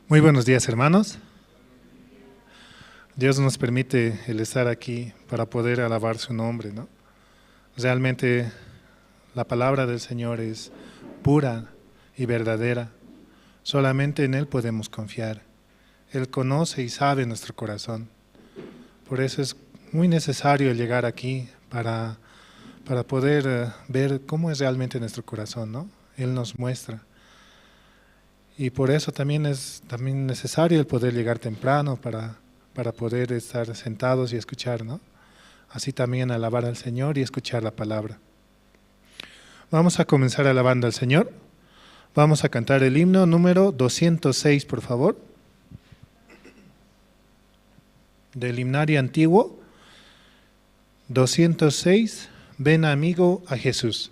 Muy buenos días, hermanos. Dios nos permite el estar aquí para poder alabar su nombre, ¿no? Realmente la palabra del Señor es pura y verdadera. Solamente en Él podemos confiar. Él conoce y sabe nuestro corazón. Por eso es muy necesario llegar aquí para poder ver cómo es realmente nuestro corazón, ¿no? Él nos muestra. Y por eso también es necesario el poder llegar temprano para poder estar sentados y escuchar, ¿no? Así también alabar al Señor y escuchar la palabra. Vamos a comenzar alabando al Señor. Vamos a cantar el himno número 206, por favor. Del himnario antiguo, 206, ven amigo a Jesús.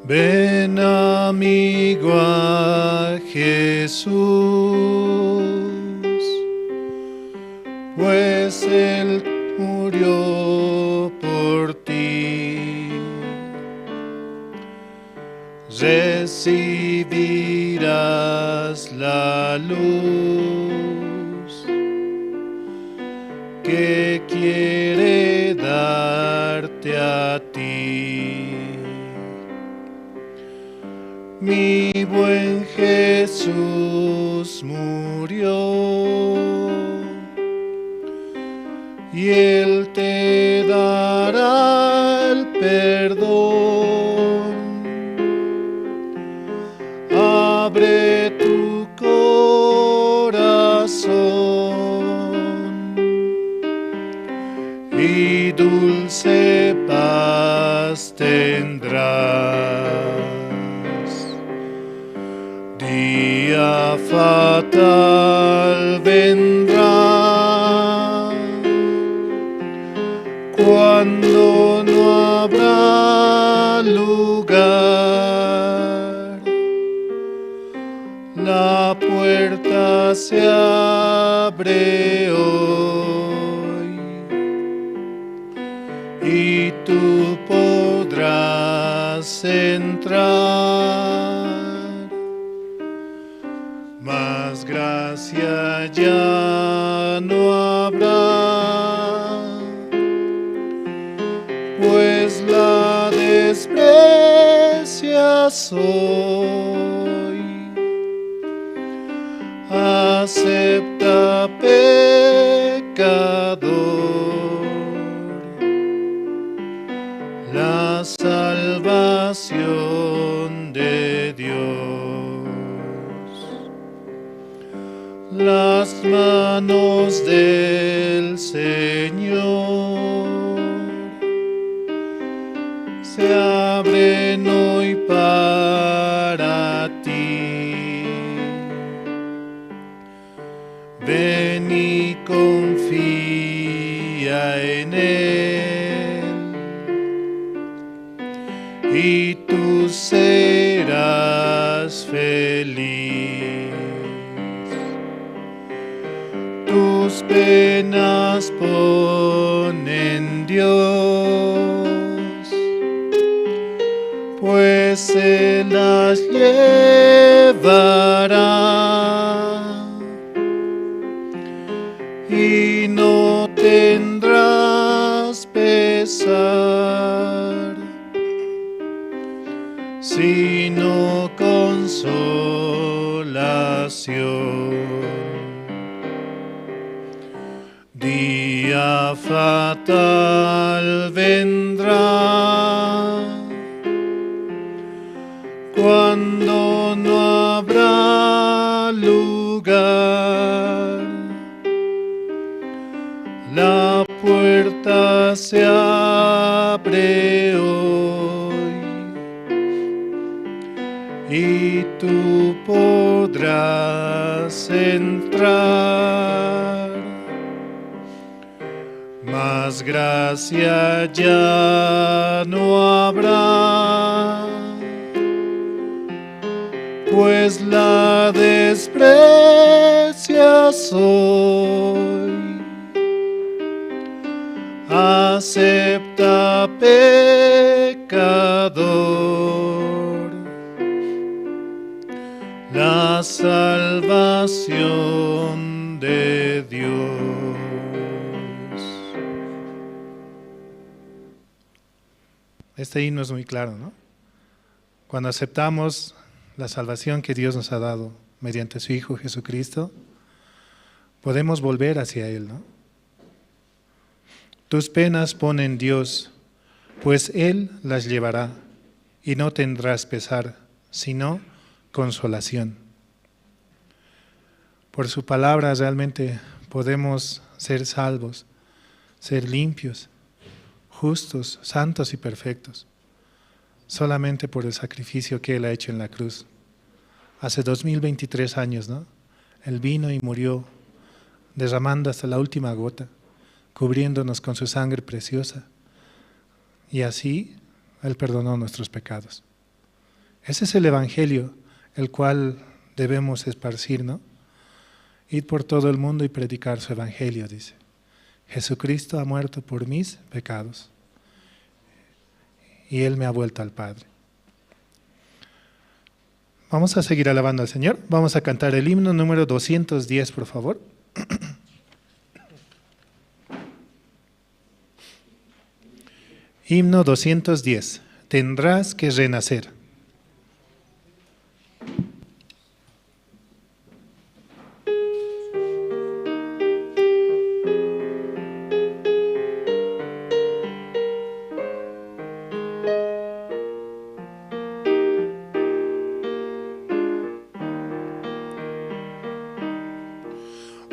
Ven amigo a Jesús, pues Él murió por ti. Recibirás la luz que quiere darte a ti. Mi buen Jesús murió y Él te dará el perdón. Abre tu corazón y dulce paz tendrás. Día fatal vendrá cuando no habrá lugar. La puerta se abre hoy habrá, pues la desprecias hoy. Acepta, pecador, la salvación de Dios. Las manos del Señor se abren hoy para ti. Ven y confía en Él, y tú serás feliz. Tus penas pon en Dios, pues se las llevará, y no tendrás pesar, sino consolación. Día fatal vendrá, cuando no habrá lugar. La puerta se abre hoy, y tú podrás entrar. Mas gracia ya no habrá, pues la desprecias hoy. Acepta, pecador, la salvación de Dios. Este himno es muy claro, ¿no? Cuando aceptamos la salvación que Dios nos ha dado mediante su Hijo Jesucristo, podemos volver hacia Él, ¿no? Tus penas pon en Dios, pues Él las llevará, y no tendrás pesar, sino consolación. Por su palabra realmente podemos ser salvos, ser limpios, justos, santos y perfectos, solamente por el sacrificio que Él ha hecho en la cruz. Hace 2023 años, ¿no? Él vino y murió, derramando hasta la última gota, cubriéndonos con su sangre preciosa, y así Él perdonó nuestros pecados. Ese es el Evangelio, el cual debemos esparcir, ¿no? Ir por todo el mundo y predicar su Evangelio, dice. Jesucristo ha muerto por mis pecados, y Él me ha vuelto al Padre. Vamos a seguir alabando al Señor. Vamos a cantar el himno número 210, por favor. Himno 210. Tendrás que renacer.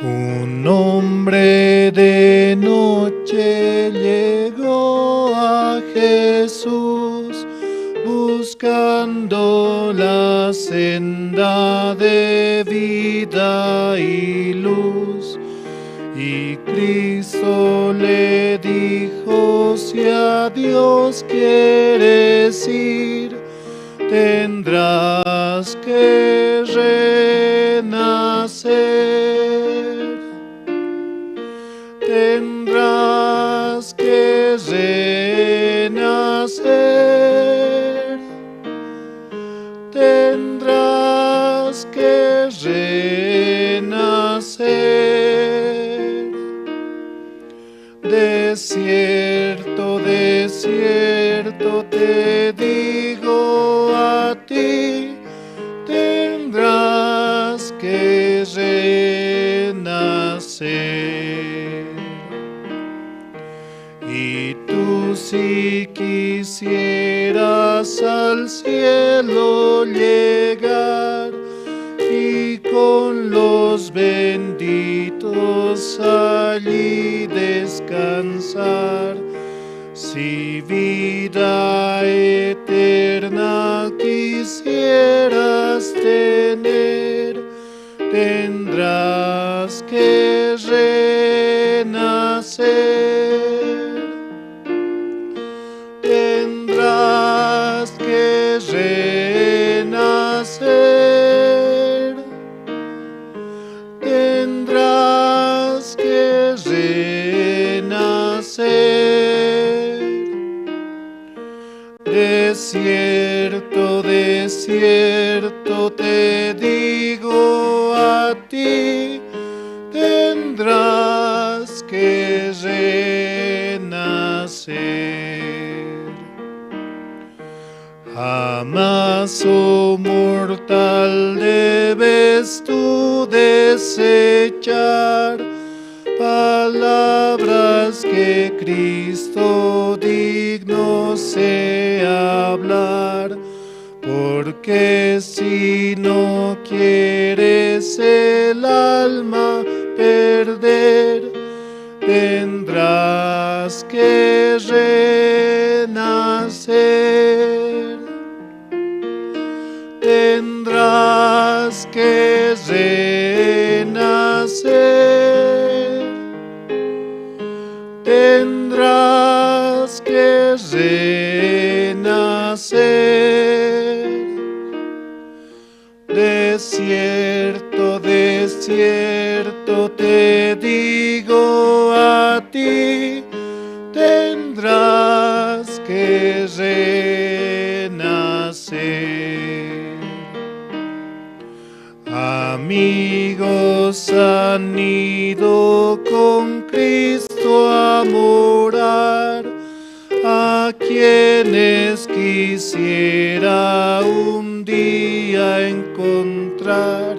Un hombre de noche llegó a Jesús, buscando la senda de vida y luz. Y Cristo le dijo: si a Dios quieres ir, tendrás que renacer. Tendrás que renacer. Tendrás que renacer. De cierto, te digo, a ti tendrás que renacer. Y tú, si quisieras al cielo llegar y con los benditos allí descansar, si vida eterna quisieras tener, tendrás que renacer. Tendrás que renacer. Tendrás que renacer. De cierto, te digo, a ti tendrás que renacer. Jamás, oh mortal, debes tú desechar palabras que Cristo digno sea hablar, porque si no quieres el alma perder, tendrás que renacer. Tendrás que renacer. Tendrás que renacer. De cierto, te digo, a ti tendrás que renacer. Amigos han ido con Cristo a morar, a quienes quisiera un día encontrar.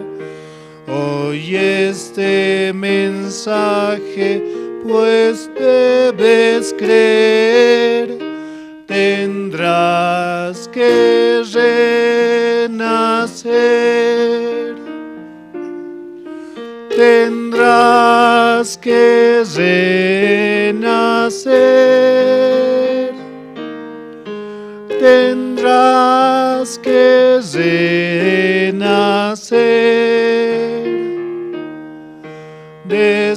Hoy este mensaje pues debes creer, tendrás que renacer. Tendrás que renacer. Tendrás que renacer. De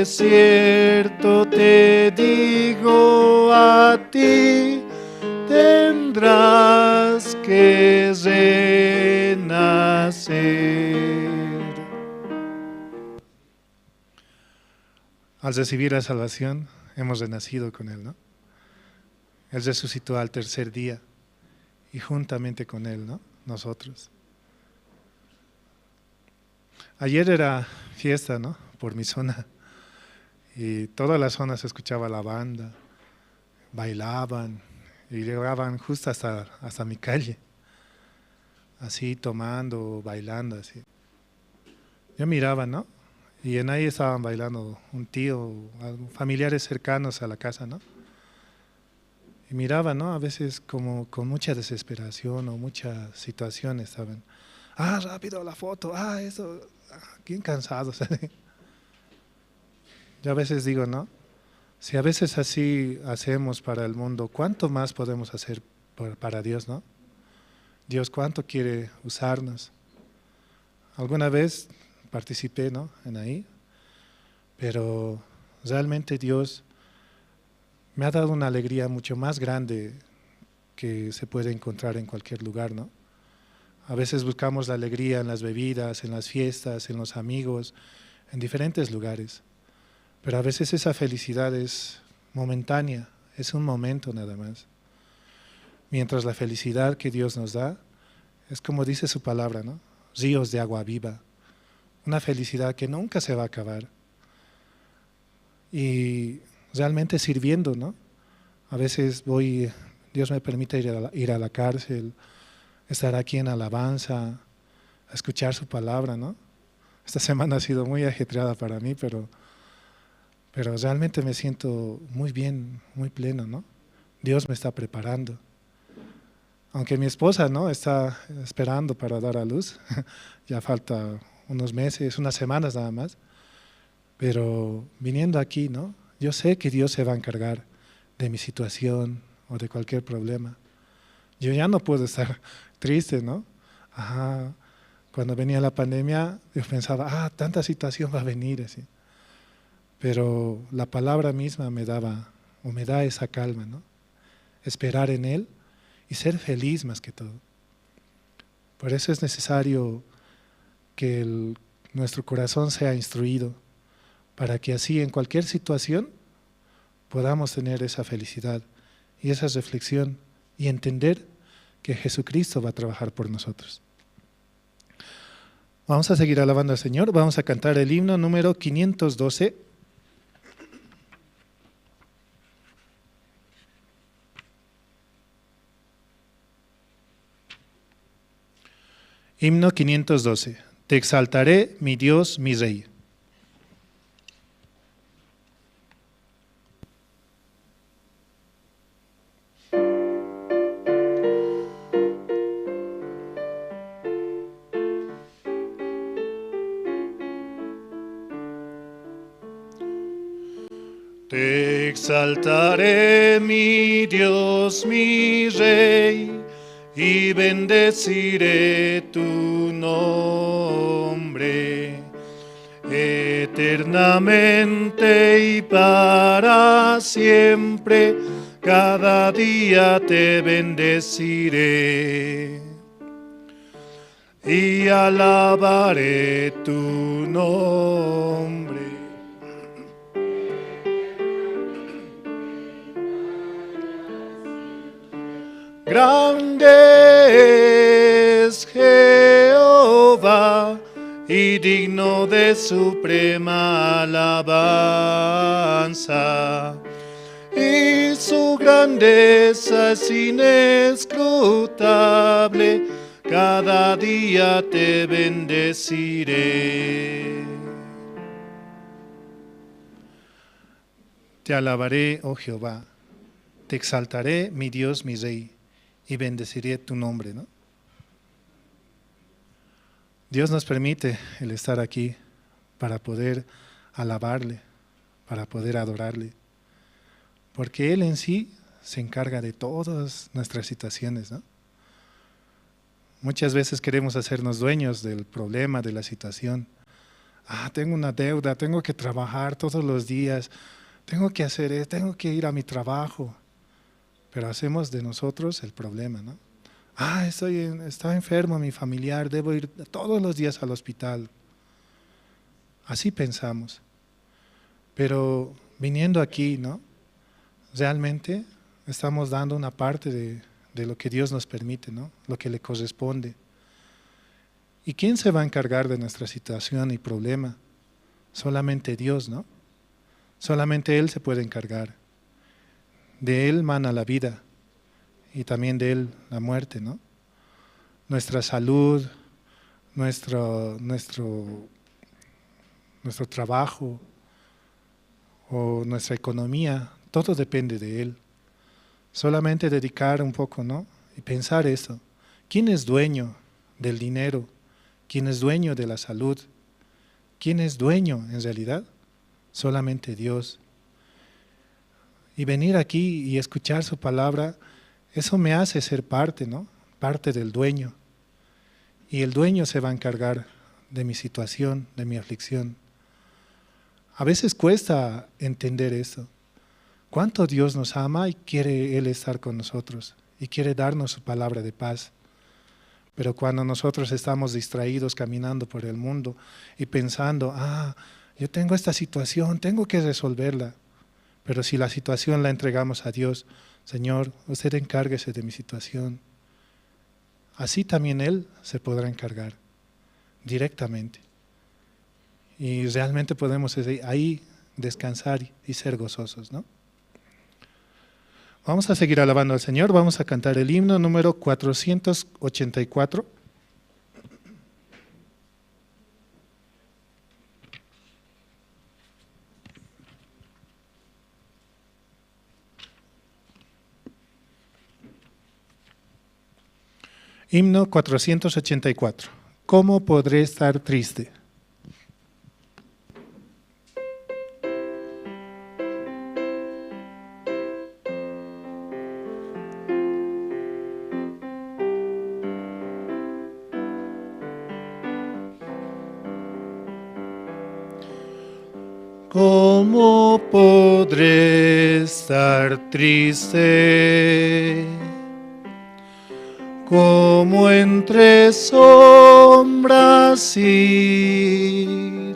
cierto, te digo, a ti tendrás que renacer. Al recibir la salvación, hemos renacido con Él, ¿no? Él resucitó al tercer día y juntamente con Él, ¿no? Nosotros. Ayer era fiesta, ¿no? Por mi zona. Y toda la zona se escuchaba la banda, bailaban y llegaban justo hasta mi calle. Así tomando, bailando, así. Yo miraba, ¿no? Y en ahí estaban bailando un tío, familiares cercanos a la casa, ¿no? Y miraba, ¿no? A veces como con mucha desesperación o muchas situaciones estaban. Ah, rápido la foto, eso, bien cansados. ¿Sabes? Yo a veces digo, ¿no? Si a veces así hacemos para el mundo, ¿cuánto más podemos hacer para Dios, ¿no? Dios, ¿cuánto quiere usarnos? Alguna vez participé, ¿no? En ahí, pero realmente Dios me ha dado una alegría mucho más grande que se puede encontrar en cualquier lugar, ¿no? A veces buscamos la alegría en las bebidas, en las fiestas, en los amigos, en diferentes lugares, pero a veces esa felicidad es momentánea, es un momento nada más. Mientras la felicidad que Dios nos da es como dice su palabra, ¿no? Ríos de agua viva. Una felicidad que nunca se va a acabar. y realmente sirviendo, ¿no? A veces Dios me permite ir a la cárcel, estar aquí en alabanza, a escuchar su palabra, ¿no? Esta semana ha sido muy ajetreada para mí, pero realmente me siento muy bien, muy pleno, ¿no? Dios me está preparando. Aunque mi esposa, ¿no?, está esperando para dar a luz, ya falta unos meses, unas semanas nada más, pero viniendo aquí, ¿no?, yo sé que Dios se va a encargar de mi situación o de cualquier problema. Yo ya no puedo estar triste, ¿no? Ajá. Cuando venía la pandemia, yo pensaba, tanta situación va a venir, así. Pero la palabra misma me daba, o me da esa calma, ¿no? Esperar en Él y ser feliz más que todo. Por eso es necesario que nuestro corazón sea instruido, para que así en cualquier situación podamos tener esa felicidad y esa reflexión y entender que Jesucristo va a trabajar por nosotros. Vamos a seguir alabando al Señor, vamos a cantar el himno número 512. Himno 512. Te exaltaré, mi Dios, mi Rey. Te exaltaré, mi Dios, mi Rey, y bendeciré tu nombre. Eternamente y para siempre, cada día te bendeciré y alabaré tu nombre. Grande es Jehová y digno de suprema alabanza, y su grandeza es inescrutable, cada día te bendeciré. Te alabaré, oh Jehová, te exaltaré, mi Dios, mi Rey, y bendeciré tu nombre, ¿no? Dios nos permite el estar aquí para poder alabarle, para poder adorarle, porque Él en sí se encarga de todas nuestras situaciones, ¿no? Muchas veces queremos hacernos dueños del problema, de la situación. Tengo una deuda, tengo que trabajar todos los días, tengo que hacer esto, tengo que ir a mi trabajo. Pero hacemos de nosotros el problema, ¿no? Está enfermo mi familiar, debo ir todos los días al hospital. Así pensamos. Pero viniendo aquí, ¿no?, realmente estamos dando una parte de lo que Dios nos permite, ¿no?, lo que le corresponde. ¿Y quién se va a encargar de nuestra situación y problema? Solamente Dios, ¿no? Solamente Él se puede encargar. De Él mana la vida y también de Él la muerte, ¿no? Nuestra salud, nuestro trabajo o nuestra economía, todo depende de Él. Solamente dedicar un poco, ¿no?, y pensar esto. ¿Quién es dueño del dinero? ¿Quién es dueño de la salud? ¿Quién es dueño en realidad? Solamente Dios. Y venir aquí y escuchar su palabra, eso me hace ser parte, ¿no?, parte del dueño. Y el dueño se va a encargar de mi situación, de mi aflicción. A veces cuesta entender esto. Cuánto Dios nos ama y quiere Él estar con nosotros y quiere darnos su palabra de paz. Pero cuando nosotros estamos distraídos caminando por el mundo y pensando, yo tengo esta situación, tengo que resolverla. Pero si la situación la entregamos a Dios, Señor, usted encárguese de mi situación. Así también Él se podrá encargar directamente. Y realmente podemos ahí descansar y ser gozosos, ¿no? Vamos a seguir alabando al Señor, vamos a cantar el himno número 484. Himno 484. ¿Cómo podré estar triste? ¿Cómo podré estar triste? Como entre sombras ir,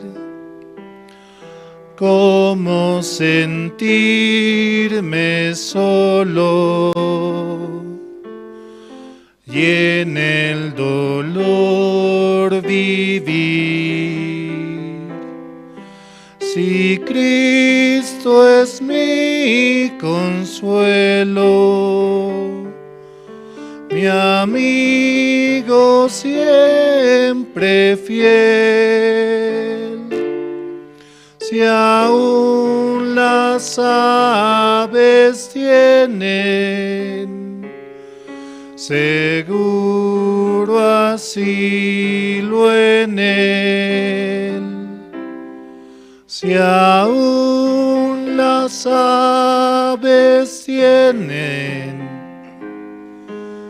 cómo sentirme solo y en el dolor vivir. Si Cristo es mi consuelo, mi amigo siempre fiel, si aún las aves tienen seguro asilo en él, si aún las aves tienen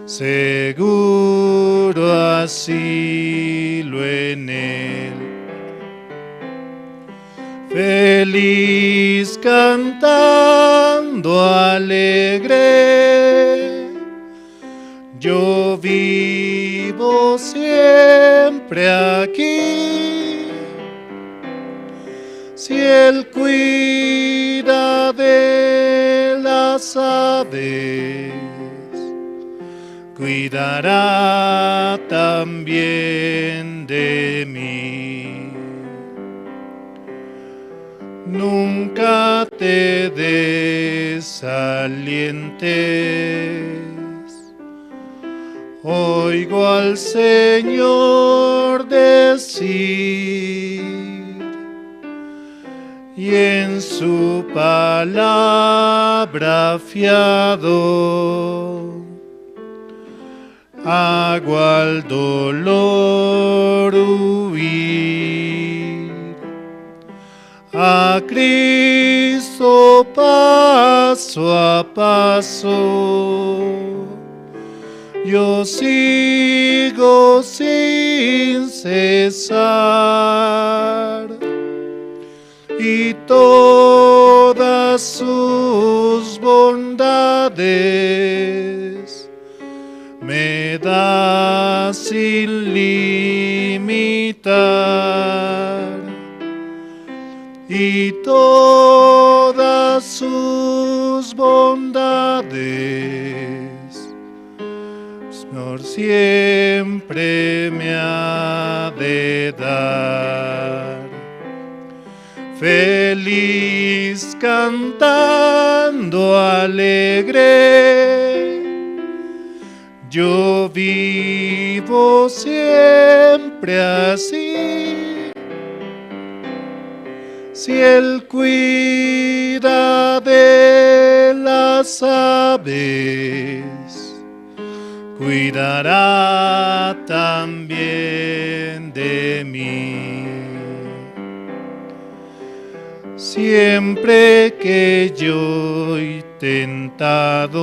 seguro asilo en él. Feliz cantando alegre, yo vivo siempre aquí. Si Él cuida de las aves, cuidará también de mí. Nunca te desalientes, oigo al Señor decir, y en su palabra fiado, hago al dolor huir. A Cristo paso a paso, yo sigo sin cesar, y todas sus bondades me da sin limitar, y todas sus bondades por siempre me ha de dar. Feliz cantando alegre, yo vivo siempre así. Si Él cuida de las aves, cuidará también de mí. Siempre que yo he tentado,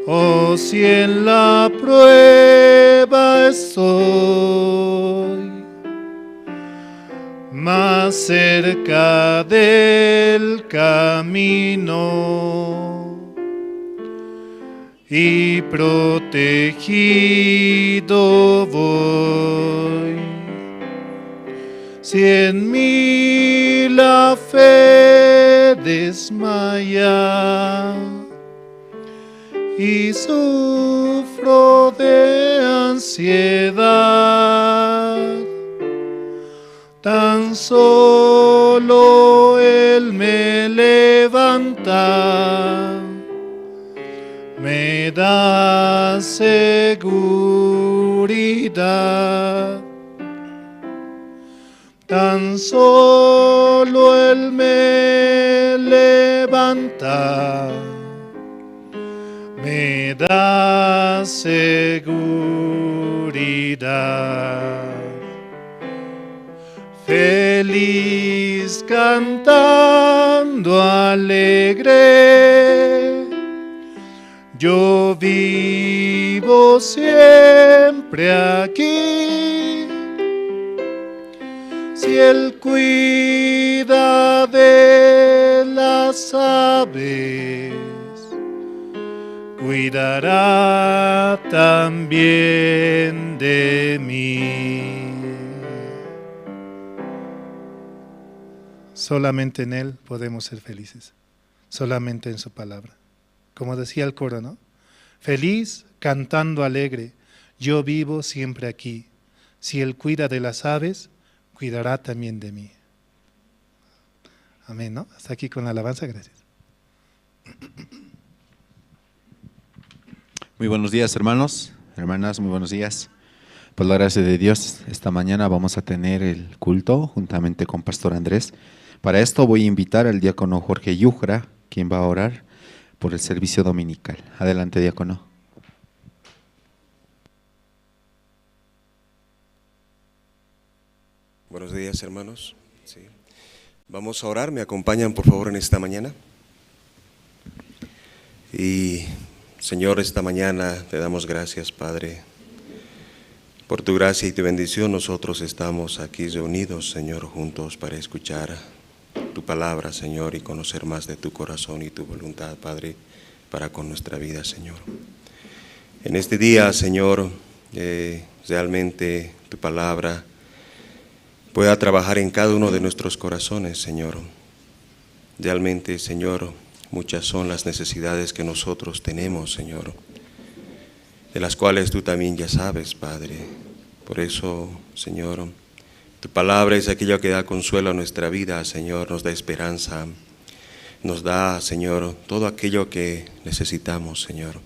oh, si en la prueba estoy, más cerca del camino y protegido voy. Si en mí la fe desmaya y sufro de ansiedad, tan tan solo Él me levanta, me da seguridad. Tan solo Él me levanta, me da seguridad. Feliz cantando alegre, yo vivo siempre aquí. Si Él cuida de las aves, cuidará también de mí. Solamente en Él podemos ser felices, solamente en su palabra. Como decía el coro, ¿no? Feliz, cantando alegre, yo vivo siempre aquí. Si Él cuida de las aves, cuidará también de mí. Amén, ¿no? Hasta aquí con la alabanza, gracias. Muy buenos días, hermanos, hermanas, muy buenos días. Por la gracia de Dios, esta mañana vamos a tener el culto juntamente con Pastor Andrés. Para esto voy a invitar al diácono Jorge Yujra, quien va a orar por el servicio dominical. Adelante, diácono. Buenos días, hermanos. Sí. Vamos a orar, me acompañan por favor en esta mañana. Y Señor, esta mañana te damos gracias, Padre, por tu gracia y tu bendición. Nosotros estamos aquí reunidos, Señor, juntos para escuchar tu palabra, Señor, y conocer más de tu corazón y tu voluntad, Padre, para con nuestra vida, Señor. En este día, Señor, realmente tu palabra pueda trabajar en cada uno de nuestros corazones, Señor. Realmente, Señor, muchas son las necesidades que nosotros tenemos, Señor, de las cuales tú también ya sabes, Padre. Por eso, Señor, tu palabra es aquello que da consuelo a nuestra vida, Señor, nos da esperanza, nos da, Señor, todo aquello que necesitamos, Señor.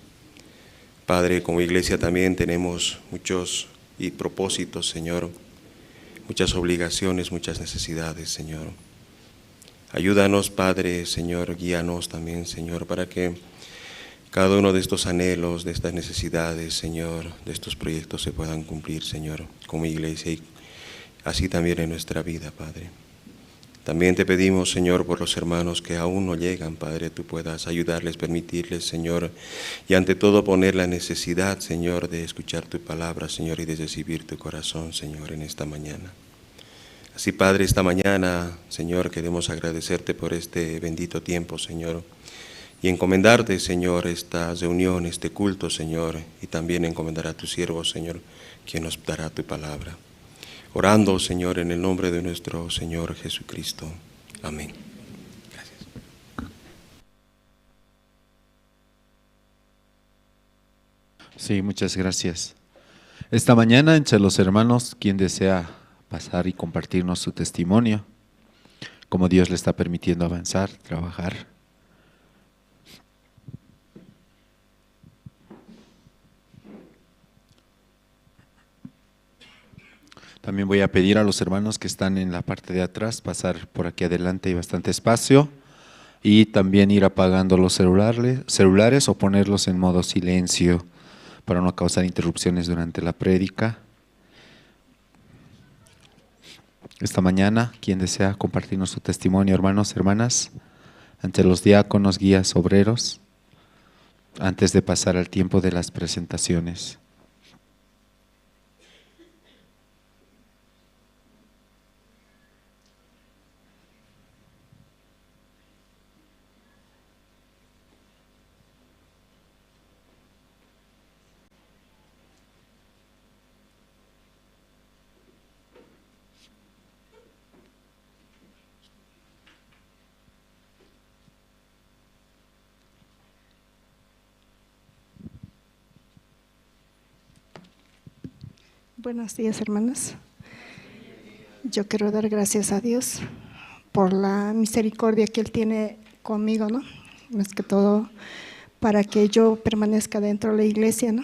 Padre, como iglesia también tenemos muchos propósitos, Señor, muchas obligaciones, muchas necesidades, Señor. Ayúdanos, Padre, Señor, guíanos también, Señor, para que cada uno de estos anhelos, de estas necesidades, Señor, de estos proyectos se puedan cumplir, Señor, como iglesia y así también en nuestra vida, Padre. También te pedimos, Señor, por los hermanos que aún no llegan, Padre, tú puedas ayudarles, permitirles, Señor, y ante todo poner la necesidad, Señor, de escuchar tu palabra, Señor, y de recibir tu corazón, Señor, en esta mañana. Así, Padre, esta mañana, Señor, queremos agradecerte por este bendito tiempo, Señor, y encomendarte, Señor, esta reunión, este culto, Señor, y también encomendar a tu siervo, Señor, quien nos dará tu palabra. Orando, Señor, en el nombre de nuestro Señor Jesucristo. Amén. Gracias. Sí, muchas gracias. Esta mañana, entre los hermanos, quien desea pasar y compartirnos su testimonio, cómo Dios le está permitiendo avanzar, trabajar. También voy a pedir a los hermanos que están en la parte de atrás pasar por aquí adelante, hay bastante espacio, y también ir apagando los celulares o ponerlos en modo silencio para no causar interrupciones durante la prédica. Esta mañana, quien desea compartirnos su testimonio, hermanos, hermanas, ante los diáconos, guías, obreros, antes de pasar al tiempo de las presentaciones. Buenos días, hermanos. yo quiero dar gracias a Dios por la misericordia que Él tiene conmigo, ¿no? Más que todo para que yo permanezca dentro de la iglesia, ¿no?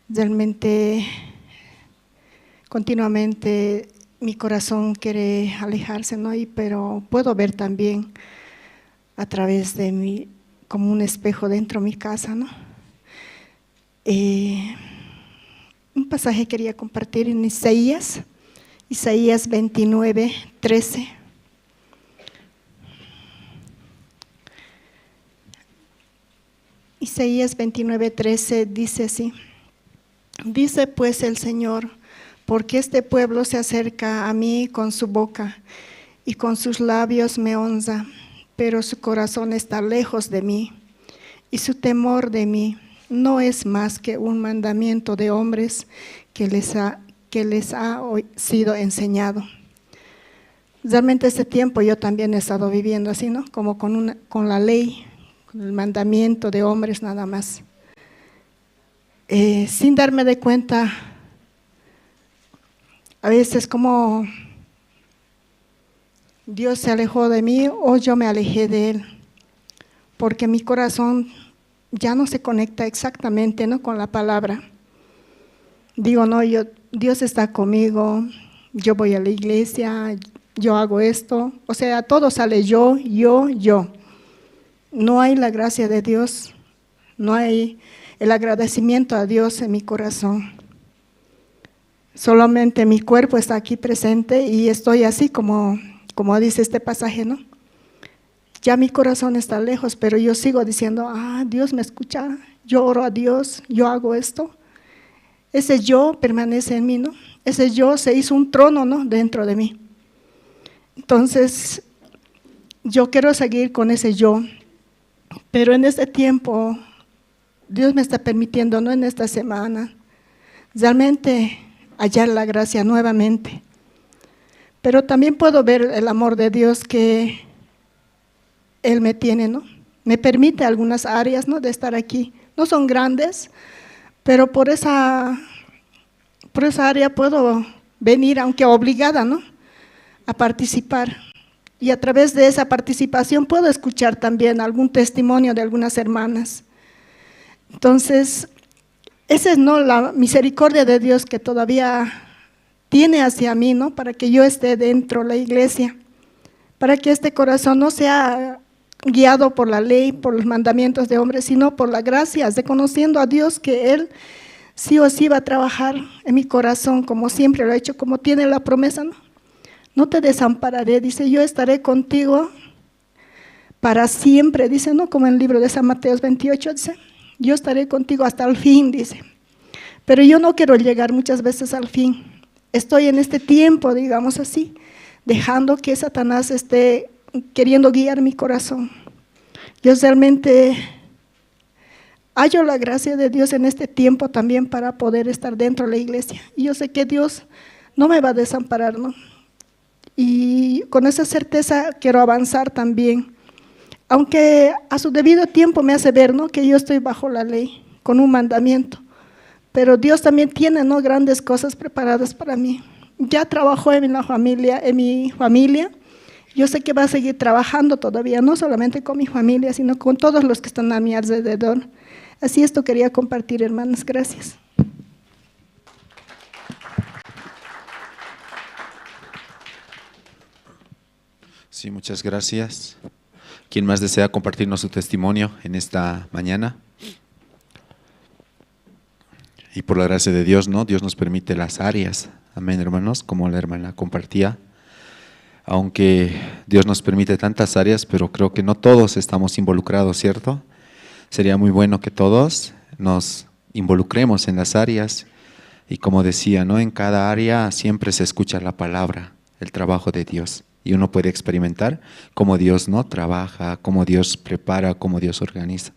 Realmente, continuamente mi corazón quiere alejarse, ¿no? Pero puedo ver también a través de mí, como un espejo dentro de mi casa, ¿no? Un pasaje quería compartir en Isaías 29, 13. Isaías 29, 13 dice así: dice pues el Señor, porque este pueblo se acerca a mí con su boca y con sus labios me honra, pero su corazón está lejos de mí y su temor de mí no es más que un mandamiento de hombres que les ha sido enseñado. Realmente este tiempo yo también he estado viviendo así, ¿no? Como con la ley, con el mandamiento de hombres nada más. Sin darme de cuenta, a veces como Dios se alejó de mí o yo me alejé de Él, porque mi corazón ya no se conecta exactamente, ¿no?, con la palabra. Digo, no, Dios está conmigo, yo voy a la iglesia, yo hago esto, o sea, todo sale yo. No hay la gracia de Dios, no hay el agradecimiento a Dios en mi corazón. Solamente mi cuerpo está aquí presente y estoy así como dice este pasaje, ¿no? Ya mi corazón está lejos, pero yo sigo diciendo, Dios me escucha, yo oro a Dios, yo hago esto. Ese yo permanece en mí, ¿no? Ese yo se hizo un trono, ¿no?, dentro de mí. Entonces, yo quiero seguir con ese yo, pero en este tiempo, Dios me está permitiendo, ¿no?, en esta semana, realmente hallar la gracia nuevamente. Pero también puedo ver el amor de Dios que Él me tiene, ¿no? Me permite algunas áreas, ¿no?, de estar aquí. No son grandes, pero por esa área puedo venir, aunque obligada, ¿no?, a participar. Y a través de esa participación puedo escuchar también algún testimonio de algunas hermanas. Entonces, esa es, ¿no?, la misericordia de Dios que todavía tiene hacia mí, ¿no?, para que yo esté dentro de la iglesia, para que este corazón no sea guiado por la ley, por los mandamientos de hombres, sino por la gracia, reconociendo a Dios que Él sí o sí va a trabajar en mi corazón, como siempre lo ha hecho, como tiene la promesa, ¿no? No te desampararé, dice, yo estaré contigo para siempre, dice, ¿no?, como en el libro de San Mateo 28, dice, yo estaré contigo hasta el fin, dice. Pero yo no quiero llegar muchas veces al fin. Estoy en este tiempo, digamos así, dejando que Satanás esté queriendo guiar mi corazón. Yo realmente hallo la gracia de Dios en este tiempo también para poder estar dentro de la iglesia. Y yo sé que Dios no me va a desamparar, ¿no? Y con esa certeza quiero avanzar también. Aunque a su debido tiempo me hace ver, ¿no?, que yo estoy bajo la ley, con un mandamiento. Pero Dios también tiene, ¿no?, grandes cosas preparadas para mí. Ya trabajó en mi familia. Yo sé que va a seguir trabajando todavía, no solamente con mi familia, sino con todos los que están a mi alrededor. Así esto quería compartir, hermanas. Gracias. Sí, muchas gracias. ¿Quién más desea compartirnos su testimonio en esta mañana? Y por la gracia de Dios, ¿no?, Dios nos permite las áreas. Amén, hermanos, como la hermana compartía. Aunque Dios nos permite tantas áreas, pero creo que no todos estamos involucrados, ¿cierto? Sería muy bueno que todos nos involucremos en las áreas. Y como decía, ¿no?, en cada área siempre se escucha la palabra, el trabajo de Dios. Y uno puede experimentar cómo Dios, ¿no?, trabaja, cómo Dios prepara, cómo Dios organiza.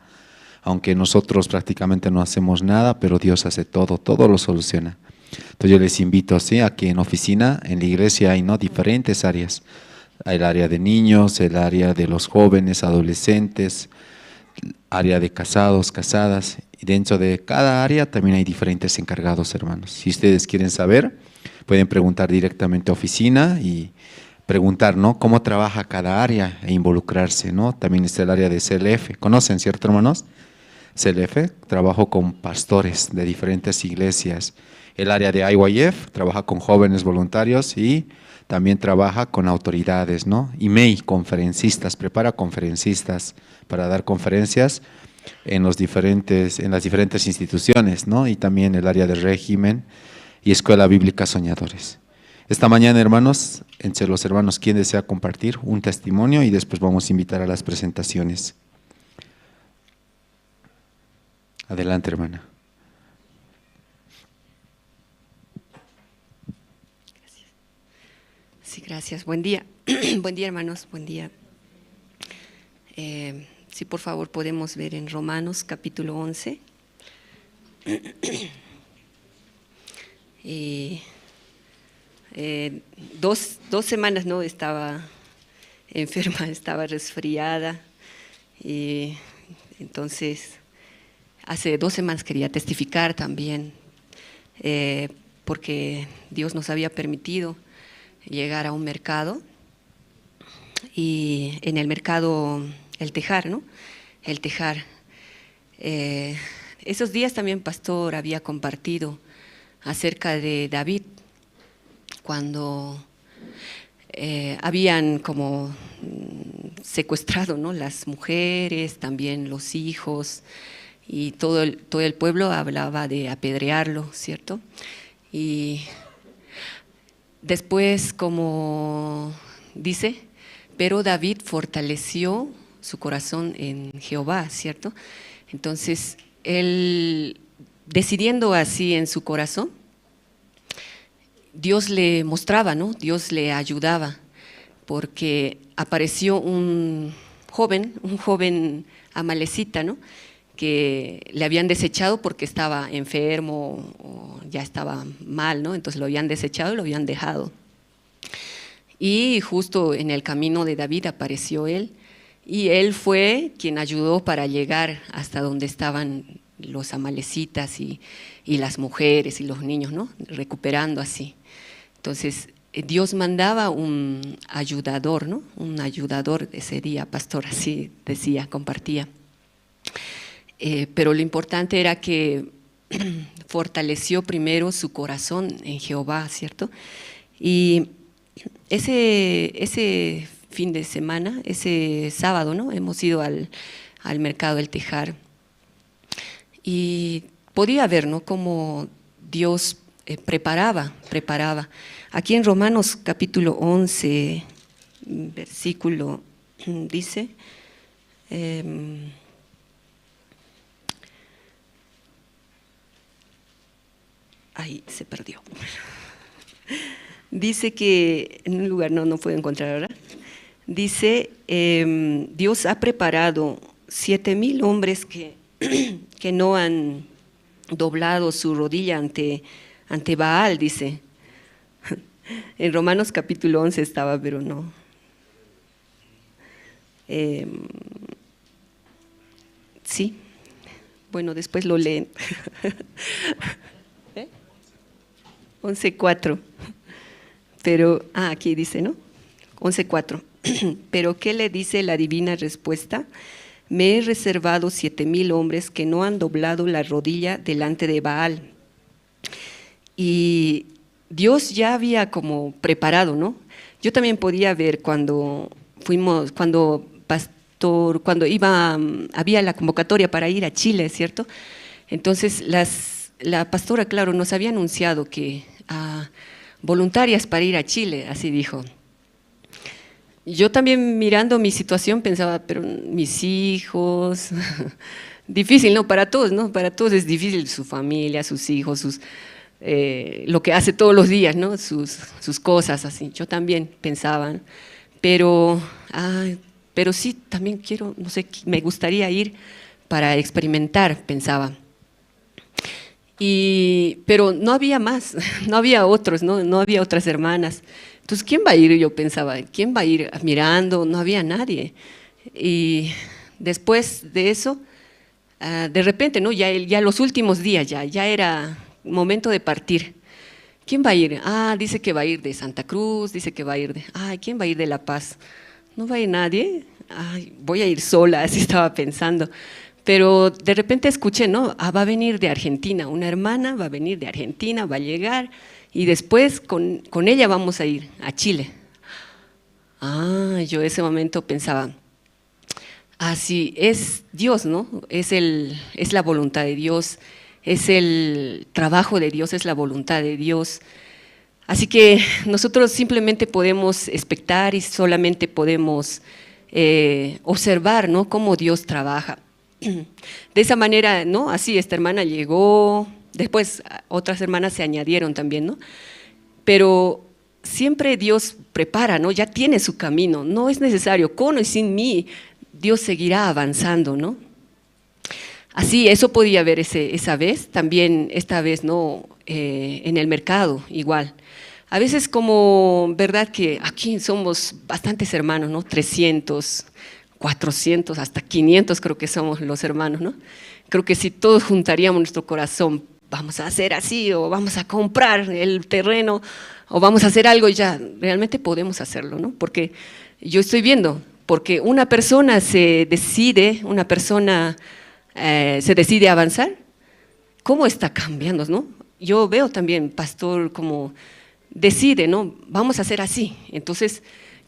Aunque nosotros prácticamente no hacemos nada, pero Dios hace todo lo soluciona. Entonces yo les invito, ¿sí?, a que en oficina, en la iglesia hay, ¿no?, diferentes áreas. Hay el área de niños, el área de los jóvenes, adolescentes, área de casados, casadas. Y dentro de cada área también hay diferentes encargados, hermanos. Si ustedes quieren saber, pueden preguntar directamente a oficina y preguntar, ¿no?, cómo trabaja cada área e involucrarse, ¿no? También está el área de CLF. ¿Conocen, cierto, hermanos? CLF, trabajo con pastores de diferentes iglesias. El área de IYF trabaja con jóvenes voluntarios y también trabaja con autoridades, ¿no? IMEI, conferencistas, prepara conferencistas para dar conferencias en las diferentes instituciones, ¿no? Y también el área de régimen y Escuela Bíblica Soñadores. Esta mañana, hermanos, entre los hermanos, ¿quién desea compartir un testimonio? Y después vamos a invitar a las presentaciones. Adelante, hermana. Sí, gracias. Buen día. Buen día, hermanos. Buen día. Si por favor podemos ver en Romanos capítulo 11. Dos semanas no estaba enferma, estaba resfriada, y entonces hace 2 semanas quería testificar también, porque Dios nos había permitido llegar a un mercado, y en el mercado El Tejar, ¿no? El Tejar. Esos días también Pastor había compartido acerca de David, cuando habían como secuestrado, ¿no?, las mujeres, también los hijos, y todo el pueblo hablaba de apedrearlo, ¿cierto? Y después, como dice, pero David fortaleció su corazón en Jehová, ¿cierto? Entonces, él, decidiendo así en su corazón, Dios le mostraba, ¿no? Dios le ayudaba, porque apareció un joven amalecita, ¿no?, que le habían desechado porque estaba enfermo o ya estaba mal, ¿no? Entonces lo habían desechado y lo habían dejado. Y justo en el camino de David apareció él, y él fue quien ayudó para llegar hasta donde estaban los amalecitas y las mujeres y los niños, ¿no?, recuperando así. Entonces Dios mandaba un ayudador, ¿no?, un ayudador ese día, Pastor, así decía, compartía. Pero lo importante era que fortaleció primero su corazón en Jehová, ¿cierto? Y ese fin de semana, ese sábado, ¿no?, hemos ido al mercado El Tejar, y podía ver, ¿no?, cómo Dios preparaba. Aquí en Romanos capítulo 11, versículo, dice, ahí se perdió. Dice que, en un lugar no puedo encontrar ahora, dice, Dios ha preparado 7,000 hombres que no han doblado su rodilla ante Baal, dice. En Romanos capítulo 11 estaba, pero no. Sí, bueno, después lo leen. 11:4. Pero, aquí dice, ¿no? 11:4. Pero ¿qué le dice la divina respuesta? Me he reservado 7,000 hombres que no han doblado la rodilla delante de Baal. Y Dios ya había como preparado, ¿no? Yo también podía ver cuando había la convocatoria para ir a Chile, ¿cierto? Entonces la pastora, claro, nos había anunciado que voluntarias para ir a Chile, así dijo. Yo también, mirando mi situación, pensaba, pero mis hijos, difícil, ¿no? Para todos, ¿no? Para todos es difícil, su familia, sus hijos, lo que hace todos los días, ¿no? Sus cosas, así. Yo también pensaba, pero sí, también quiero, no sé, me gustaría ir para experimentar, pensaba. Pero no había más, no había otros, no había otras hermanas. Entonces, ¿quién va a ir? Yo pensaba, ¿quién va a ir mirando? No había nadie. Y después de eso, de repente, ¿no?, ya los últimos días, ya era momento de partir. ¿quién va a ir? Ah, dice que va a ir de Santa Cruz, dice que va a ir de, ay, ¿quién va a ir de La Paz? ¿No va a ir nadie? Ay, voy a ir sola, así estaba pensando. Pero de repente escuché, ¿no? Ah, va a venir de Argentina, una hermana va a venir de Argentina, va a llegar y después con ella vamos a ir a Chile. Ah, yo ese momento pensaba, sí, es Dios, ¿no? Es la voluntad de Dios, es el trabajo de Dios, es la voluntad de Dios. Así que nosotros simplemente podemos expectar y solamente podemos observar, ¿no? Cómo Dios trabaja. De esa manera, ¿no? Así esta hermana llegó, después otras hermanas se añadieron también, ¿no? Pero siempre Dios prepara, ¿no? Ya tiene su camino, no es necesario, con o sin mí, Dios seguirá avanzando, ¿no? Así, eso podía ver esa vez, también esta vez, ¿no? En el mercado, igual. A veces como, ¿verdad? Que aquí somos bastantes hermanos, ¿no? 300, 400, hasta 500 creo que somos los hermanos, ¿no? Creo que si todos juntaríamos nuestro corazón, vamos a hacer así, o vamos a comprar el terreno, o vamos a hacer algo, ya realmente podemos hacerlo, ¿no? Porque yo estoy viendo, porque una persona se decide avanzar, ¿cómo está cambiando, no? Yo veo también, pastor, como decide, ¿no? Vamos a hacer así. Entonces,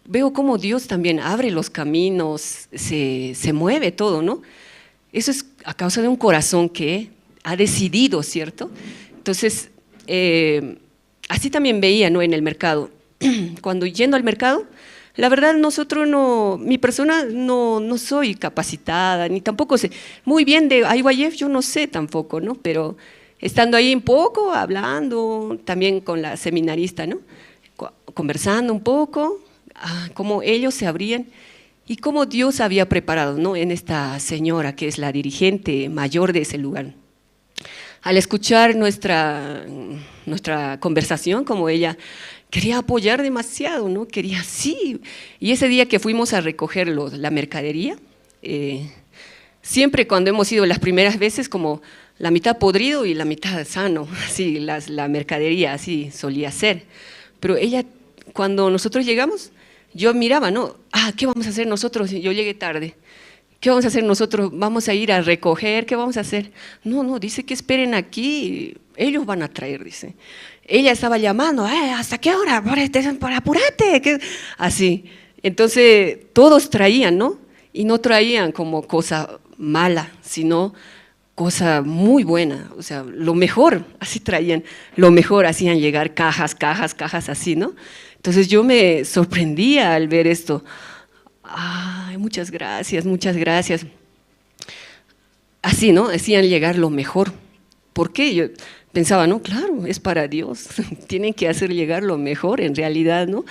veo cómo Dios también abre los caminos, se mueve todo, ¿no? Eso es a causa de un corazón que ha decidido, ¿cierto? Entonces, así también veía, ¿no? En el mercado. Cuando yendo al mercado, la verdad mi persona no soy capacitada, ni tampoco sé, muy bien de IYF yo no sé tampoco, ¿no? Pero estando ahí un poco, hablando, también con la seminarista, ¿no? Conversando un poco, cómo ellos se abrían y cómo Dios había preparado, ¿no? En esta señora que es la dirigente mayor de ese lugar. Al escuchar nuestra conversación, como ella quería apoyar demasiado, ¿no? Quería, sí. Y ese día que fuimos a recoger la mercadería, siempre cuando hemos ido las primeras veces, como la mitad podrido y la mitad sano, así, la mercadería, así solía ser. Pero ella, cuando nosotros llegamos, yo miraba, ¿no? ¿Qué vamos a hacer nosotros? Yo llegué tarde. ¿Qué vamos a hacer nosotros? ¿Vamos a ir a recoger? ¿Qué vamos a hacer? No, dice que esperen aquí, ellos van a traer, dice. Ella estaba llamando, ¿hasta qué hora? Apúrate. Así. Entonces, todos traían, ¿no? Y no traían como cosa mala, sino cosa muy buena, o sea, lo mejor, así traían, lo mejor, hacían llegar cajas, así, ¿no? Entonces yo me sorprendía al ver esto. Ay, muchas gracias. Así, ¿no? Hacían llegar lo mejor. ¿Por qué? Yo pensaba, no, claro, es para Dios, tienen que hacer llegar lo mejor en realidad, ¿no?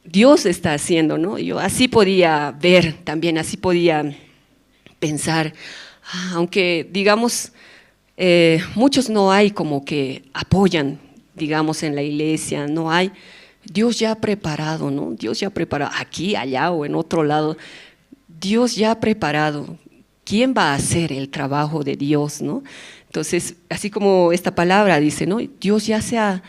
Dios está haciendo, ¿no? Yo así podía ver también, así podía pensar, aunque digamos, muchos no hay como que apoyan, digamos, en la iglesia, no hay, Dios ya ha preparado, ¿no? Dios ya ha preparado, aquí, allá o en otro lado, Dios ya ha preparado. ¿Quién va a hacer el trabajo de Dios, no? Entonces, así como esta palabra dice, ¿no? Dios ya se ha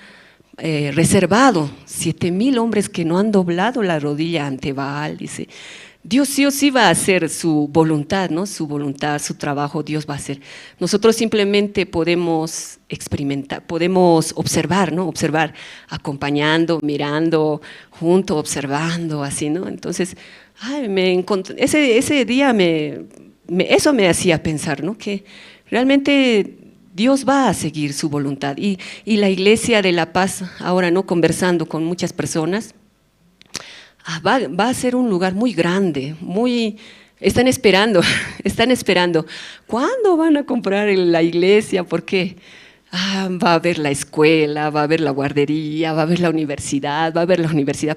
reservado 7,000 hombres que no han doblado la rodilla ante Baal, dice. Dios sí o sí va a hacer su voluntad, ¿no? Su voluntad, su trabajo, Dios va a hacer. Nosotros simplemente podemos experimentar, podemos observar, ¿no? Observar, acompañando, mirando, junto, observando, así, ¿no? Entonces, me encontré, ese día eso me hacía pensar, ¿no? Que realmente Dios va a seguir su voluntad. Y la Iglesia de La Paz, ahora, ¿no? Conversando con muchas personas, va a ser un lugar muy grande, están esperando, ¿cuándo van a comprar la iglesia? Porque va a haber la escuela, va a haber la guardería, va a haber la universidad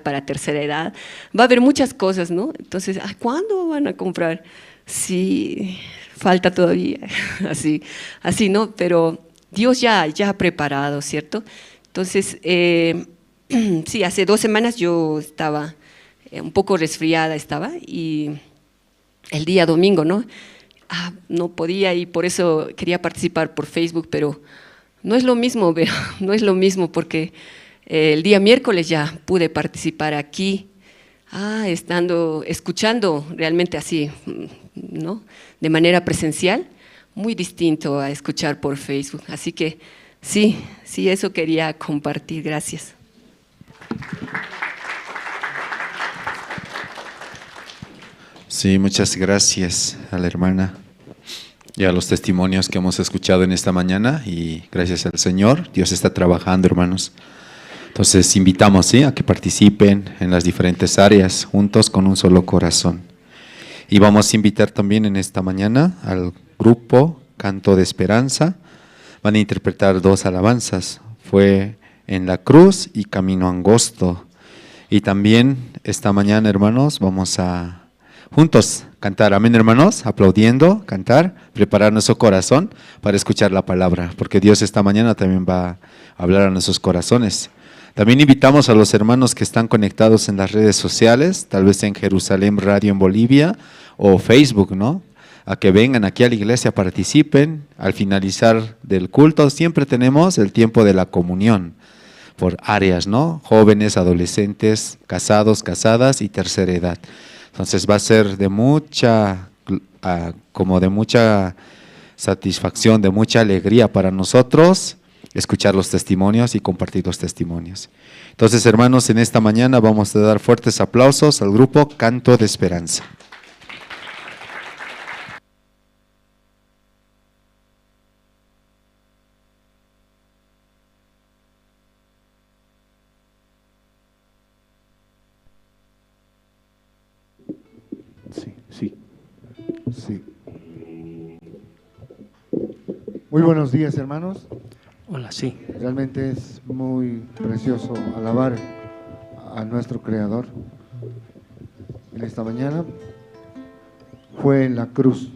para tercera edad, va a haber muchas cosas, ¿no? Entonces, ¿cuándo van a comprar? Sí, falta todavía, así, ¿no? Pero Dios ya ha preparado, ¿cierto? Entonces, sí, hace 2 semanas yo estaba un poco resfriada y el día domingo, ¿no? No podía y por eso quería participar por Facebook, pero No es lo mismo, pero no es lo mismo porque el día miércoles ya pude participar aquí, escuchando realmente así, ¿no? De manera presencial, muy distinto a escuchar por Facebook. Así que sí, eso quería compartir. Gracias. Sí, muchas gracias a la hermana y a los testimonios que hemos escuchado en esta mañana, y gracias al Señor, Dios está trabajando, hermanos. Entonces invitamos, ¿sí?, a que participen en las diferentes áreas juntos con un solo corazón. Y vamos a invitar también en esta mañana al grupo Canto de Esperanza. Van a interpretar 2 alabanzas, Fue en la cruz y Camino angosto. Y también esta mañana, hermanos, vamos a juntos cantar, amén, hermanos, aplaudiendo, cantar, preparar nuestro corazón para escuchar la palabra, porque Dios esta mañana también va a hablar a nuestros corazones. También invitamos a los hermanos que están conectados en las redes sociales, tal vez en Jerusalén Radio en Bolivia o Facebook, ¿no?, a que vengan aquí a la iglesia, participen. Al finalizar del culto siempre tenemos el tiempo de la comunión por áreas, ¿no?, jóvenes, adolescentes, casados, casadas y tercera edad. Entonces va a ser de mucha satisfacción, de mucha alegría para nosotros escuchar los testimonios y compartir los testimonios. Entonces, hermanos, en esta mañana vamos a dar fuertes aplausos al grupo Canto de Esperanza. Sí. Muy buenos días, hermanos. Hola, sí. Realmente es muy precioso alabar a nuestro Creador. En esta mañana fue en la cruz.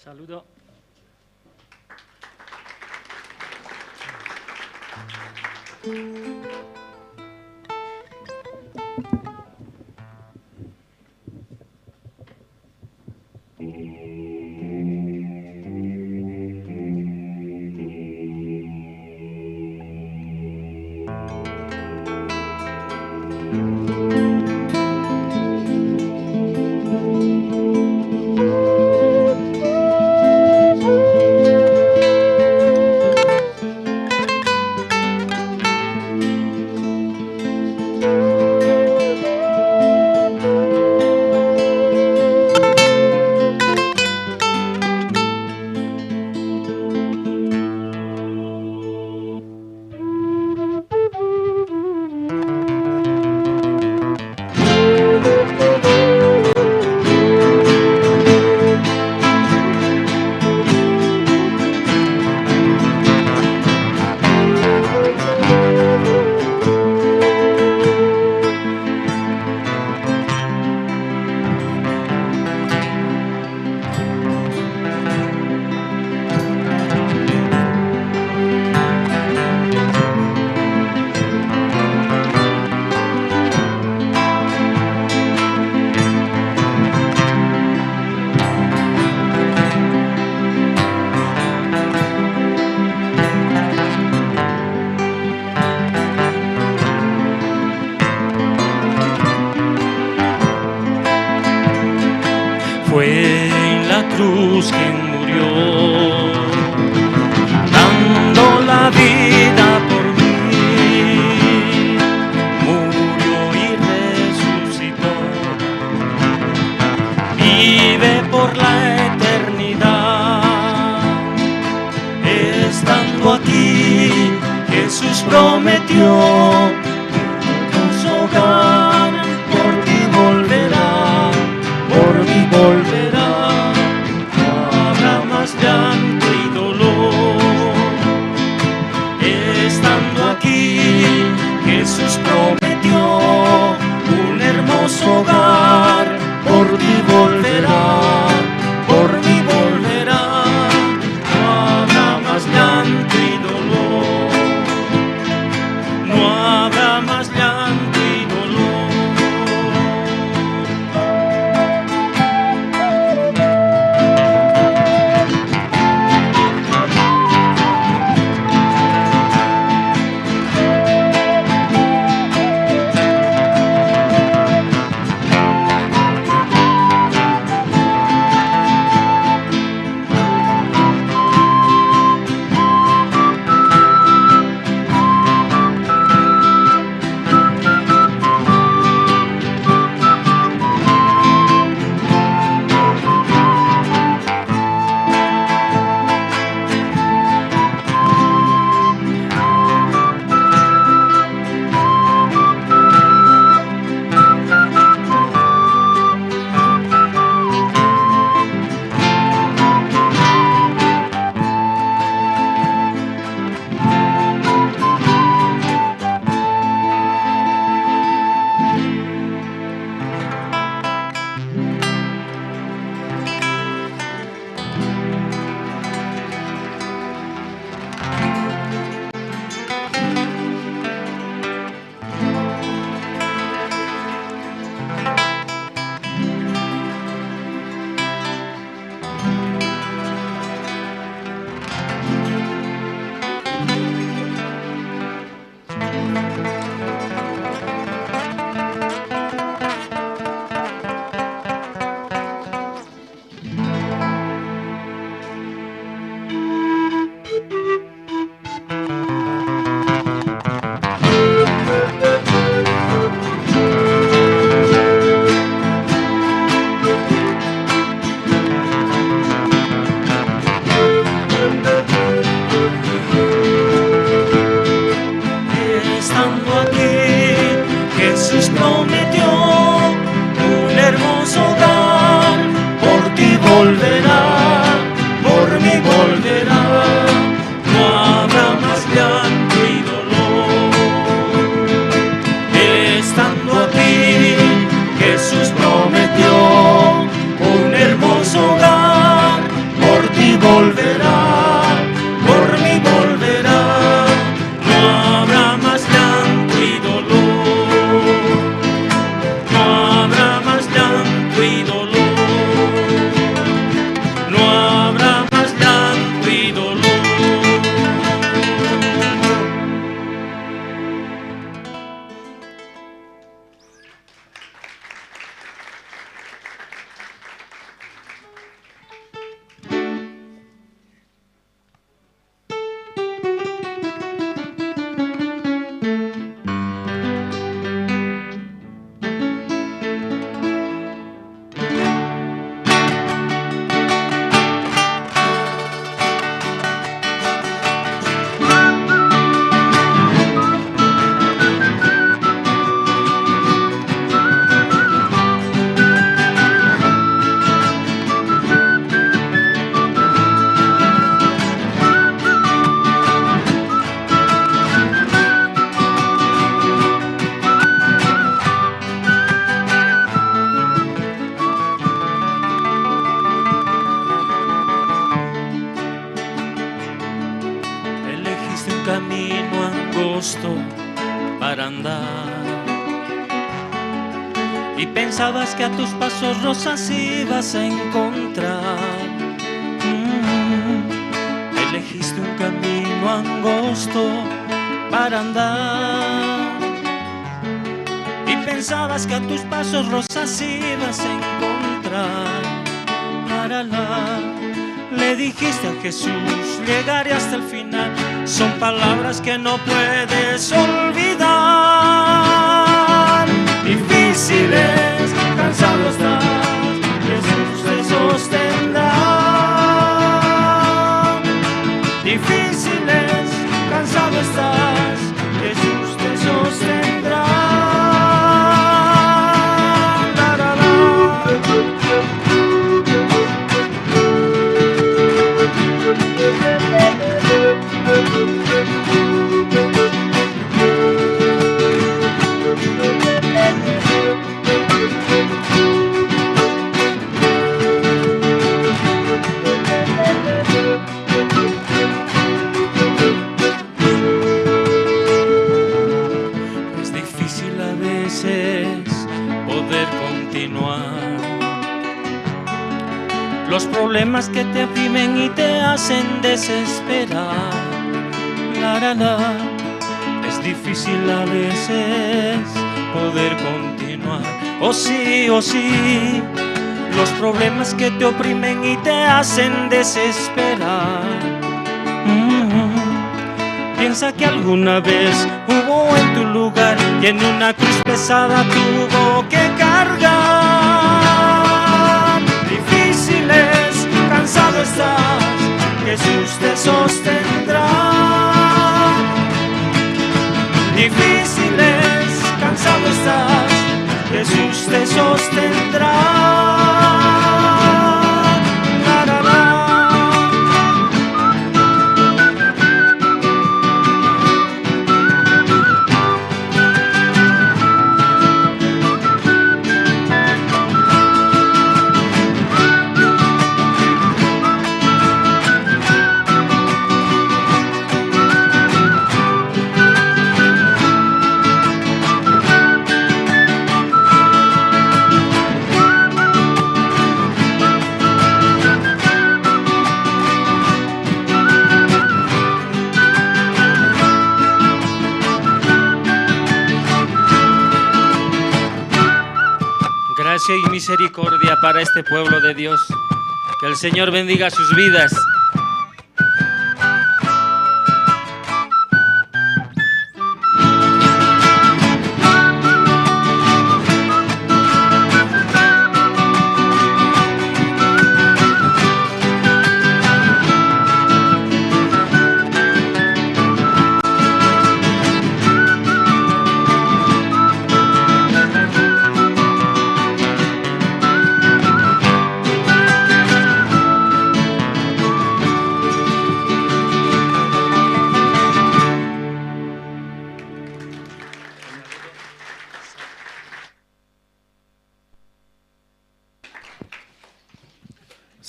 Saludo. Fue en la cruz quien murió, dando la vida por mí, murió y resucitó, vive por la eternidad. Estando aquí, Jesús prometió su hogar, por ti volverá, por mí volverá, no habrá más llanto y dolor. Estando aquí, Jesús prometió un hermoso hogar, por ti volverá, por mí volverá, no habrá más llanto y dolor. volverá, por mí volverá. No habrá más llanto y dolor. Estando aquí, Jesús prometió un hermoso hogar. Por ti volverá, por mí volverá. No habrá más llanto y dolor. No habrá más llanto y dolor. No habrá más llanto y dolor. Elegiste un camino angosto para andar y pensabas que a tus pasos rosas ibas a encontrar. Elegiste un camino angosto para andar y pensabas que a tus pasos rosas ibas a encontrar. Le dijiste a Jesús, llegaré hasta el final. Son palabras que no puedes olvidar. Difíciles, cansado estás, Jesús te sostendrá. Difíciles, cansado estás, Jesús te sostendrá. Es difícil a veces poder continuar. Los problemas que te oprimen y te hacen desesperar. Es difícil a veces poder continuar. Oh sí, los problemas que te oprimen y te hacen desesperar. Piensa que alguna vez hubo en tu lugar quien una cruz pesada tuvo que cargar. Difíciles, cansado estás, Jesús te sostendrá. Difíciles, cansado estás, Jesús te sostendrá. Gracia y misericordia para este pueblo de Dios. Que el Señor bendiga sus vidas.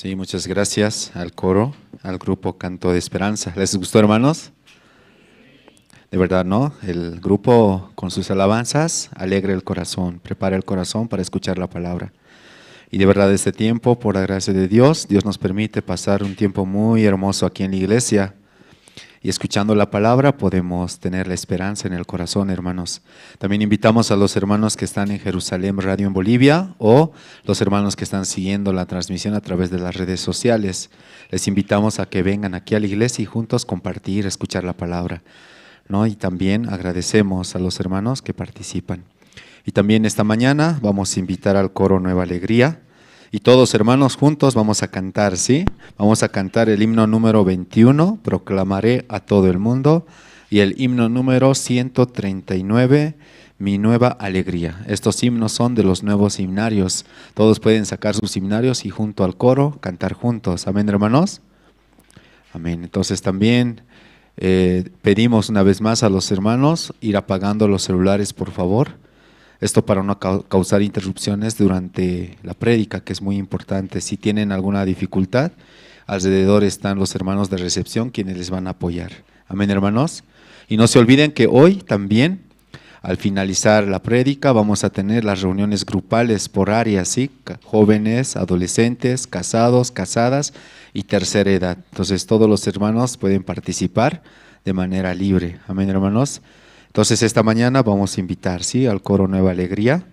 Sí, muchas gracias al coro, al grupo Canto de Esperanza. ¿Les gustó, hermanos? De verdad, ¿no? El grupo con sus alabanzas alegra el corazón, prepara el corazón para escuchar la palabra. Y de verdad este tiempo, por la gracia de Dios, Dios nos permite pasar un tiempo muy hermoso aquí en la iglesia. Y escuchando la palabra podemos tener la esperanza en el corazón, hermanos. También invitamos a los hermanos que están en Jerusalén Radio en Bolivia o los hermanos que están siguiendo la transmisión a través de las redes sociales. Les invitamos a que vengan aquí a la iglesia y juntos compartir, escuchar la palabra, ¿no? Y también agradecemos a los hermanos que participan. Y también esta mañana vamos a invitar al coro Nueva Alegría. Y todos hermanos juntos vamos a cantar, ¿sí? Vamos a cantar el himno número 21, Proclamaré a todo el mundo, y el himno número 139, Mi Nueva Alegría. Estos himnos son de los nuevos himnarios. Todos pueden sacar sus himnarios y junto al coro cantar juntos. ¿Amén, hermanos? Amén. Entonces también pedimos una vez más a los hermanos ir apagando los celulares, por favor. Esto para no causar interrupciones durante la prédica, que es muy importante. Si tienen alguna dificultad, alrededor están los hermanos de recepción quienes les van a apoyar. Amén, hermanos. Y no se olviden que hoy también, al finalizar la prédica, vamos a tener las reuniones grupales por áreas, ¿sí? Jóvenes, adolescentes, casados, casadas y tercera edad. Entonces todos los hermanos pueden participar de manera libre. Amén, hermanos. Entonces esta mañana vamos a invitar, ¿sí?, al coro Nueva Alegría,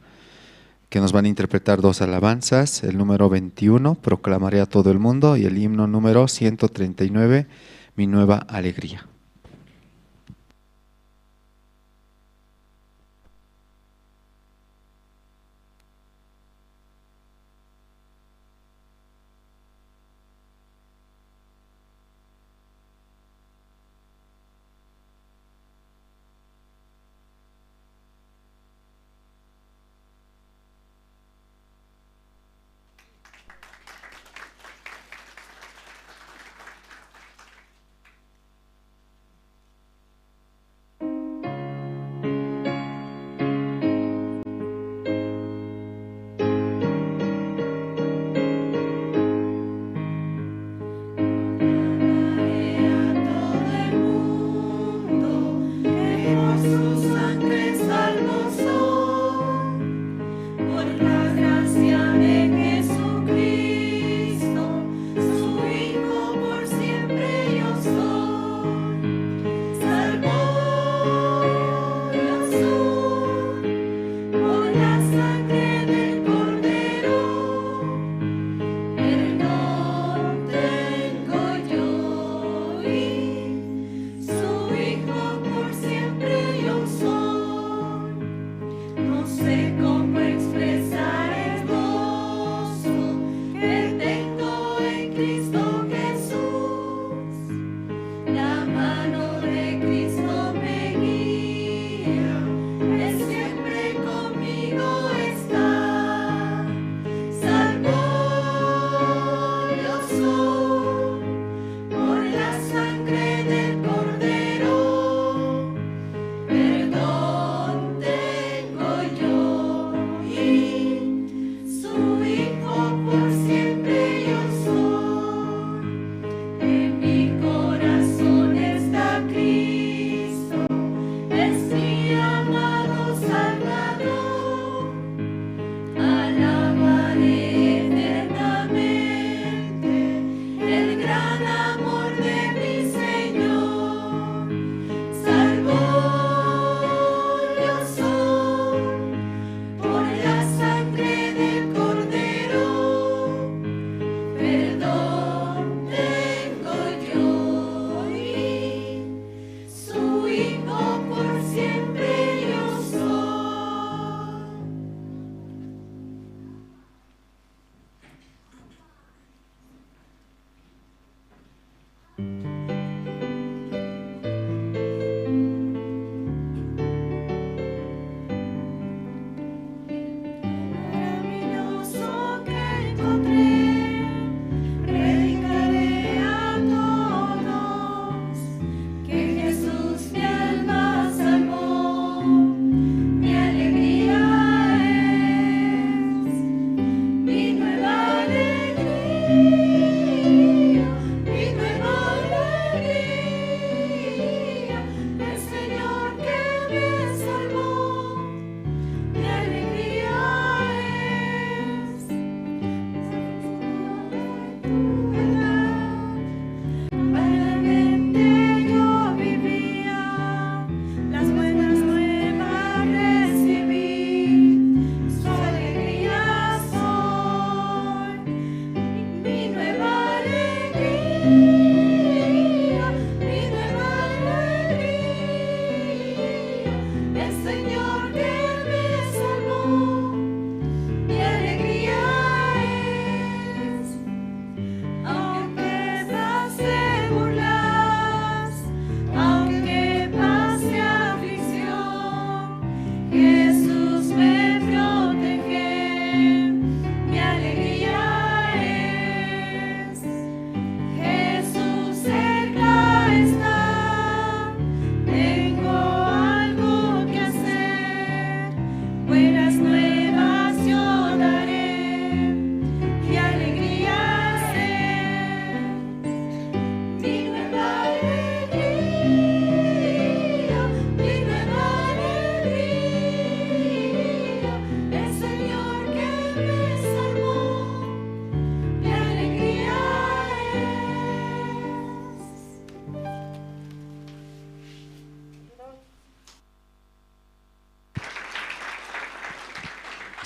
que nos van a interpretar dos alabanzas, el número 21, Proclamaré a todo el mundo, y el himno número 139, Mi Nueva Alegría.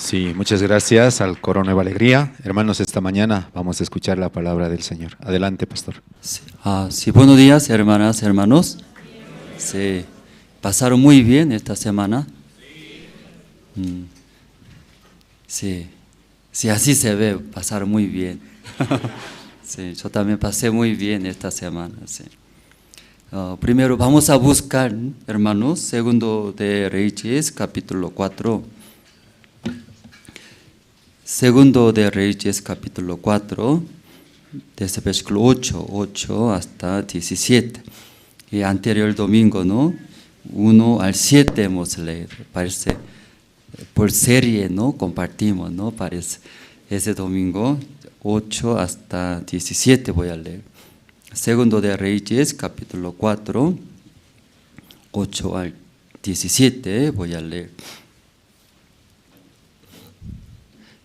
Sí, muchas gracias al Coro Nueva Alegría. Hermanos, esta mañana vamos a escuchar la palabra del Señor. Adelante, pastor. Sí, buenos días, hermanas, hermanos. Sí, pasaron muy bien esta semana. Sí, sí, así se ve, pasar muy bien. Sí, yo también pasé muy bien esta semana. Sí. Primero vamos a buscar, hermanos, segundo de Reyes, capítulo 4. Segundo de Reyes, capítulo 4, desde versículo 8 hasta 17. Y anterior domingo, ¿no? 1 al 7 hemos leído, parece, por serie, ¿no? Compartimos, ¿no? Parece, ese domingo, 8 hasta 17 voy a leer. Segundo de Reyes, capítulo 4, 8 al 17 voy a leer.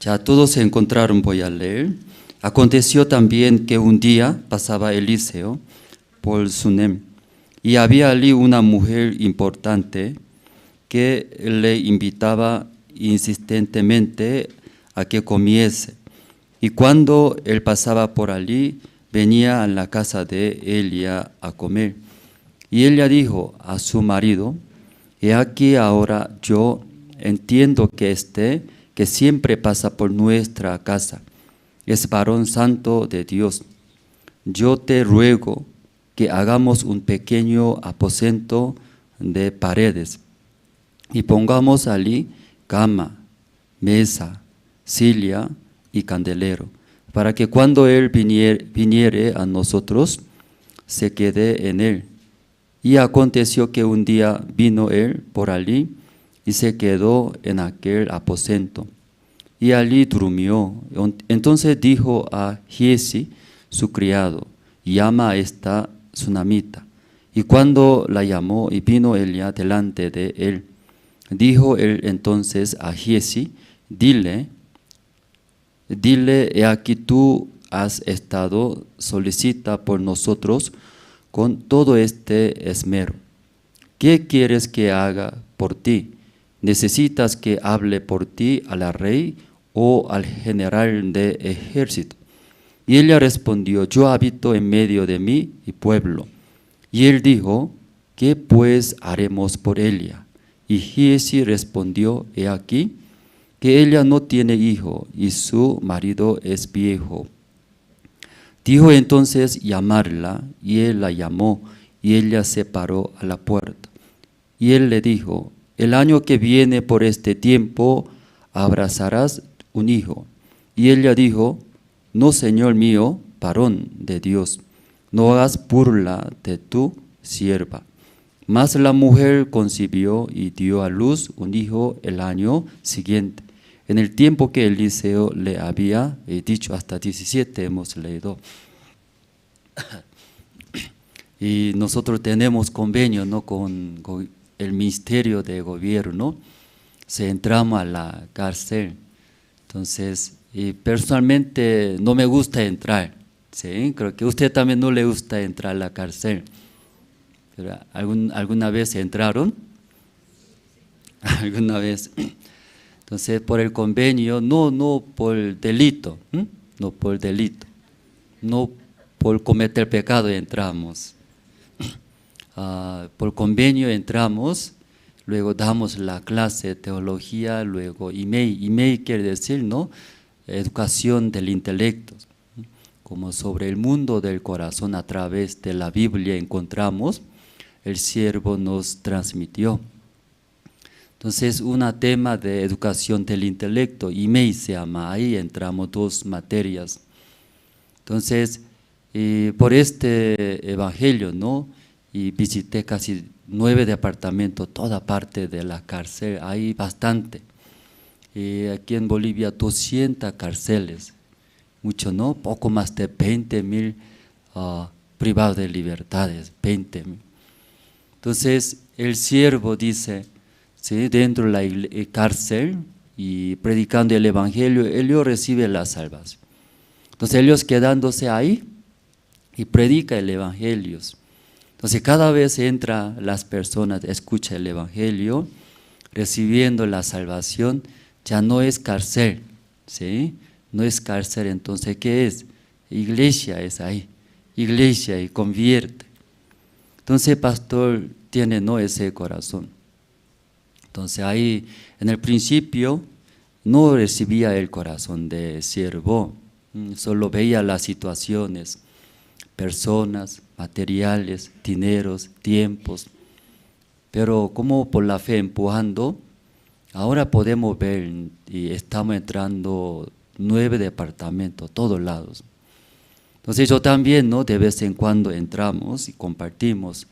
Ya todos se encontraron, voy a leer. Aconteció también que un día pasaba Eliseo por Sunem, y había allí una mujer importante que le invitaba insistentemente a que comiese. Y cuando él pasaba por allí, venía a la casa de Elia a comer. Y ella dijo a su marido: he aquí ahora yo entiendo que que siempre pasa por nuestra casa es varón santo de Dios. Yo te ruego que hagamos un pequeño aposento de paredes y pongamos allí cama, mesa, silla y candelero, para que cuando él viniere a nosotros, se quede en él. Y aconteció que un día vino él por allí y se quedó en aquel aposento, y allí durmió. Entonces dijo a Giesi, su criado: llama a esta sunamita. Y cuando la llamó y vino ella delante de él, dijo él entonces a Giesi: dile, he aquí tú has estado solicita por nosotros con todo este esmero. ¿Qué quieres que haga por ti? ¿Necesitas que hable por ti al rey o al general de ejército? Y ella respondió: yo habito en medio de mi pueblo. Y él dijo: ¿qué pues haremos por ella? Y Giesi respondió: he aquí que ella no tiene hijo y su marido es viejo. Dijo entonces llamarla, y él la llamó, y ella se paró a la puerta. Y él le dijo: el año que viene por este tiempo abrazarás un hijo. Y ella dijo: no, señor mío, varón de Dios, no hagas burla de tu sierva. Mas la mujer concibió y dio a luz un hijo el año siguiente, en el tiempo que Eliseo le había dicho. Hasta 17 hemos leído. Y nosotros tenemos convenio, ¿no?, con el Ministerio de Gobierno. Se entramos a la cárcel. Entonces, y personalmente no me gusta entrar, ¿sí? Creo que a usted también no le gusta entrar a la cárcel. Pero ¿alguna vez entraron? ¿Alguna vez? Entonces, por el convenio, no por delito, no por delito, no por cometer pecado entramos. Por convenio entramos. Luego damos la clase de teología, luego IMEI. IMEI quiere decir, ¿no?, educación del intelecto. Como sobre el mundo del corazón a través de la Biblia encontramos, el siervo nos transmitió. Entonces, un tema de educación del intelecto, IMEI se llama, ahí entramos 2 materias. Entonces, por este evangelio, ¿no?, y visité casi 9 departamentos, toda parte de la cárcel, hay bastante. Aquí en Bolivia 200 cárceles, mucho, ¿no? Poco más de 20.000 privados de libertades, 20.000. Entonces el siervo dice, ¿sí?, dentro de la cárcel y predicando el evangelio, ellos reciben la salvación. Entonces ellos quedándose ahí y predica el evangelio. Entonces cada vez entra las personas, escucha el evangelio, recibiendo la salvación, ya no es cárcel, ¿sí? No es cárcel, entonces, ¿qué es? Iglesia es ahí, iglesia y convierte. Entonces, pastor tiene no ese corazón. Entonces, ahí, en el principio, no recibía el corazón de siervo, solo veía las situaciones, personas, materiales, dineros, tiempos. Pero como por la fe empujando, ahora podemos ver y estamos entrando 9 departamentos, todos lados. Entonces yo también, ¿no? De vez en cuando entramos y compartimos.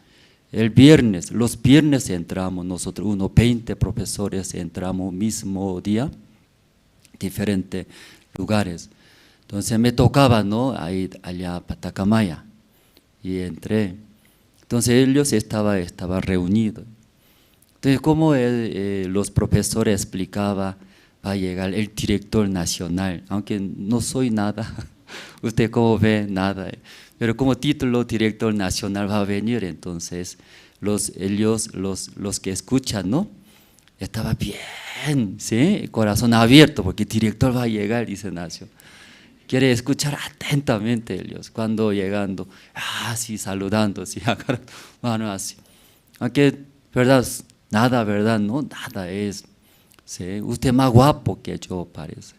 El viernes, los viernes entramos nosotros, 20 profesores entramos mismo día, diferentes lugares. Entonces me tocaba, ¿no? Ahí, allá a Patacamaya, y entré. Entonces ellos estaban reunidos. Entonces como los profesores explicaban, va a llegar el director nacional, aunque no soy nada, usted como ve, nada, pero como título director nacional va a venir, entonces los que escuchan, ¿no? Estaba bien, ¿sí? Corazón abierto, porque el director va a llegar, dice Nacio. Quiere escuchar atentamente ellos, cuando llegando, así saludando, así, mano así. Aunque, verdad, nada, verdad, no, nada es. ¿Sí? Usted más guapo que yo parece,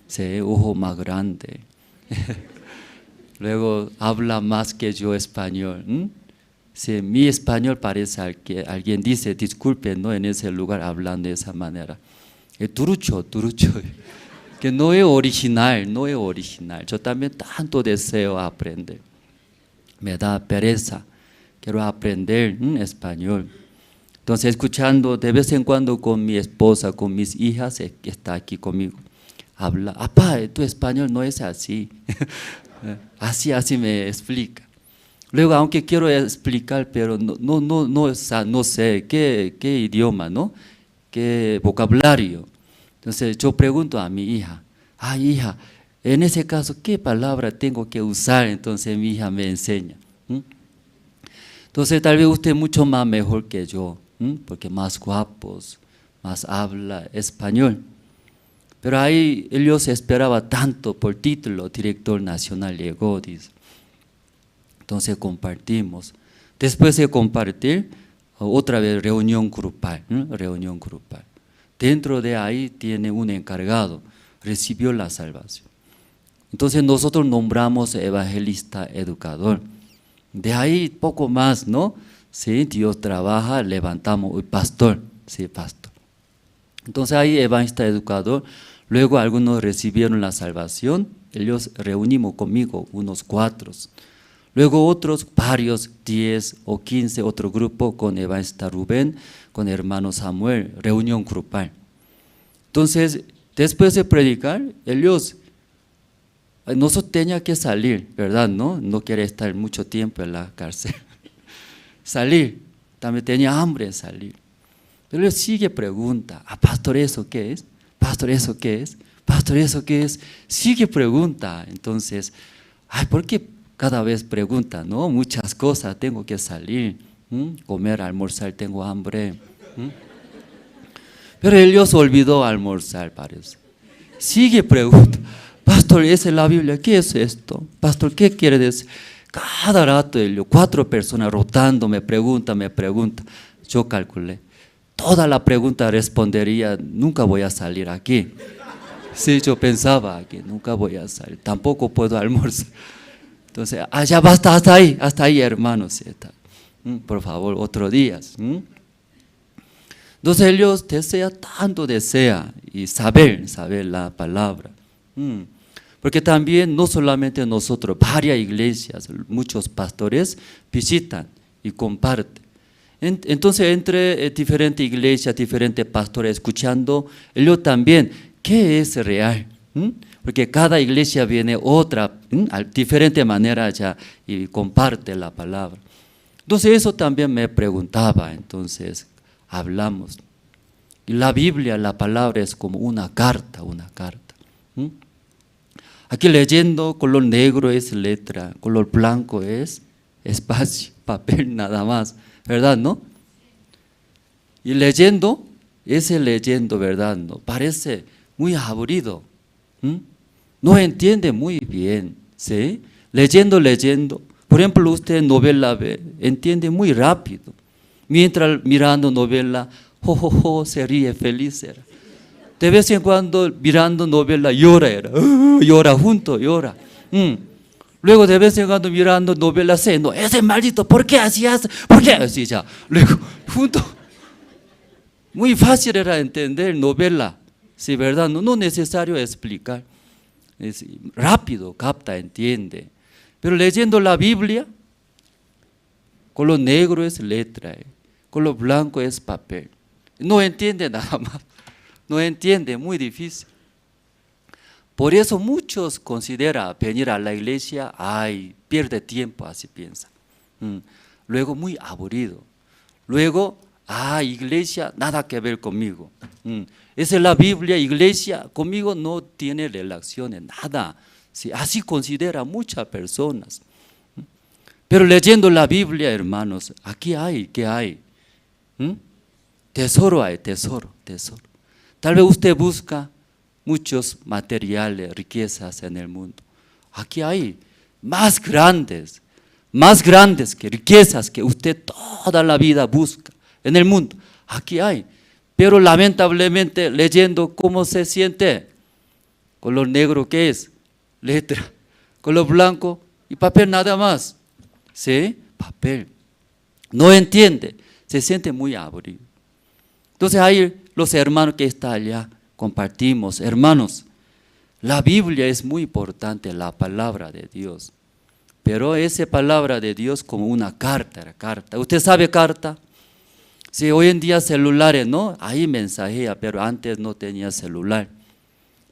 ¿sí? Ojo más grande. Luego habla más que yo español. Sí, mi español parece que alguien dice, disculpe, ¿no? En ese lugar hablando de esa manera. Turucho, que no es original, no es original. Yo también tanto deseo aprender. Me da pereza, quiero aprender español. Entonces, escuchando de vez en cuando con mi esposa, con mis hijas, que está aquí conmigo, habla, papá, tu español no es así. así me explica. Luego, aunque quiero explicar, pero no sé qué idioma, ¿no? Qué vocabulario. Entonces, yo pregunto a mi hija, hija, en ese caso, ¿qué palabra tengo que usar? Entonces, mi hija me enseña. Entonces, tal vez usted es mucho más mejor que yo, porque más guapos, más habla español. Pero ahí ellos esperaban tanto por título, director nacional llegó, dice. Entonces compartimos. Después de compartir, otra vez reunión grupal, reunión grupal. Dentro de ahí tiene un encargado, recibió la salvación. Entonces nosotros nombramos evangelista educador. De ahí poco más, ¿no? Sí, Dios trabaja, levantamos, pastor, sí, pastor. Entonces ahí evangelista educador, luego algunos recibieron la salvación, ellos reunimos conmigo, unos 4. Luego otros, varios, 10 o 15, otro grupo con evangelista Rubén, con hermano Samuel, reunión grupal. Entonces, después de predicar, ellos, nosotros teníamos que salir, ¿verdad? No quiere estar mucho tiempo en la cárcel. Salir, también tenía hambre de salir. Pero él sigue pregunta, pastor, ¿eso qué es? Pastor, ¿eso qué es? Pastor, ¿eso qué es? Sigue pregunta. Entonces, ¿por qué cada vez pregunta? ¿No? Muchas cosas, tengo que salir, comer, almorzar, tengo hambre. Pero ellos olvidó almorzar, parece. Sigue pregunta, pastor, ¿esa es la Biblia? ¿Qué es esto? Pastor, ¿qué quiere decir? Cada rato, 4 personas rotando, me pregunta. Yo calculé, toda la pregunta respondería, nunca voy a salir aquí. Sí, yo pensaba que nunca voy a salir, tampoco puedo almorzar. Entonces, ya basta, hasta ahí, hermanos. Por favor, otro día. Entonces ellos desea y saber la palabra. Porque también no solamente nosotros, varias iglesias, muchos pastores visitan y comparten. Entonces entre diferentes iglesias, diferentes pastores escuchando, ellos también, ¿qué es real? Porque cada iglesia viene otra, diferente manera ya y comparte la palabra. Entonces eso también me preguntaba, entonces hablamos. Y la Biblia, la palabra es como una carta. Aquí leyendo, color negro es letra, color blanco es espacio, papel nada más, ¿verdad, no? Y leyendo, ¿verdad? No, parece muy aburrido. No entiende muy bien, ¿sí? Leyendo. Por ejemplo, usted novela ve, entiende muy rápido. Mientras mirando novela, se ríe feliz era. De vez en cuando mirando novela llora era. Llora junto, llora. Luego de vez en cuando mirando novela no, ese maldito, ¿por qué hacías? ¿Por qué? Así ya. Luego, junto. Muy fácil era entender novela. Sí, ¿verdad? No necesario explicar. Es rápido, capta, entiende. Pero leyendo la Biblia, color negro es letra, color blanco es papel. No entiende nada más. No entiende, muy difícil. Por eso muchos consideran venir a la iglesia, pierde tiempo, así piensan. Luego muy aburrido. Luego, iglesia, nada que ver conmigo. Esa es la Biblia, iglesia, conmigo no tiene relaciones, nada. Sí, así considera muchas personas. Pero leyendo la Biblia, hermanos, aquí hay, ¿qué hay? Tesoro hay, tesoro. Tal vez usted busca muchos materiales, riquezas en el mundo. Aquí hay más grandes que riquezas que usted toda la vida busca en el mundo. Aquí hay. Pero lamentablemente leyendo, ¿cómo se siente? Color negro, ¿qué es? Letra. Color blanco y papel nada más. ¿Sí? Papel. No entiende. Se siente muy aburrido. Entonces ahí los hermanos que están allá compartimos. Hermanos, la Biblia es muy importante, la palabra de Dios. Pero esa palabra de Dios como una carta. ¿Usted sabe carta? Sí, hoy en día celulares, ¿no? Ahí mensajea, pero antes no tenía celular.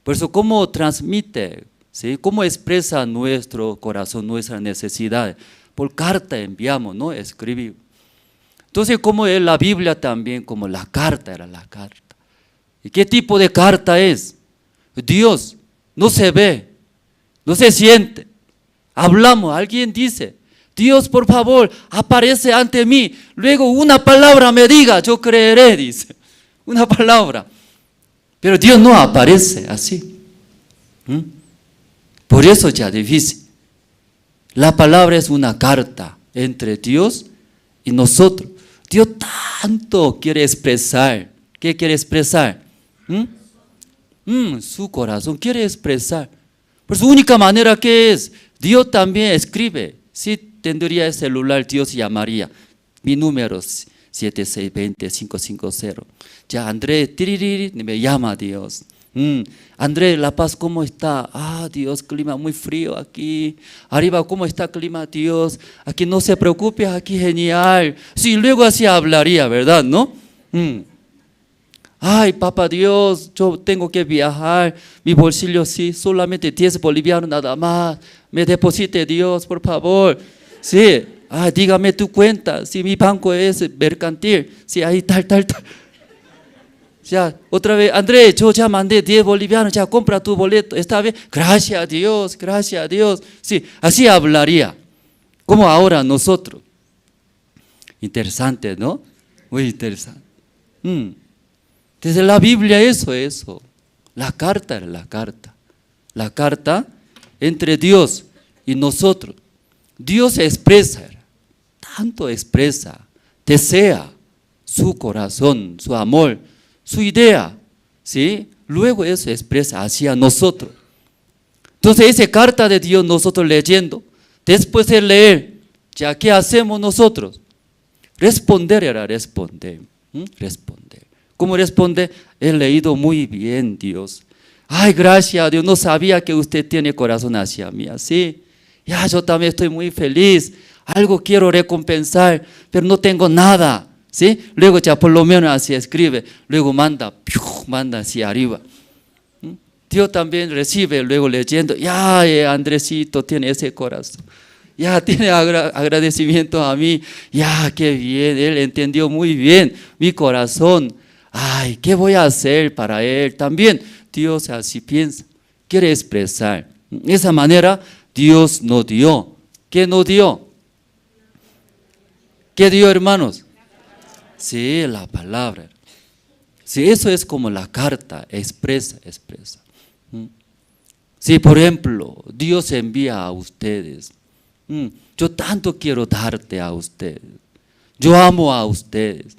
Por eso, ¿cómo transmite? ¿Sí? ¿Cómo expresa nuestro corazón, nuestras necesidades? Por carta enviamos, ¿no? Escribimos. Entonces, como es la Biblia también, como la carta era la carta. ¿Y qué tipo de carta es? Dios no se ve, no se siente. Hablamos, alguien dice, Dios, por favor, aparece ante mí. Luego una palabra me diga, yo creeré, dice. Una palabra. Pero Dios no aparece así. Por eso ya difícil. La palabra es una carta entre Dios y nosotros. Dios tanto quiere expresar. ¿Qué quiere expresar? Su corazón quiere expresar. Por su única manera que es, Dios también escribe. Si tendría el celular, Dios llamaría. Mi número es 7620-550. Ya Andrés, me llama Dios. Andrés, La Paz, ¿cómo está? Dios, clima muy frío aquí. Arriba, ¿cómo está el clima, Dios? Aquí no se preocupe, aquí genial. Sí, luego así hablaría, ¿verdad? ¿No? Papá Dios, yo tengo que viajar. Mi bolsillo sí, solamente 10 bolivianos nada más. Me deposite Dios, por favor. Sí, dígame tu cuenta. Si mi banco es mercantil. Sí, ahí tal. Ya, otra vez, Andrés, yo ya mandé 10 bolivianos, ya compra tu boleto, está bien, gracias a Dios. Sí, así hablaría, como ahora nosotros. Interesante, ¿no? Muy interesante. Desde la Biblia eso. La carta era la carta. La carta entre Dios y nosotros. Dios expresa, tanto expresa, desea su corazón, su amor, su idea, ¿sí? Luego eso expresa hacia nosotros. Entonces esa carta de Dios nosotros leyendo, después de leer, ¿ya qué hacemos nosotros? Responder. Responder. ¿Cómo responde? He leído muy bien, Dios. Gracias a Dios, no sabía que usted tiene corazón hacia mí, así. Ya, yo también estoy muy feliz, algo quiero recompensar, pero no tengo nada. ¿Sí? Luego ya por lo menos así escribe, luego manda hacia arriba. Dios también recibe, luego leyendo, Andresito tiene ese corazón, ya tiene agradecimiento a mí, qué bien, él entendió muy bien mi corazón. ¿Qué voy a hacer para él? También Dios así piensa, quiere expresar. De esa manera Dios nos dio. ¿Qué nos dio? ¿Qué dio, hermanos? Sí, la palabra. Sí, eso es como la carta, expresa. Si por ejemplo Dios envía a ustedes, yo tanto quiero darte a ustedes, yo amo a ustedes,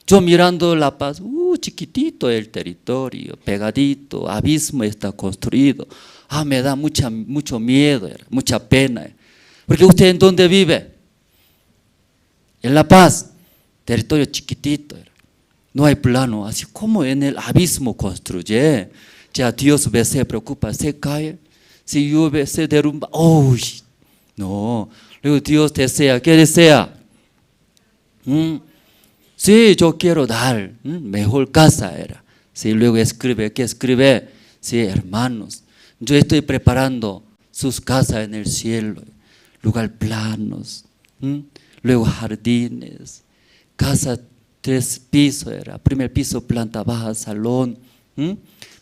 yo mirando La Paz, chiquitito el territorio, pegadito, abismo está construido, me da mucho miedo, mucha pena, porque usted ¿en dónde vive? En La Paz, territorio chiquitito, no hay plano, así como en el abismo construye. Ya Dios se preocupa, se cae, si llueve, se derrumba. ¡Uy! No, luego Dios desea, ¿qué desea? Sí, yo quiero dar, mejor casa era. Sí, luego escribe, ¿qué escribe? Sí, hermanos, yo estoy preparando sus casas en el cielo, lugar planos, luego jardines, casa 3 pisos era, primer piso planta baja, salón,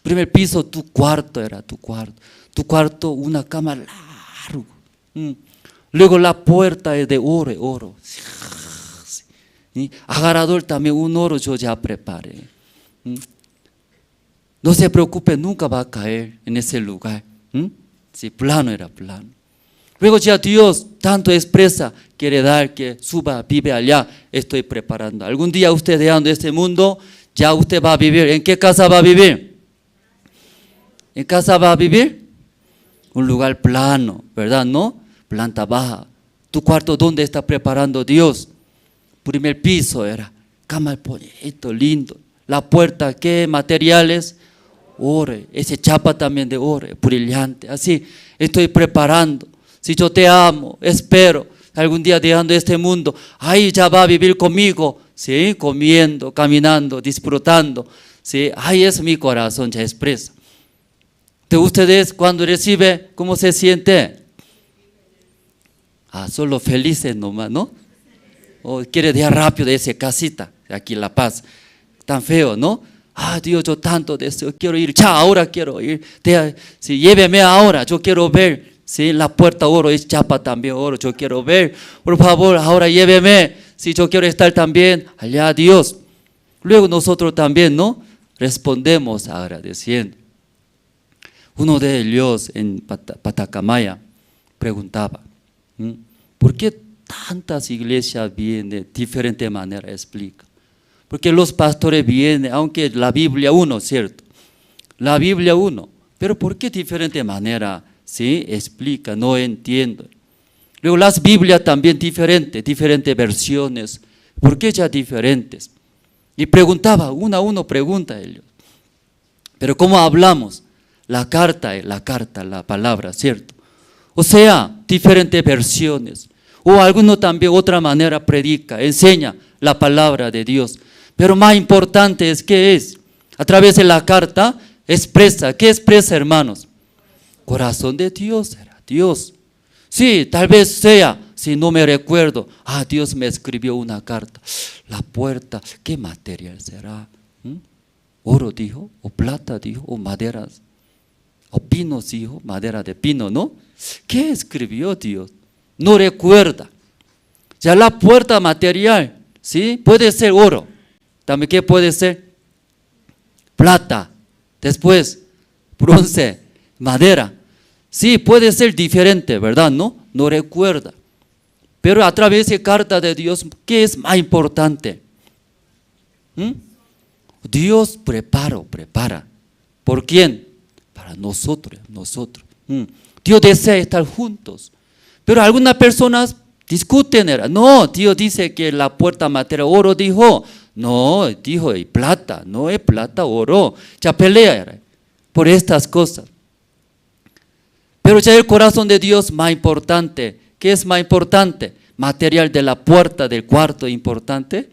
primer piso tu cuarto era tu cuarto una cama largo, luego la puerta es de oro, agarrador también un oro yo ya preparé, no se preocupe, nunca va a caer en ese lugar, sí, plano era plano. Luego ya Dios tanto expresa, quiere dar que suba, vive allá, estoy preparando. Algún día usted dejando este mundo, ya usted va a vivir. ¿En qué casa va a vivir? ¿En casa va a vivir? Un lugar plano, ¿verdad? ¿No? Planta baja. ¿Tu cuarto dónde está preparando Dios? Primer piso era, cama bonito, lindo. La puerta, ¿qué materiales? Oro, ese chapa también de oro, brillante. Así, estoy preparando. Si yo te amo, espero, algún día dejando este mundo, ahí ya va a vivir conmigo, ¿sí? Comiendo, caminando, disfrutando, ¿sí? Ahí es mi corazón, ya expresa. ¿De ustedes cuando recibe, cómo se siente? Solo felices nomás, ¿no? O quiere dejar rápido esa casita, aquí en La Paz, tan feo, ¿no? Dios, yo tanto deseo, quiero ir, ahora quiero ir, sí, lléveme ahora, yo quiero ver. Sí, la puerta oro es chapa también oro, yo quiero ver, por favor, ahora lléveme, si yo quiero estar también allá, Dios. Luego nosotros también, ¿no? Respondemos agradeciendo. Uno de ellos en Patacamaya preguntaba, ¿por qué tantas iglesias vienen de diferente manera? Explica. Porque los pastores vienen, aunque la Biblia uno, ¿cierto? La Biblia uno, pero ¿por qué diferente manera? Sí, explica, no entiendo. Luego las Biblias también diferentes versiones. ¿Por qué ya diferentes? Y preguntaba, uno a uno pregunta ellos. Pero ¿cómo hablamos? La carta, la palabra, ¿cierto? O sea, diferentes versiones. O alguno también otra manera predica, enseña la palabra de Dios. Pero más importante es, ¿qué es? A través de la carta expresa, ¿qué expresa, hermanos? Corazón de Dios era Dios. Sí, tal vez sea, si no me recuerdo, Dios me escribió una carta. La puerta, ¿qué material será? Oro dijo, o plata dijo, o maderas, o pinos dijo, madera de pino, ¿no? ¿Qué escribió Dios? No recuerda. Ya la puerta material, ¿sí? Puede ser oro. También, ¿qué puede ser? Plata. Después, bronce, madera. Sí, puede ser diferente, ¿verdad? No recuerda. Pero a través de carta de Dios, ¿qué es más importante? Dios prepara. ¿Por quién? Para nosotros. Dios desea estar juntos. Pero algunas personas discuten. No, Dios dice que la puerta material, oro dijo. No, dijo plata. No es plata, oro. Ya pelea por estas cosas. Pero ya el corazón de Dios más importante. ¿Qué es más importante? Material de la puerta del cuarto importante.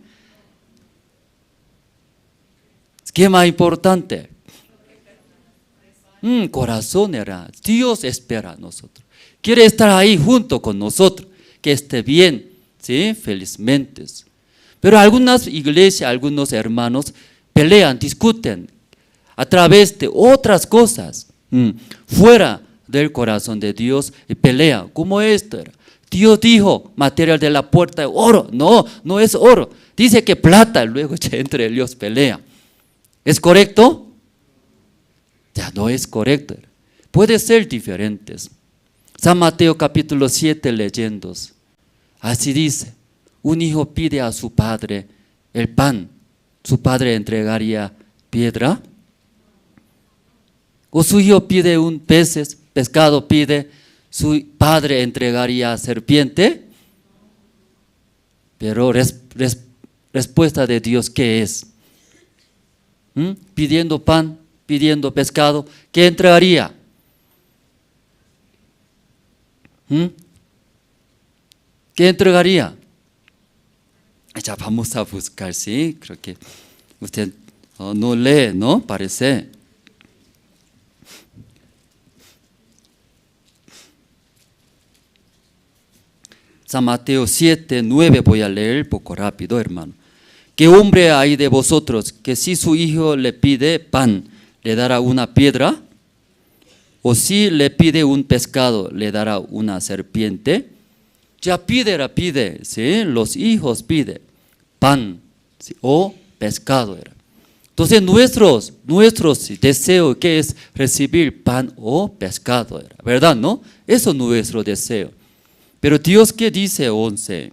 ¿Qué es más importante? Corazón era. Dios espera a nosotros. Quiere estar ahí junto con nosotros. Que esté bien, ¿sí? Felizmente. Pero algunas iglesias, algunos hermanos pelean, discuten a través de otras cosas. Fuera del corazón de Dios y pelea, como esto era. Dios dijo, material de la puerta de oro, no es oro, dice que plata, luego entre ellos pelea. ¿Es correcto? Ya no es correcto. Puede ser diferentes. San Mateo capítulo 7 leyendo. Así dice, un hijo pide a su padre el pan, ¿su padre entregaría piedra? O su hijo pide un pescado pide, ¿su padre entregaría serpiente? Pero respuesta de Dios, ¿qué es? Pidiendo pan, pidiendo pescado, ¿qué entregaría? ¿Qué entregaría? Ya vamos a buscar, sí, creo que usted no lee, ¿no? Parece. San Mateo 7, 9, voy a leer un poco rápido, hermano. ¿Qué hombre hay de vosotros que si su hijo le pide pan, le dará una piedra? ¿O si le pide un pescado, le dará una serpiente? Ya pide, ¿sí? Los hijos piden pan, ¿sí? O pescado. Entonces nuestros deseos, ¿qué es? Recibir pan o pescado, ¿verdad? ¿No? Eso es nuestro deseo. Pero Dios, ¿qué dice 11?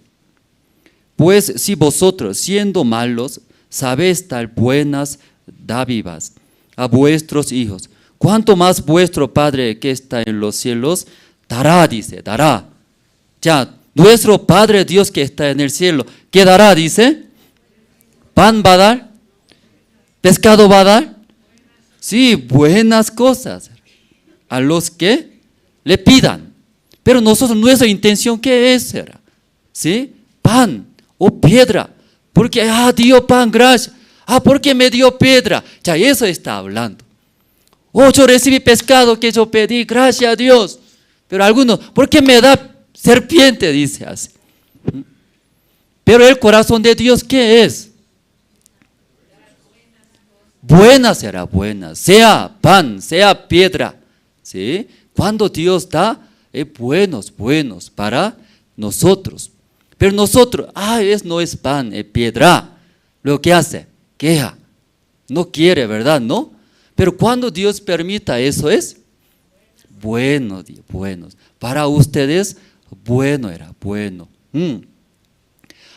Pues si vosotros, siendo malos, sabéis dar buenas dádivas a vuestros hijos, ¿cuánto más vuestro Padre que está en los cielos dará? Dice, dará. Ya, nuestro Padre Dios que está en el cielo, ¿qué dará? Dice, ¿pan va a dar? ¿Pescado va a dar? Sí, buenas cosas a los que le pidan. Pero nosotros, nuestra intención, ¿qué es? ¿Sí? Pan o piedra. Porque, dio pan, gracias. Porque me dio piedra. Ya eso está hablando. Yo recibí pescado que yo pedí, gracias a Dios. Pero algunos, ¿por qué me da serpiente? Dice así. Pero el corazón de Dios, ¿qué es? Buena será buena. Sea pan, sea piedra. ¿Sí? Cuando Dios da, es buenos para nosotros. Pero nosotros, no es pan, es piedra. Lo que hace, queja. No quiere, ¿verdad? ¿No? Pero cuando Dios permita eso es bueno. Para ustedes, bueno.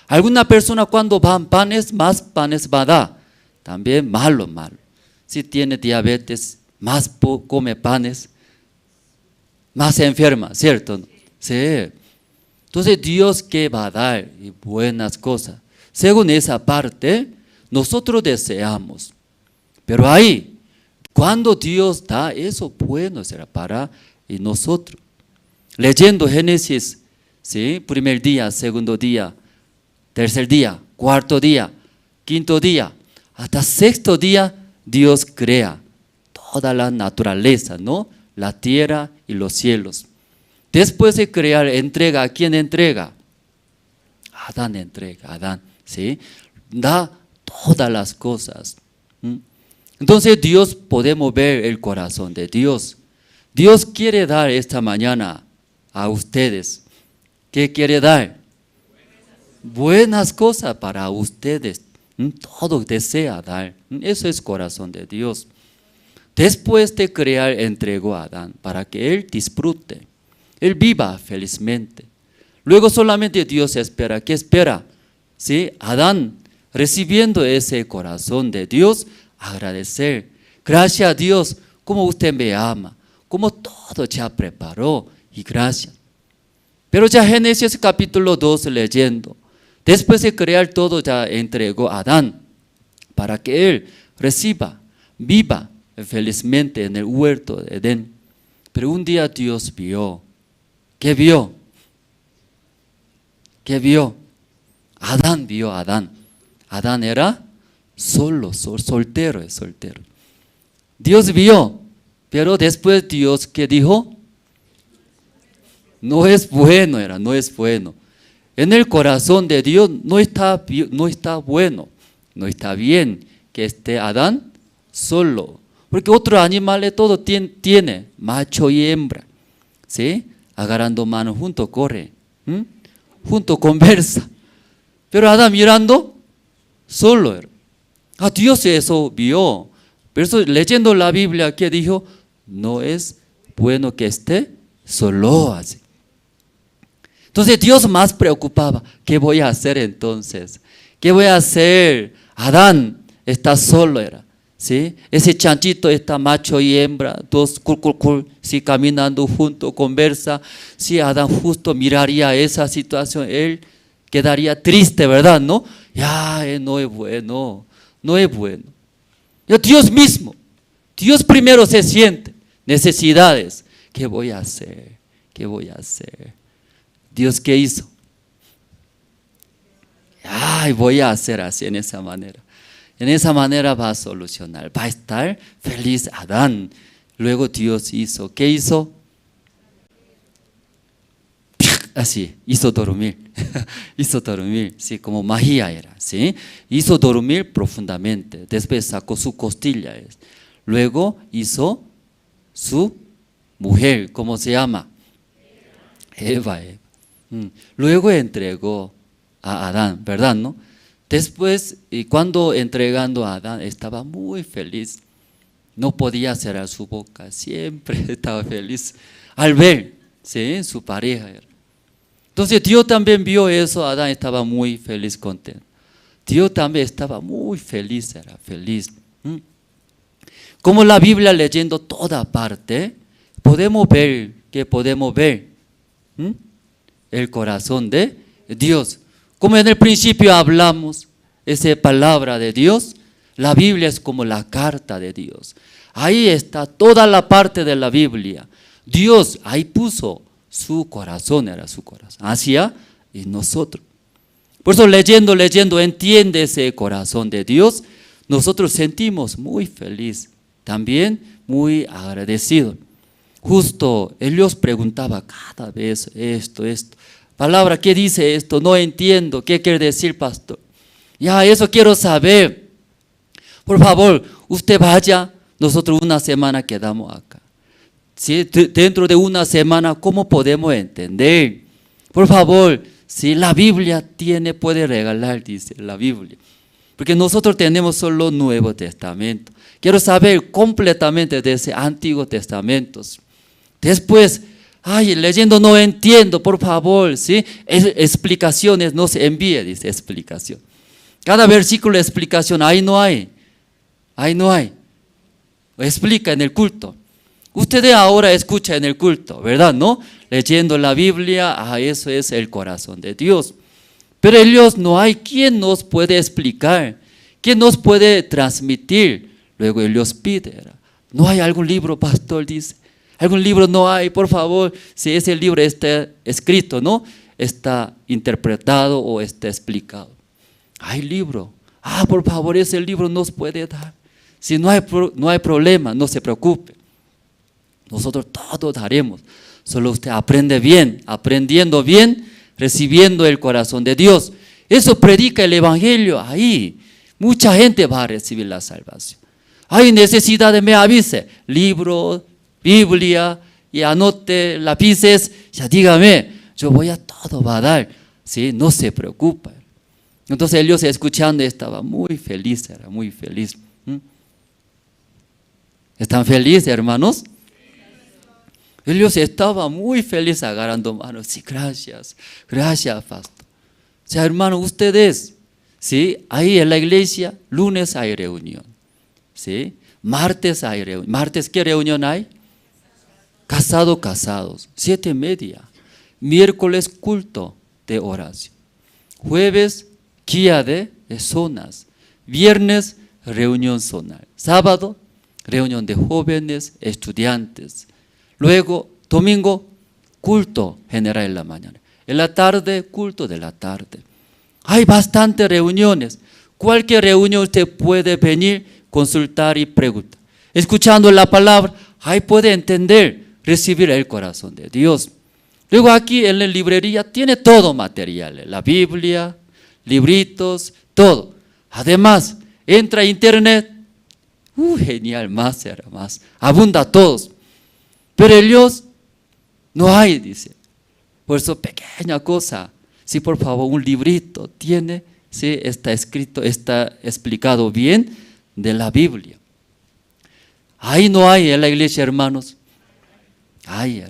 Alguna persona cuando van más panes va a dar. También malo. Si tiene diabetes, más come panes, más se enferma, ¿cierto? Sí. Entonces Dios, ¿qué va a dar? Y buenas cosas. Según esa parte, nosotros deseamos. Pero ahí, cuando Dios da, eso bueno será para nosotros. Leyendo Génesis, ¿sí? Primer día, segundo día, tercer día, cuarto día, quinto día, hasta sexto día, Dios crea toda la naturaleza, ¿no? La tierra y los cielos. Después de crear, entrega. ¿A quién entrega? Adán entrega, Adán, ¿sí? Da todas las cosas. Entonces Dios, podemos ver el corazón de Dios. Dios quiere dar esta mañana a ustedes. ¿Qué quiere dar? Buenas cosas para ustedes. Todo desea dar. Eso es corazón de Dios. Después de crear, entregó a Adán para que él disfrute, él viva felizmente. Luego solamente Dios espera. ¿Qué espera? ¿Sí? Adán, recibiendo ese corazón de Dios, agradecer. Gracias a Dios, como usted me ama, como todo ya preparó, y gracias. Pero ya Génesis capítulo 2 leyendo, después de crear todo, ya entregó a Adán para que él reciba, viva felizmente en el huerto de Edén. Pero un día Dios vio. ¿Qué vio? ¿Qué vio? Adán vio a Adán. Adán era soltero. Dios vio, pero después Dios, ¿qué dijo? No es bueno, no es bueno. En el corazón de Dios no está bueno, no está bien que esté Adán solo. Porque otros animales todo tiene, macho y hembra, ¿sí? Agarrando mano, junto corre, junto conversa. Pero Adán mirando, solo. Dios eso vio. Pero eso, leyendo la Biblia, que dijo, no es bueno que esté solo así. Entonces Dios más preocupaba, ¿qué voy a hacer entonces? ¿Qué voy a hacer? Adán está solo, era, ¿sí? Ese chanchito está macho y hembra, dos sí, caminando juntos, conversa. Si Adán justo miraría esa situación, él quedaría triste, ¿verdad? ¿No? Ya, no es bueno, no es bueno. Dios mismo, Dios primero se siente necesidades. ¿Qué voy a hacer? ¿Qué voy a hacer? Dios, ¿qué hizo? Ay, voy a hacer así, en esa manera. En esa manera va a solucionar, va a estar feliz Adán. Luego Dios hizo, ¿qué hizo? Así, hizo dormir, hizo dormir, sí, como magia era, ¿sí? Hizo dormir profundamente, después sacó su costilla, luego hizo su mujer, ¿cómo se llama? Eva. Luego entregó a Adán, ¿verdad, no? Después, y cuando entregando a Adán, estaba muy feliz, no podía cerrar su boca, siempre estaba feliz al ver, ¿sí? Su pareja era. Entonces Dios también vio eso, Adán estaba muy feliz, contento. Dios también estaba muy feliz, era feliz. Como la Biblia leyendo toda parte, podemos ver, ¿qué podemos ver? El corazón de Dios. Como en el principio hablamos, esa palabra de Dios, la Biblia es como la carta de Dios. Ahí está toda la parte de la Biblia. Dios ahí puso su corazón, era su corazón, hacia y nosotros. Por eso leyendo, entiende ese corazón de Dios, nosotros sentimos muy feliz, también muy agradecido. Justo ellos preguntaba cada vez esto, palabra, ¿qué dice esto? No entiendo, ¿qué quiere decir, pastor? Ya, eso quiero saber. Por favor, usted vaya, nosotros una semana quedamos acá. ¿Sí? Dentro de una semana, ¿cómo podemos entender? Por favor, si la Biblia puede regalar, dice la Biblia. Porque nosotros tenemos solo Nuevo Testamento. Quiero saber completamente de ese Antiguo Testamento. Después, leyendo no entiendo, por favor, ¿sí? Explicaciones no se envíe, dice explicación. Cada versículo de explicación, ahí no hay. Explica en el culto. Ustedes ahora escuchan en el culto, ¿verdad? ¿No? Leyendo la Biblia, eso es el corazón de Dios. Pero ellos no hay quien nos puede explicar, quien nos puede transmitir. Luego ellos piden, ¿no hay algún libro, pastor? Dice, algún libro no hay, por favor, si ese libro está escrito, ¿no? Está interpretado o está explicado. Hay libro. Por favor, ese libro nos puede dar. Si no hay problema, no se preocupe. Nosotros todo daremos. Solo usted aprende bien, aprendiendo bien, recibiendo el corazón de Dios. Eso predica el Evangelio ahí. Mucha gente va a recibir la salvación. Hay necesidad, me avise. Libro, Biblia, y anote lápices. Ya dígame, yo voy a todo va a dar. ¿Sí? No se preocupa. Entonces ellos escuchando estaba muy feliz, era muy feliz. ¿Están felices, hermanos? Ellos estaban muy felices agarrando manos. Sí, gracias, pastor. O sea, hermano, ustedes, ¿sí? Ahí en la iglesia, lunes hay reunión, ¿sí? Martes hay reunión. ¿Martes qué reunión hay? Casados, 7:30. Miércoles, culto de oración. Jueves, guía de zonas. Viernes, reunión zonal. Sábado, reunión de jóvenes, estudiantes. Luego, domingo, culto general en la mañana. En la tarde, culto de la tarde. Hay bastantes reuniones. Cualquier reunión usted puede venir, consultar y preguntar. Escuchando la palabra, ahí puede entender, recibir el corazón de Dios. Luego aquí en la librería tiene todo material. La Biblia, libritos, todo. Además, entra a internet. Genial, más, abunda todos. Pero ellos no hay, dice. Por eso pequeña cosa. Si por favor un librito tiene, sí, está escrito, está explicado bien de la Biblia. Ahí no hay en la iglesia, hermanos. Hay.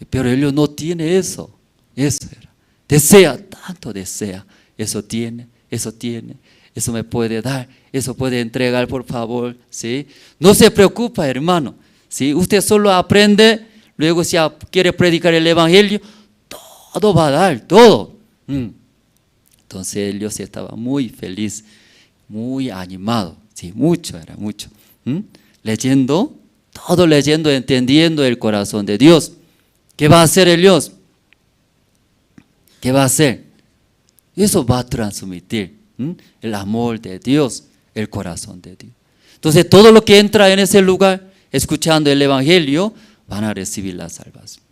Pero ellos no tienen eso. Eso era. Desea, tanto desea. Eso tiene. Eso me puede dar. Eso puede entregar, por favor. ¿Sí? No se preocupa, hermano. ¿Sí? Usted solo aprende. Luego si quiere predicar el evangelio, todo va a dar, todo. Entonces ellos estaban muy felices, muy animados. Sí, mucho. Leyendo, entendiendo el corazón de Dios. ¿Qué va a hacer el Dios? ¿Qué va a hacer? Eso va a transmitir el amor de Dios, el corazón de Dios. Entonces todo lo que entra en ese lugar, escuchando el evangelio, van a recibir la salvación.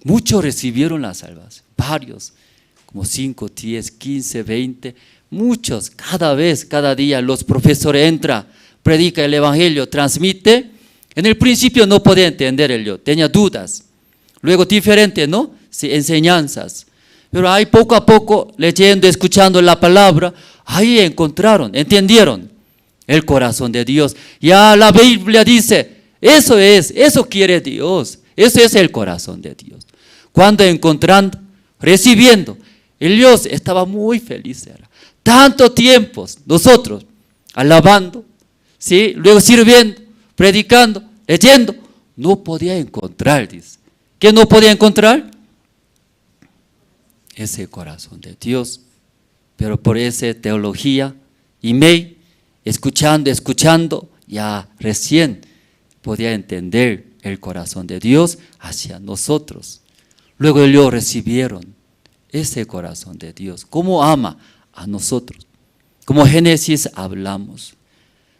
Muchos recibieron la salvación, varios, como 5, 10, 15, 20, muchos, cada día los profesores entran, predica el evangelio, transmite. En el principio no podía entender el yo, tenía dudas. Luego diferentes, ¿no? Sí, enseñanzas. Pero ahí poco a poco, leyendo, escuchando la palabra, ahí encontraron, entendieron el corazón de Dios. Ya la Biblia dice, eso quiere Dios, eso es el corazón de Dios. Cuando encontrando, recibiendo, el Dios estaba muy feliz. Tanto tiempo nosotros alabando, ¿sí? Luego sirviendo, predicando, leyendo, no podía encontrar, dice. ¿Qué no podía encontrar? Ese corazón de Dios. Pero por esa teología, email, escuchando, ya recién podía entender el corazón de Dios hacia nosotros. Luego ellos recibieron ese corazón de Dios. ¿Cómo ama a nosotros? Como Génesis hablamos.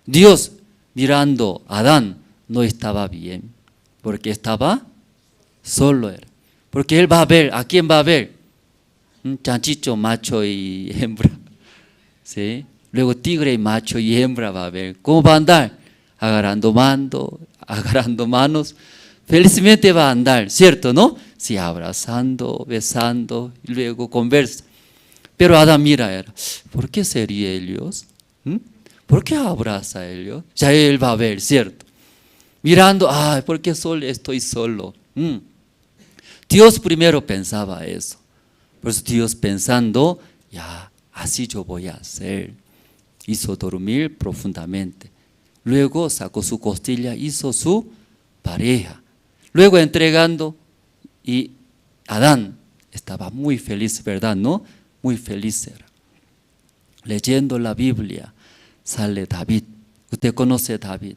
Dios mirando a Adán no estaba bien, porque estaba solo. Porque él va a ver, ¿a quién va a ver? Un chanchito, macho y hembra. ¿Sí? Luego tigre y macho y hembra va a ver. ¿Cómo va a andar? Agarrando manos. Felizmente va a andar, ¿cierto, no? Sí, abrazando, besando, y luego conversa. Pero Adán mira, ¿por qué sería ellos? ¿Por qué abraza a ellos? Ya él va a ver, ¿cierto? Mirando, ¿por qué estoy solo? Dios primero pensaba eso. Por eso Dios pensando, ya, así yo voy a hacer. Hizo dormir profundamente. Luego sacó su costilla, hizo su pareja. Luego entregando, y Adán estaba muy feliz, ¿verdad? ¿No? Muy feliz era. Leyendo la Biblia, sale David. ¿Usted conoce a David?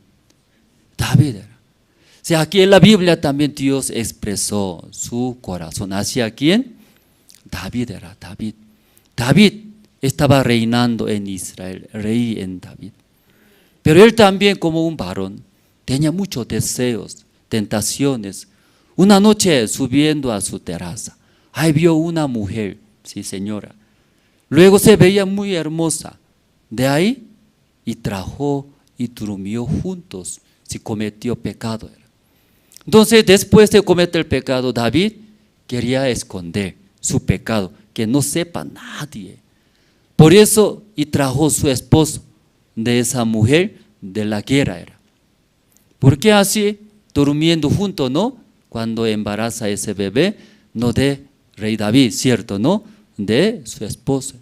David era. O sea, aquí en la Biblia también Dios expresó su corazón. ¿Hacia quién? David era David. David estaba reinando en Israel, rey en David. Pero él también, como un varón, tenía muchos deseos, tentaciones. Una noche subiendo a su terraza, ahí vio una mujer, sí señora. Luego se veía muy hermosa. De ahí, y trajo y durmió juntos, si cometió pecado. Entonces, después de cometer el pecado, David quería esconder su pecado, que no sepa nadie. Por eso, y trajo su esposo de esa mujer de la guerra era. ¿Por qué así? Durmiendo juntos, ¿no? Cuando embaraza ese bebé, no de rey David, ¿cierto, no? De su esposo.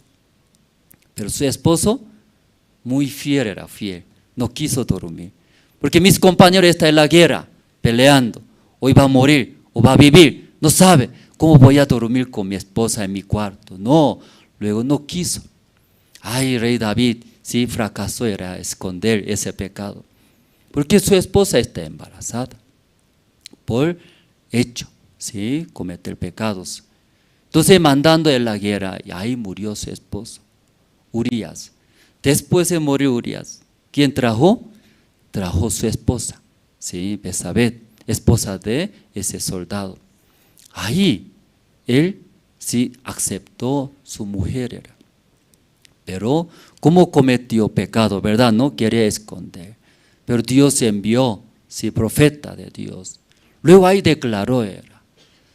Pero su esposo, muy fiel era, fiel, no quiso dormir. Porque mis compañeros están en la guerra, peleando. Hoy va a morir o va a vivir, no sabe. ¿Cómo voy a dormir con mi esposa en mi cuarto? No, luego no quiso. Ay, rey David, sí fracasó, era esconder ese pecado. Porque su esposa está embarazada. Por hecho, sí, cometer pecados. Entonces mandando en la guerra, y ahí murió su esposo, Urías. Después de morir Urías, ¿quién trajo? Trajo su esposa, sí, Besabet, esposa de ese soldado. Ahí él sí aceptó su mujer era. Pero como cometió pecado, ¿verdad? No quería esconder. Pero Dios envió, sí, profeta de Dios. Luego ahí declaró era.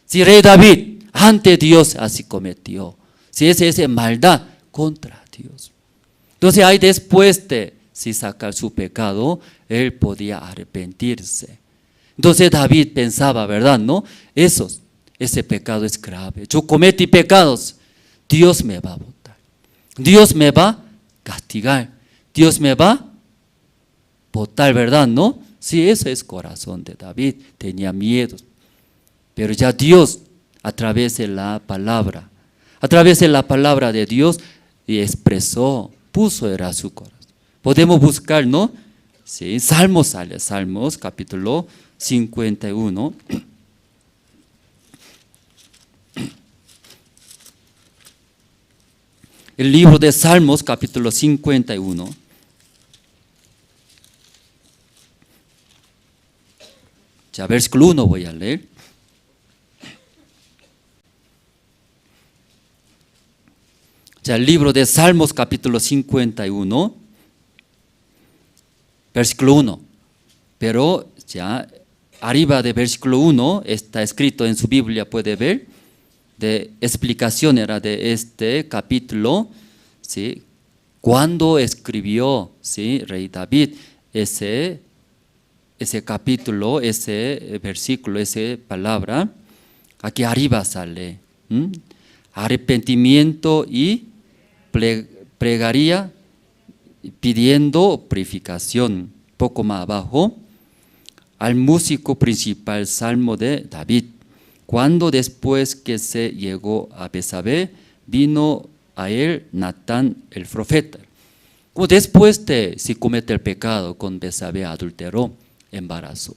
Si rey David, ante Dios así cometió. Si es maldad contra Dios. Entonces ahí después de sacar su pecado, él podía arrepentirse. Entonces David pensaba, ¿verdad? ¿No? Ese pecado es grave. Yo cometí pecados, Dios me va a botar. Dios me va a castigar. Dios me va a botar, ¿verdad? ¿No? Sí, ese es el corazón de David. Tenía miedo. Pero ya Dios, a través de la palabra de Dios, expresó, puso era su corazón. Podemos buscar, ¿no? Sí, Salmos capítulo 51. El libro de Salmos, capítulo 51. Ya, versículo 1 voy a leer. Ya, el libro de Salmos, capítulo 51, versículo 1. Pero ya arriba de versículo 1 está escrito en su Biblia, puede ver, de explicación era de este capítulo, ¿sí? Cuando escribió, ¿sí?, rey David ese capítulo, ese versículo, esa palabra, aquí arriba sale, arrepentimiento y plegaria pidiendo purificación. Poco más abajo, al músico principal, salmo de David. Cuando después que se llegó a Betsabé, vino a él Natán el profeta. Como después de si comete el pecado con Betsabé, adulteró, embarazó.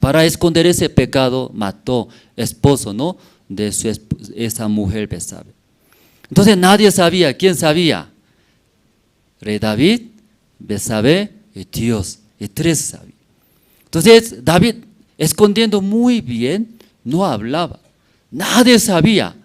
Para esconder ese pecado, mató esposo, ¿no?, de esa mujer Betsabé. Entonces nadie sabía. ¿Quién sabía? Rey David, Betsabé y Dios. Y tres sabían. Entonces David, escondiendo muy bien, no hablaba. Nadie sabía.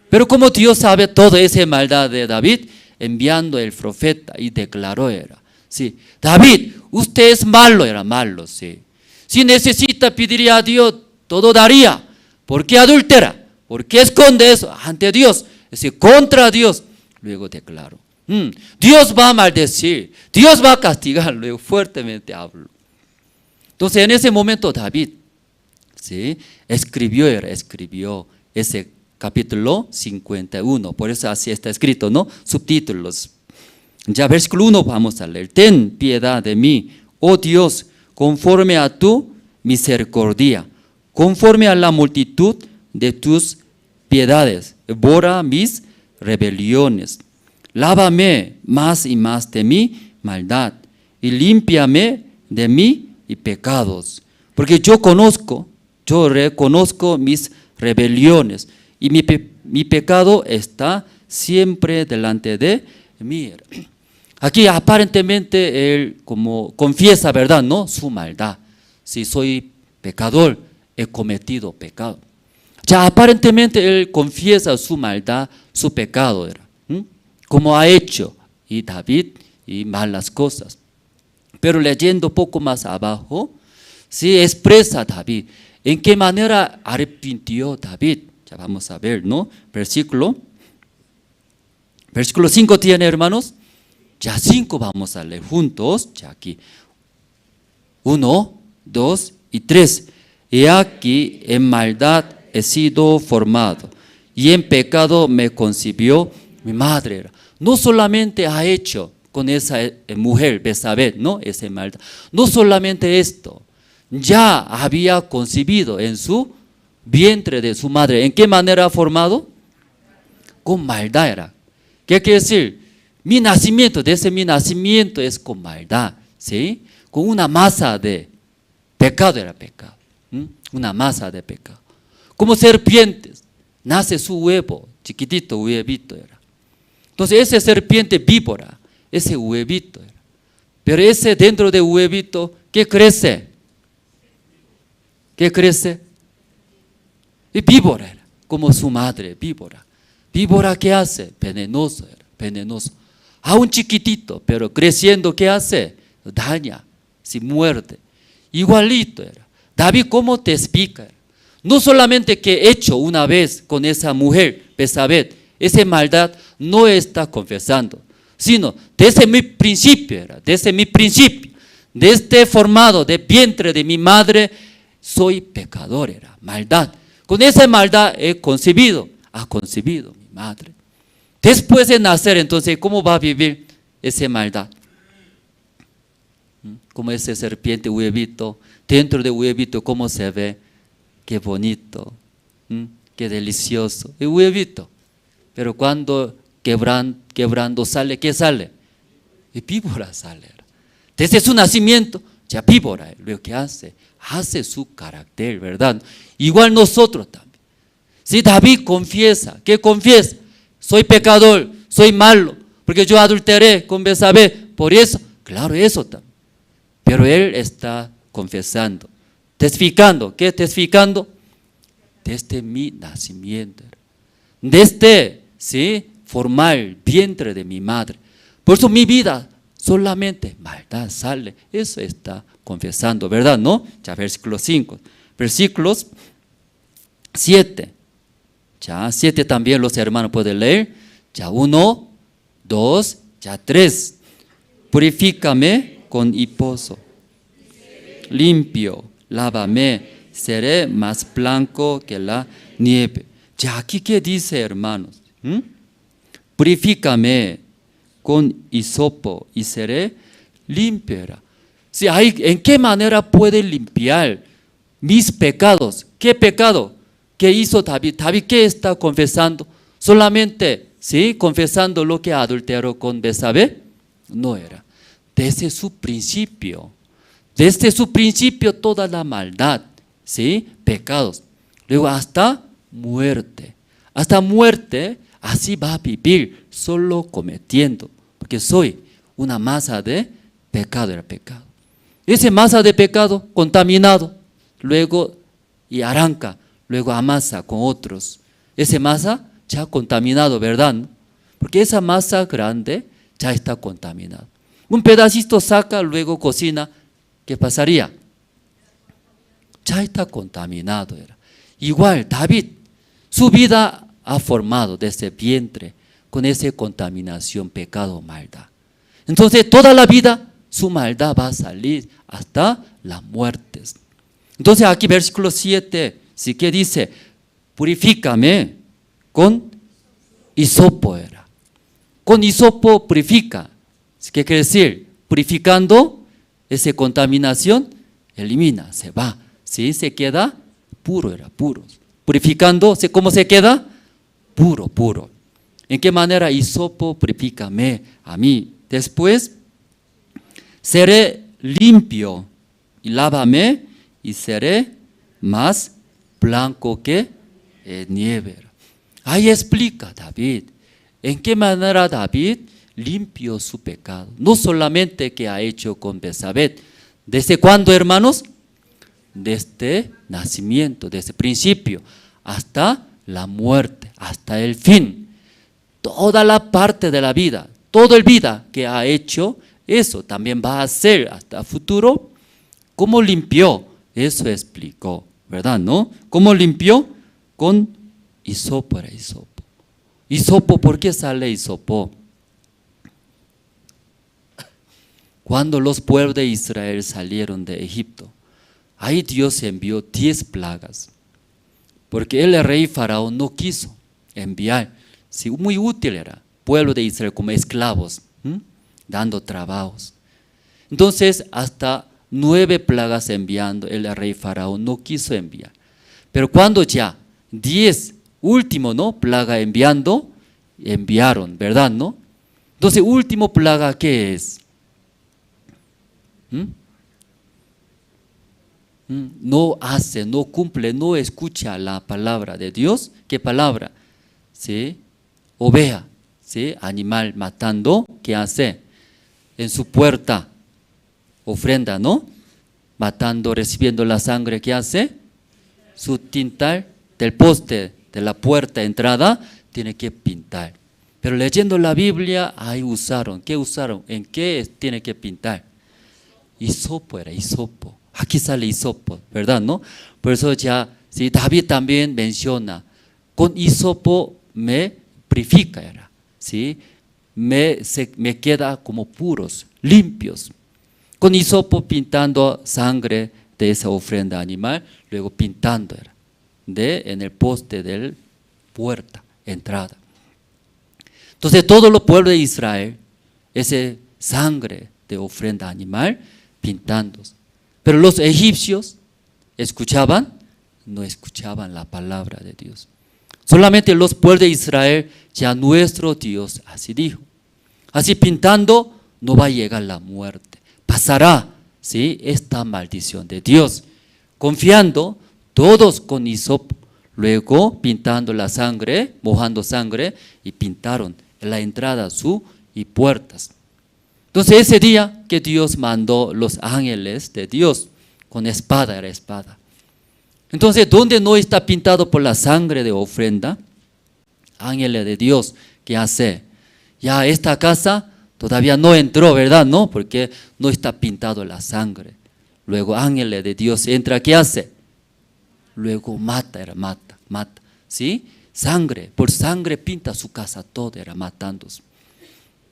Pero como Dios sabe toda esa maldad de David, enviando el profeta y declaró era, sí, David, usted es malo, era malo, sí. Si necesita, pediría a Dios, todo daría. ¿Por qué adultera? ¿Por qué esconde eso ante Dios? Es decir, contra Dios. Luego declaró, Dios va a maldecir, Dios va a castigar. Luego fuertemente habló. Entonces en ese momento David, ¿sí?, escribió ese capítulo 51. Por eso así está escrito, ¿no? Subtítulos. Ya versículo 1 vamos a leer. Ten piedad de mí, oh Dios, conforme a tu misericordia, conforme a la multitud de tus piedades, borra mis rebeliones. Lávame más y más de mi maldad y límpiame de mi pecados. Porque yo reconozco mis rebeliones y mi pecado está siempre delante de mí. Aquí aparentemente él como confiesa, ¿verdad?, ¿no?, su maldad. Si soy pecador, he cometido pecado. Ya aparentemente él confiesa su maldad, su pecado era, como ha hecho y David y malas cosas. Pero leyendo poco más abajo, sí expresa David en qué manera arrepintió David. Ya vamos a ver, ¿no? Versículo 5 tiene, hermanos. Ya 5 vamos a leer juntos. Ya aquí 1, 2 y 3. He aquí en maldad he sido formado y en pecado me concibió mi madre. No solamente ha hecho con esa mujer Betsabé, ¿no?, esa maldad. No solamente esto, ya había concebido en su vientre de su madre. ¿En qué manera ha formado? Con maldad era. ¿Qué quiere decir? Mi nacimiento es con maldad, ¿sí? Con una masa de pecado era pecado. Una masa de pecado. Como serpientes, nace su huevo, chiquitito huevito era. Entonces esa serpiente víbora, ese huevito era. Pero ese dentro del huevito, ¿qué crece? ¿Qué crece? Y víbora era, como su madre, víbora. ¿Víbora qué hace? Venenoso era, venenoso. Aún chiquitito, pero creciendo, ¿qué hace? Daña, si muerde. Igualito era. David, ¿cómo te explica? No solamente que he hecho una vez con esa mujer, Betsabé, esa maldad no está confesando, sino desde mi principio, desde formado de vientre de mi madre, soy pecador, era maldad. Con esa maldad ha concebido mi madre. Después de nacer, entonces, ¿cómo va a vivir esa maldad? Como ese serpiente huevito, dentro de huevito, ¿cómo se ve? Qué bonito, qué delicioso, el huevito. Pero cuando quebrando sale, ¿qué sale? Y víbora sale. Desde su nacimiento, ya víbora, lo que hace su carácter, ¿verdad? Igual nosotros también. Si David confiesa, ¿qué confiesa? Soy pecador, soy malo, porque yo adulteré con Betsabé, por eso, claro, eso también. Pero él está confesando, testificando, ¿qué testificando? Desde mi nacimiento, desde, ¿sí?, formar el vientre de mi madre. Por eso mi vida solamente maldad sale, eso está confesando, ¿verdad? ¿No? Ya versículo 5, versículos 7. Ya 7 también los hermanos pueden leer. Ya 1, 2, ya 3. Purifícame con hiposo, limpio, lávame, seré más blanco que la nieve. Ya aquí ¿qué dice, hermanos? Purifícame con hisopo y seré limpio. Sí, ¿en qué manera puede limpiar mis pecados? ¿Qué pecado? ¿Qué hizo David? ¿David qué está confesando? ¿Solamente, sí, confesando lo que adulteró con Betsabé? No era. Desde su principio toda la maldad, ¿sí?, pecados. Luego hasta muerte, así va a vivir, solo cometiendo, porque soy una masa de pecado, era pecado. Esa masa de pecado contaminado, luego y arranca, luego amasa con otros. Esa masa ya contaminado, ¿verdad? Porque esa masa grande ya está contaminada. Un pedacito saca, luego cocina, ¿qué pasaría? Ya está contaminado. Era. Igual David, su vida ha formado desde vientre con esa contaminación, pecado, maldad. Entonces toda la vida su maldad va a salir hasta la muerte. Entonces aquí versículo 7, ¿sí? ¿Qué dice? Purifícame con hisopo era. Con hisopo purifica. ¿Qué quiere decir? Purificando esa contaminación, elimina, se va. ¿Sí? Se queda puro, era puro. Purificando, ¿cómo se queda? Puro, puro. ¿En qué manera? Hisopo, purifícame a mí. Después, seré limpio y lávame y seré más blanco que nieve. Ahí explica David. ¿En qué manera David limpió su pecado? No solamente que ha hecho con Betsabé. ¿Desde cuándo, hermanos? Desde nacimiento, desde principio, hasta la muerte, hasta el fin. Toda la parte de la vida, toda la vida que ha hecho, eso también va a hacer hasta el futuro. ¿Cómo limpió? Eso explicó, ¿verdad? ¿No? ¿Cómo limpió? Con hisopo, era hisopo. Hisopo, ¿por qué sale hisopo? Cuando los pueblos de Israel salieron de Egipto, ahí Dios envió 10 plagas, porque el rey Faraón no quiso enviar. Sí, muy útil era, pueblo de Israel como esclavos, dando trabajos. Entonces, hasta 9 plagas enviando, el rey Faraón no quiso enviar. Pero cuando ya 10, último, ¿no?, plaga enviando, enviaron, ¿verdad? ¿No? Entonces, último plaga, ¿qué es? No hace, no cumple, no escucha la palabra de Dios. ¿Qué palabra? ¿Sí? Oveja, ¿sí?, animal matando, ¿qué hace? En su puerta, ofrenda, ¿no? Matando, recibiendo la sangre, ¿qué hace? Su tintar del poste de la puerta de entrada tiene que pintar. Pero leyendo la Biblia, ahí usaron. ¿Qué usaron? ¿En qué tiene que pintar? Hisopo era, hisopo. Aquí sale hisopo, ¿verdad? ¿No? Por eso ya, sí, David también menciona, con hisopo me purifica, era, ¿sí? Me queda como puros, limpios. Con hisopo pintando sangre de esa ofrenda animal, luego pintando era, en el poste de la puerta, entrada. Entonces todo el pueblo de Israel, ese sangre de ofrenda animal, pintando. Pero los egipcios escuchaban, no escuchaban la palabra de Dios. Solamente los pueblos de Israel, ya nuestro Dios así dijo. Así pintando no va a llegar la muerte, pasará, ¿sí?, esta maldición de Dios. Confiando, todos con hisopo, luego pintando la sangre, mojando sangre, y pintaron en la entrada y puertas. Entonces ese día que Dios mandó los ángeles de Dios, con espada, era espada. Entonces, ¿dónde no está pintado por la sangre de ofrenda? Ángeles de Dios, ¿qué hace? Ya esta casa todavía no entró, ¿verdad? No, porque no está pintado la sangre. Luego ángeles de Dios entra, ¿qué hace? Luego mata, ¿sí? Sangre, por sangre pinta su casa toda, era matándose.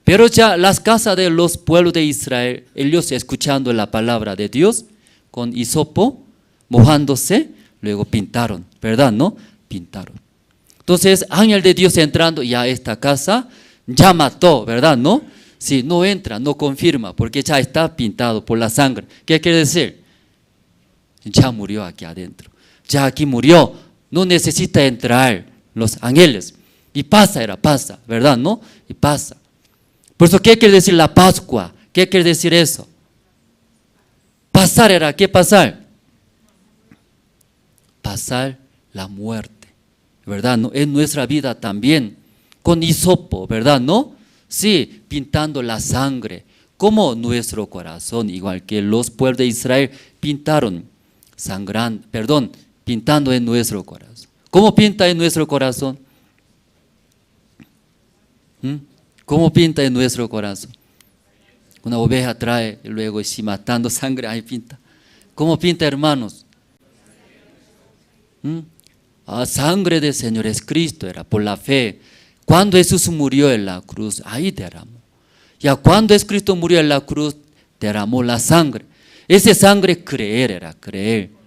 Pero ya las casas de los pueblos de Israel, ellos escuchando la palabra de Dios, con hisopo, mojándose, luego pintaron, ¿verdad? ¿No? Pintaron. Entonces, ángel de Dios entrando, ya esta casa ya mató, ¿verdad? ¿No? Si no entra, no confirma, porque ya está pintado por la sangre. ¿Qué quiere decir? Ya murió aquí adentro. Ya aquí murió, no necesita entrar los ángeles. Y pasa, ¿verdad? ¿No? Y pasa. Por eso, ¿qué quiere decir la Pascua? ¿Qué quiere decir eso? Pasar era, ¿qué pasar? Pasar la muerte, ¿verdad? ¿No? En nuestra vida también, con hisopo, ¿verdad? ¿No? Sí, pintando la sangre, como nuestro corazón, igual que los pueblos de Israel pintaron, pintando en nuestro corazón. ¿Cómo pinta en nuestro corazón? ¿Cómo pinta en nuestro corazón? Una oveja trae, luego si matando sangre, ahí pinta. ¿Cómo pinta, hermanos? Sangre del Señor es Cristo, era por la fe. Cuando Jesús murió en la cruz, ahí derramó. Ya cuando Cristo murió en la cruz, derramó la sangre. Esa sangre creer,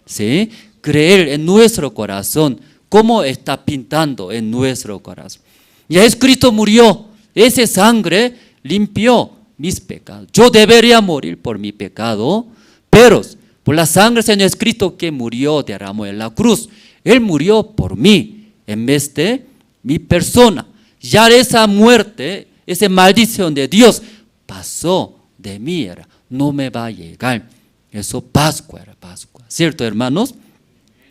¿sí? Creer en nuestro corazón. ¿Cómo está pintando en nuestro corazón? Ya Cristo murió, esa sangre limpió mis pecados. Yo debería morir por mi pecado, pero por la sangre del Señor Cristo que murió, derramó en la cruz. Él murió por mí, en vez de mi persona. Ya esa muerte, esa maldición de Dios pasó de mí, no me va a llegar. Eso Pascua era Pascua, ¿cierto, hermanos?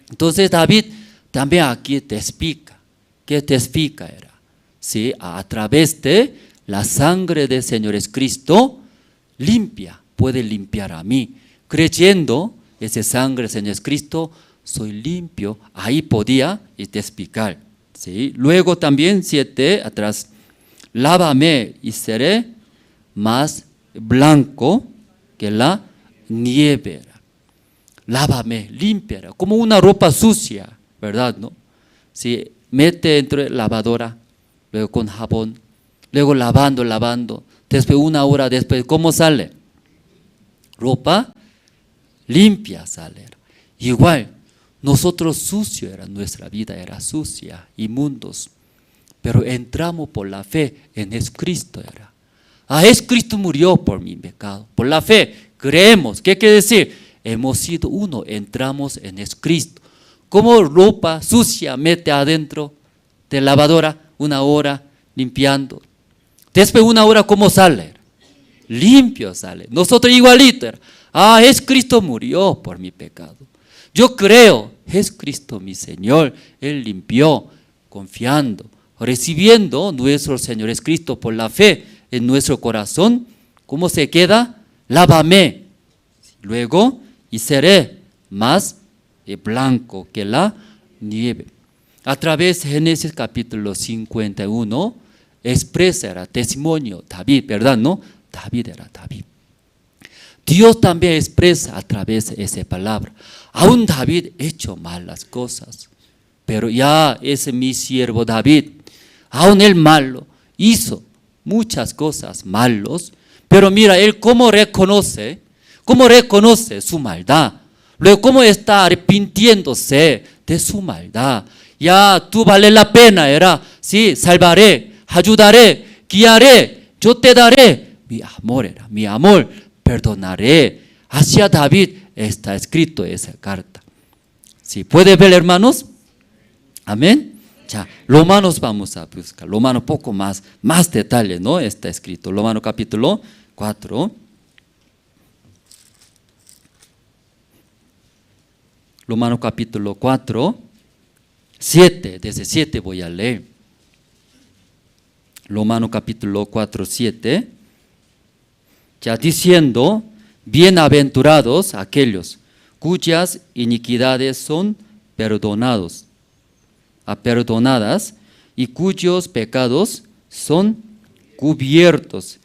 Entonces David también aquí te explica. ¿Qué te explica? ¿Sí? A través de la sangre del Señor Cristo, limpia, puede limpiar a mí. Creyendo esa sangre del Señor Cristo, soy limpio. Ahí podía te explicar. ¿Sí? Luego también 7 atrás, lávame y seré más blanco que la nieve. Lávame, limpia, como una ropa sucia, ¿verdad? ¿No? ¿Sí? Mete dentro de la lavadora, luego con jabón, luego lavando, después una hora después, ¿cómo sale? Ropa limpia sale. Igual, nosotros sucio nuestra vida era sucia, inmundos, pero entramos por la fe en Jesucristo. Jesucristo murió por mi pecado, por la fe, creemos. ¿Qué quiere decir? Hemos sido uno, entramos en Jesucristo. Como ropa sucia mete adentro de lavadora, una hora limpiando. Después una hora, ¿cómo sale? Limpio sale. Nosotros igualito. Jesucristo murió por mi pecado. Yo creo, Jesucristo mi Señor, Él limpió, confiando, recibiendo nuestro Señor Jesucristo por la fe en nuestro corazón. ¿Cómo se queda? Lávame. Luego, y seré más blanco que la nieve. A través de Génesis capítulo 51, expresa testimonio David, ¿verdad? ¿No? David. Dios también expresa a través de esa palabra. Aún David ha hecho malas cosas, pero ya es mi siervo David. Aún el malo hizo muchas cosas malos, pero mira, él cómo reconoce su maldad. Luego cómo está arrepintiéndose de su maldad. Ya tú vale la pena, era, sí, salvaré, ayudaré, guiaré, yo te daré mi amor, perdonaré. Hacia David está escrito esa carta. ¿Sí? ¿Puede ver, hermanos? Amén. Ya, Romanos vamos a buscar, Romanos poco más detalle, ¿no? Está escrito, Romanos capítulo 4. Romanos capítulo 4, 7, desde 7 voy a leer. Romanos capítulo 4, 7. Ya diciendo, bienaventurados aquellos cuyas iniquidades son perdonadas y cuyos pecados son cubiertos.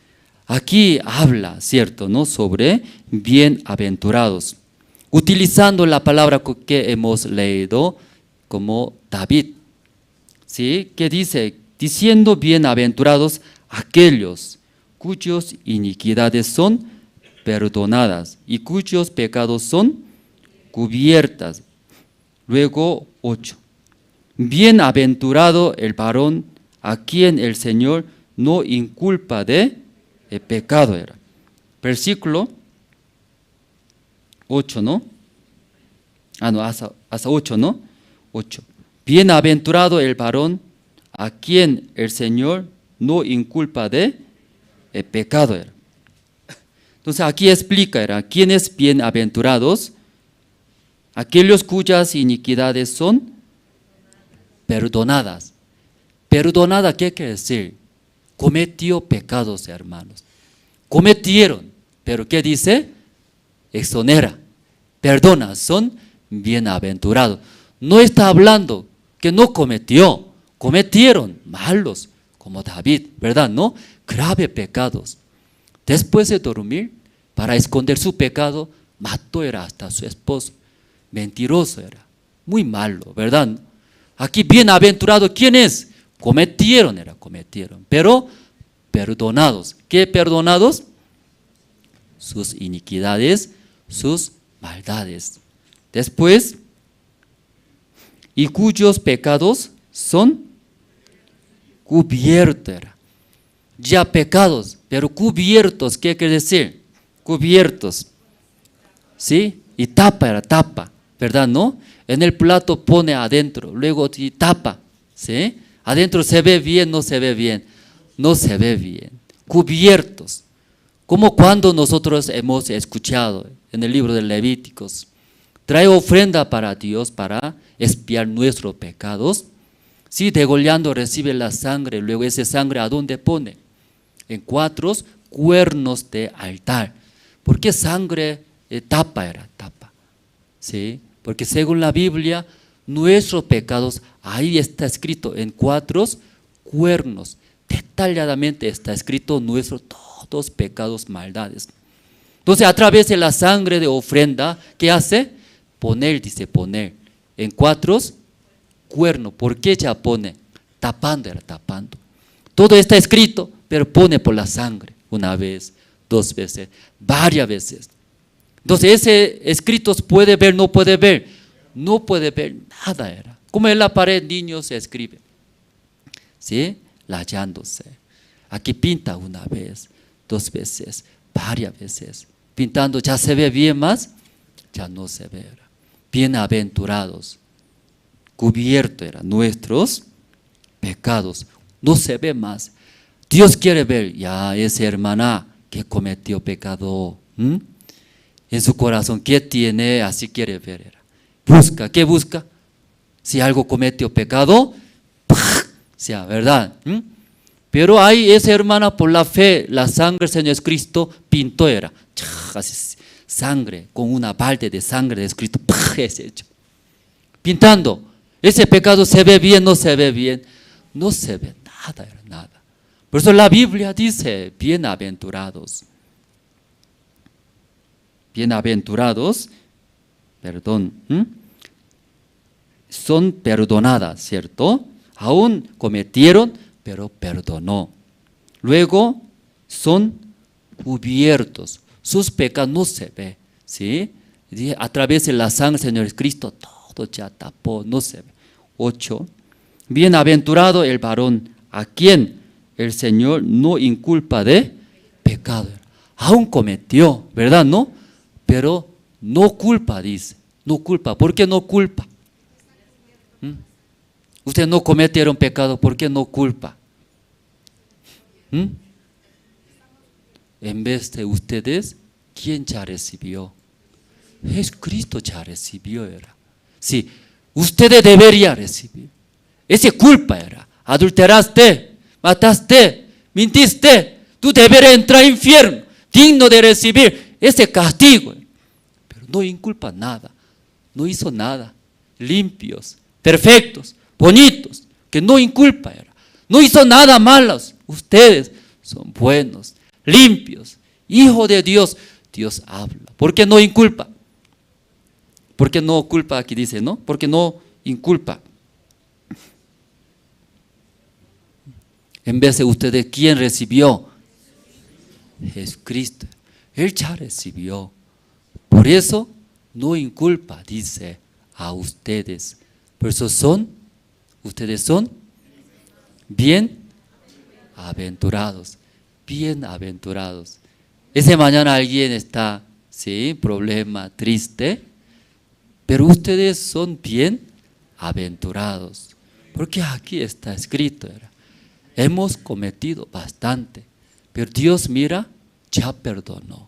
Aquí habla, ¿cierto?, ¿no?, sobre bienaventurados, utilizando la palabra que hemos leído como David, ¿sí?, que dice, diciendo bienaventurados aquellos cuyas iniquidades son perdonadas y cuyos pecados son cubiertas. Luego 8. Bienaventurado el varón a quien el Señor no inculpa de pecado. Era. Versículo 8, ¿no? No, hasta 8, ¿no? 8. Bienaventurado el varón a quien el Señor no inculpa de pecado. Era. Entonces aquí explica, era, ¿quiénes bienaventurados? Aquellos cuyas iniquidades son perdonadas. Perdonada, ¿qué quiere decir? Cometió pecados, hermanos. Cometieron, pero ¿qué dice? Exonera, perdona, son bienaventurados. No está hablando que no cometió, cometieron malos, como David, ¿verdad? No, grave pecados. Después de dormir, para esconder su pecado, mató era hasta a su esposo. Mentiroso era, muy malo, ¿verdad? Aquí bienaventurado, ¿quién es? Cometieron, pero perdonados. ¿Qué perdonados? Sus iniquidades, sus maldades. Después, y cuyos pecados son cubiertos. Ya pecados, pero cubiertos, ¿qué quiere decir? Cubiertos, ¿sí? Y tapa, ¿verdad? ¿No? En el plato pone adentro, luego tapa, ¿sí? Adentro se ve bien, no se ve bien, no se ve bien. Cubiertos, como cuando nosotros hemos escuchado en el libro de Levíticos, trae ofrenda para Dios para expiar nuestros pecados. Sí, degollando recibe la sangre, luego esa sangre ¿a dónde pone? En 4 cuernos de altar. ¿Por qué sangre tapa? ¿Sí? Porque según la Biblia, nuestros pecados, ahí está escrito en 4 cuernos. Detalladamente está escrito nuestros todos pecados, maldades. Entonces a través de la sangre de ofrenda, ¿qué hace? Poner, dice poner, en 4 cuernos. ¿Por qué ya pone? Tapando. Todo está escrito, pero pone por la sangre, una vez, 2 veces, varias veces. Entonces ese escrito puede ver, no puede ver. No puede ver nada era. Como en la pared niño se escribe. ¿Sí? Layándose. Aquí pinta una vez, 2 veces, varias veces. Pintando ya se ve bien más, ya no se ve. Bienaventurados. Cubierto eran nuestros pecados. No se ve más. Dios quiere ver, ya esa hermana que cometió pecado. En su corazón, ¿qué tiene? Así quiere ver. Busca, ¿qué busca? Si algo cometió pecado, sea verdad. Pero ahí esa hermana por la fe, la sangre del Señor Cristo pintó era. Así, sangre, con una balde de sangre de Cristo, es hecho. Pintando. Ese pecado se ve bien, no se ve bien. No se ve nada. Por eso la Biblia dice, bienaventurados. Bienaventurados, perdón, son perdonadas, ¿cierto? Aún cometieron, pero perdonó. Luego son cubiertos, sus pecados no se ven, ¿sí? A través de la sangre del Señor Cristo todo ya tapó, no se ve. 8. Bienaventurado el varón a quien el Señor no inculpa de pecado. Aún cometió, ¿verdad? ¿No? Pero no culpa, dice. No culpa. ¿Por qué no culpa? Ustedes no cometieron pecado, ¿por qué no culpa? En vez de ustedes, ¿quién ya recibió? Jesucristo ya recibió, era. Sí, ustedes deberían recibir. Esa culpa era. Adulteraste, mataste, mintiste. Tú deberías entrar al infierno, digno de recibir ese castigo. Pero no inculpa nada, no hizo nada. Limpios, perfectos, bonitos, que no inculpa era. No hizo nada malos. Ustedes son buenos, limpios, hijos de Dios. Dios habla. ¿Por qué no inculpa? ¿Por qué no culpa? Aquí dice, ¿no? Porque no inculpa. En vez de ustedes, ¿quién recibió? Jesucristo. Él ya recibió. Por eso no inculpa, dice, a ustedes. Por eso ustedes son bienaventurados. Bienaventurados. Esa mañana alguien está, sí, problema, triste, pero ustedes son bienaventurados. Porque aquí está escrito, hemos cometido bastante, pero Dios mira, ya perdonó.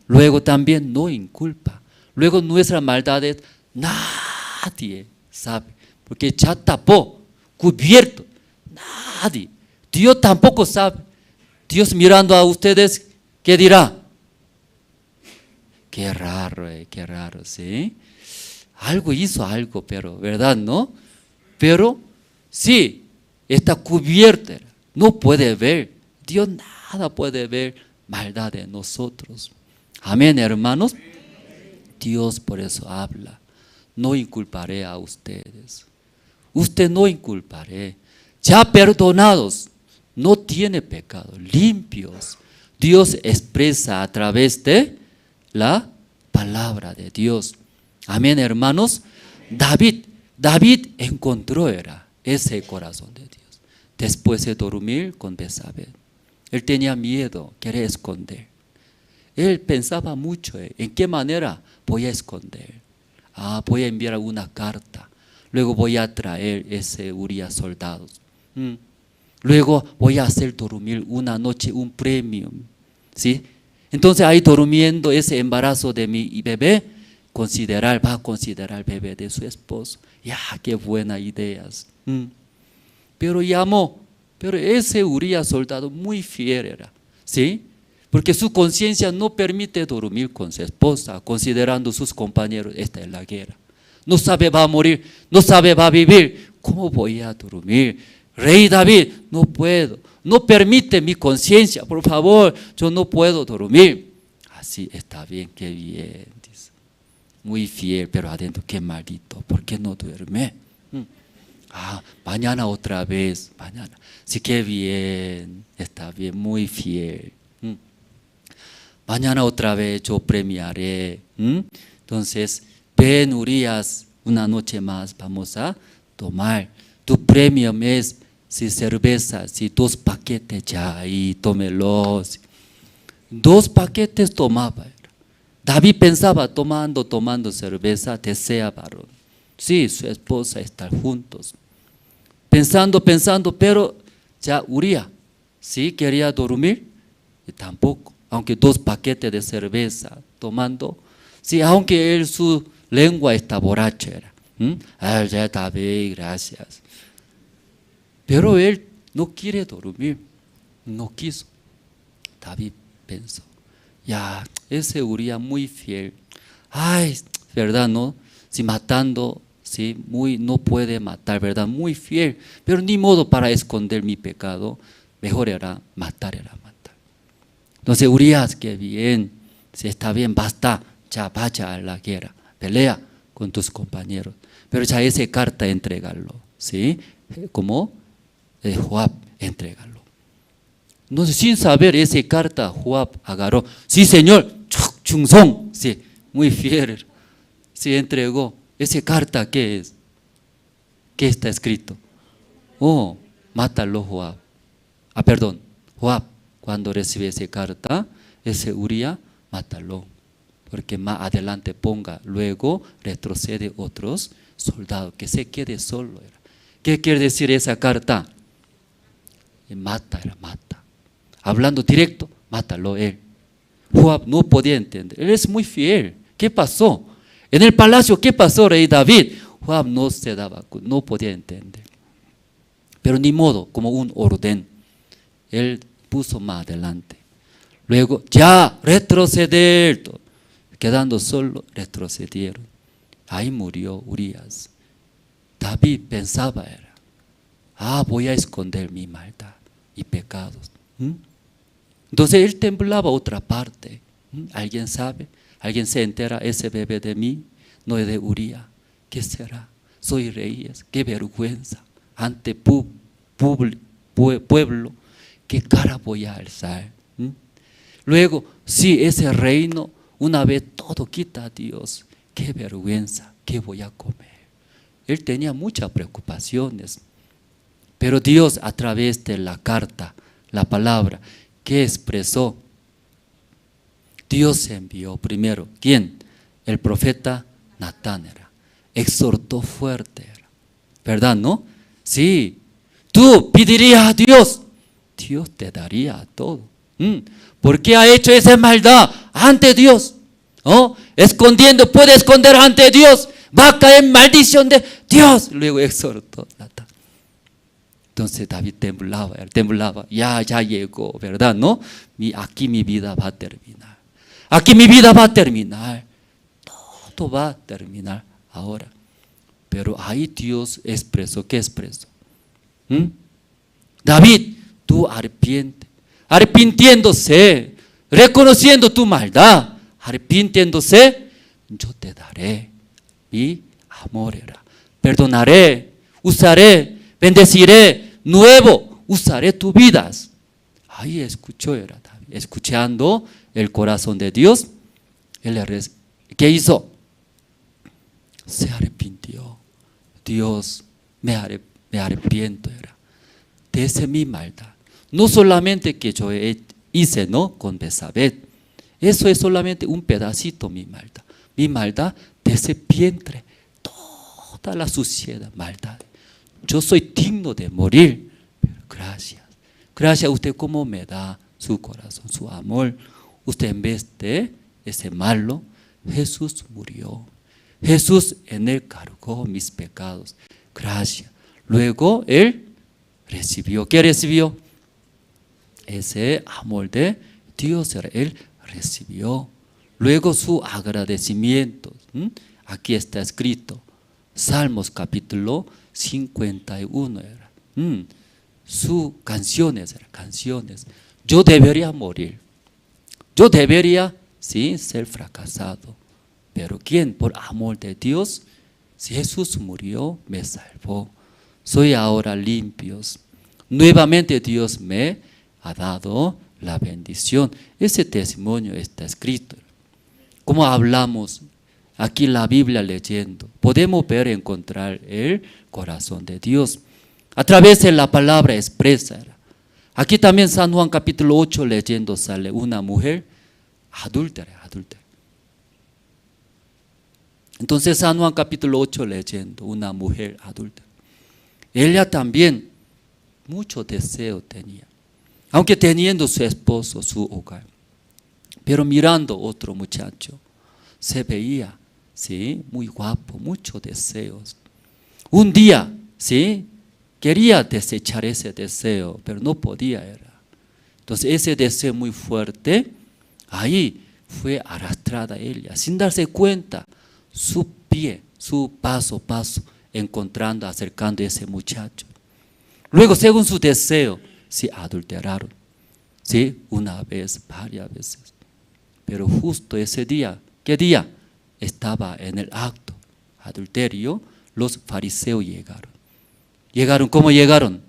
Luego también no inculpa. Luego nuestras maldades nadie sabe, porque ya tapó, cubierto. Nadie. Dios tampoco sabe. Dios mirando a ustedes, ¿qué dirá? Qué raro, ¿sí? Algo hizo algo, pero, ¿verdad, no? Pero, sí, está cubierta, no puede ver. Dios nada puede ver maldad de nosotros. Amén, hermanos. Dios por eso habla. No inculparé a ustedes. Usted no inculparé. Ya perdonados, no tiene pecado, limpios. Dios expresa a través de la palabra de Dios. Amén, hermanos. David encontró ese corazón de Dios. Después de dormir con Betsabé, él tenía miedo, quería esconder. Él pensaba mucho en qué manera voy a esconder. Voy a enviar una carta. Luego voy a traer ese Urías soldados. Luego voy a hacer dormir una noche un premio. ¿Sí? Entonces ahí durmiendo ese embarazo de mi bebé, va a considerar el bebé de su esposo. Ya, qué buenas ideas. Pero llamó, pero ese Urías soldado muy fiel era, ¿sí? Porque su conciencia no permite dormir con su esposa, considerando sus compañeros, esta es la guerra. No sabe va a morir, no sabe va a vivir. ¿Cómo voy a dormir? Rey David, no puedo, no permite mi conciencia, por favor, yo no puedo dormir. Así está bien, qué bien, dice. Muy fiel, pero adentro, qué maldito, ¿por qué no duerme? Mañana otra vez, mañana. Sí, qué bien, está bien, muy fiel. Mañana otra vez yo premiaré. Entonces, ven Urías, una noche más vamos a tomar. Tu premio es si cerveza, si 2 paquetes ya ahí, tómelos. 2 paquetes tomaba. David pensaba tomando cerveza, desea varón. Sí, su esposa estar juntos. Pensando, pero ya Urías, sí, quería dormir y tampoco. Aunque 2 paquetes de cerveza tomando, sí, aunque su lengua está borracha. Ya está bien, gracias. Pero él no quiere dormir, no quiso. David pensó, ya, ese Urías muy fiel. ¿Verdad, no? Si matando, sí, no puede matar, ¿verdad? Muy fiel, pero ni modo para esconder mi pecado, mejor era matar. Entonces Urías, qué bien, si está bien, basta, ya vaya a la guerra, pelea con tus compañeros. Pero ya esa carta entregarlo, ¿sí? Como Joab, entrégalo. Entonces, sin saber esa carta, Joab agarró. Sí, señor, chungson, sí, muy fiel. Se entregó. Esa carta, ¿qué es? ¿Qué está escrito? Oh, mátalo, Joab. Perdón, Joab, cuando recibe esa carta, ese Uría, mátalo. Porque más adelante ponga, luego retrocede otros soldados, que se quede solo. ¿Qué quiere decir esa carta? Mata. Hablando directo, mátalo él. Joab no podía entender, él es muy fiel. ¿Qué pasó? En el palacio, ¿qué pasó, rey David? Joab no se daba, no podía entender. Pero ni modo, como un orden, él puso más adelante. Luego, ya, retroceder. Quedando solo, retrocedieron. Ahí murió Urías. David pensaba, voy a esconder mi maldad y pecados. Entonces él temblaba otra parte. ¿Alguien sabe? ¿Alguien se entera? Ese bebé de mí no es de Uría. ¿Qué será? Soy rey, qué vergüenza. Ante pueblo, ¿qué cara voy a alzar? Luego, si ese reino, una vez todo quita a Dios, qué vergüenza, ¿qué voy a comer? Él tenía muchas preocupaciones. Pero Dios, a través de la carta, la palabra, ¿qué expresó? Dios envió primero, ¿quién? El profeta Natán era. Exhortó fuerte, ¿verdad, no? Sí, tú pedirías a Dios, Dios te daría todo. ¿Por qué ha hecho esa maldad ante Dios? Escondiendo, puede esconder ante Dios, va a caer maldición de Dios. Luego exhortó Natán. Entonces David temblaba, ya llegó, ¿verdad, no? Aquí mi vida va a terminar. Aquí mi vida va a terminar. Todo va a terminar ahora. Pero ahí Dios expresó, ¿qué expresó? David, tú arrepintiéndose, reconociendo tu maldad, arrepintiéndose, yo te daré mi amor, perdonaré, usaré, bendeciré, nuevo, usaré tus vidas. Ahí escuchó, David, escuchando el corazón de Dios. ¿Qué hizo? Se arrepintió. Dios, me arrepiento de esa mi maldad. No solamente que yo hice, ¿no? Con Betsabé. Eso es solamente un pedacito mi maldad. Mi maldad de ese vientre, toda la suciedad, maldad. Yo soy digno de morir, pero gracias. Gracias a usted como me da su corazón, su amor. Usted en vez de ese malo, Jesús murió. Jesús en él cargó mis pecados. Gracias. Luego él recibió. ¿Qué recibió? Ese amor de Dios, él recibió. Luego su agradecimiento. Aquí está escrito. Salmos capítulo 51 era. Sus canciones. Yo debería morir. Yo debería, sí, ser fracasado. Pero ¿quién? Por amor de Dios, si Jesús murió, me salvó. Soy ahora limpio. Nuevamente Dios me ha dado la bendición. Ese testimonio está escrito. Como hablamos aquí la Biblia leyendo, podemos ver, encontrar el corazón de Dios. A través de la palabra expresa. Aquí también San Juan capítulo 8 leyendo sale una mujer adúltera. Entonces San Juan capítulo 8 leyendo una mujer adúltera. Ella también mucho deseo tenía, aunque teniendo su esposo, su hogar. Pero mirando otro muchacho, se veía, ¿sí? Muy guapo, muchos deseos. Un día, ¿sí? Quería desechar ese deseo, pero no podía. Entonces ese deseo muy fuerte, ahí fue arrastrada ella, sin darse cuenta, su pie, su paso, encontrando, acercando a ese muchacho. Luego, según su deseo, se adulteraron. ¿Sí? Una vez, varias veces. Pero justo ese día, ¿qué día? Estaba en el acto adulterio, los fariseos llegaron. ¿Cómo llegaron?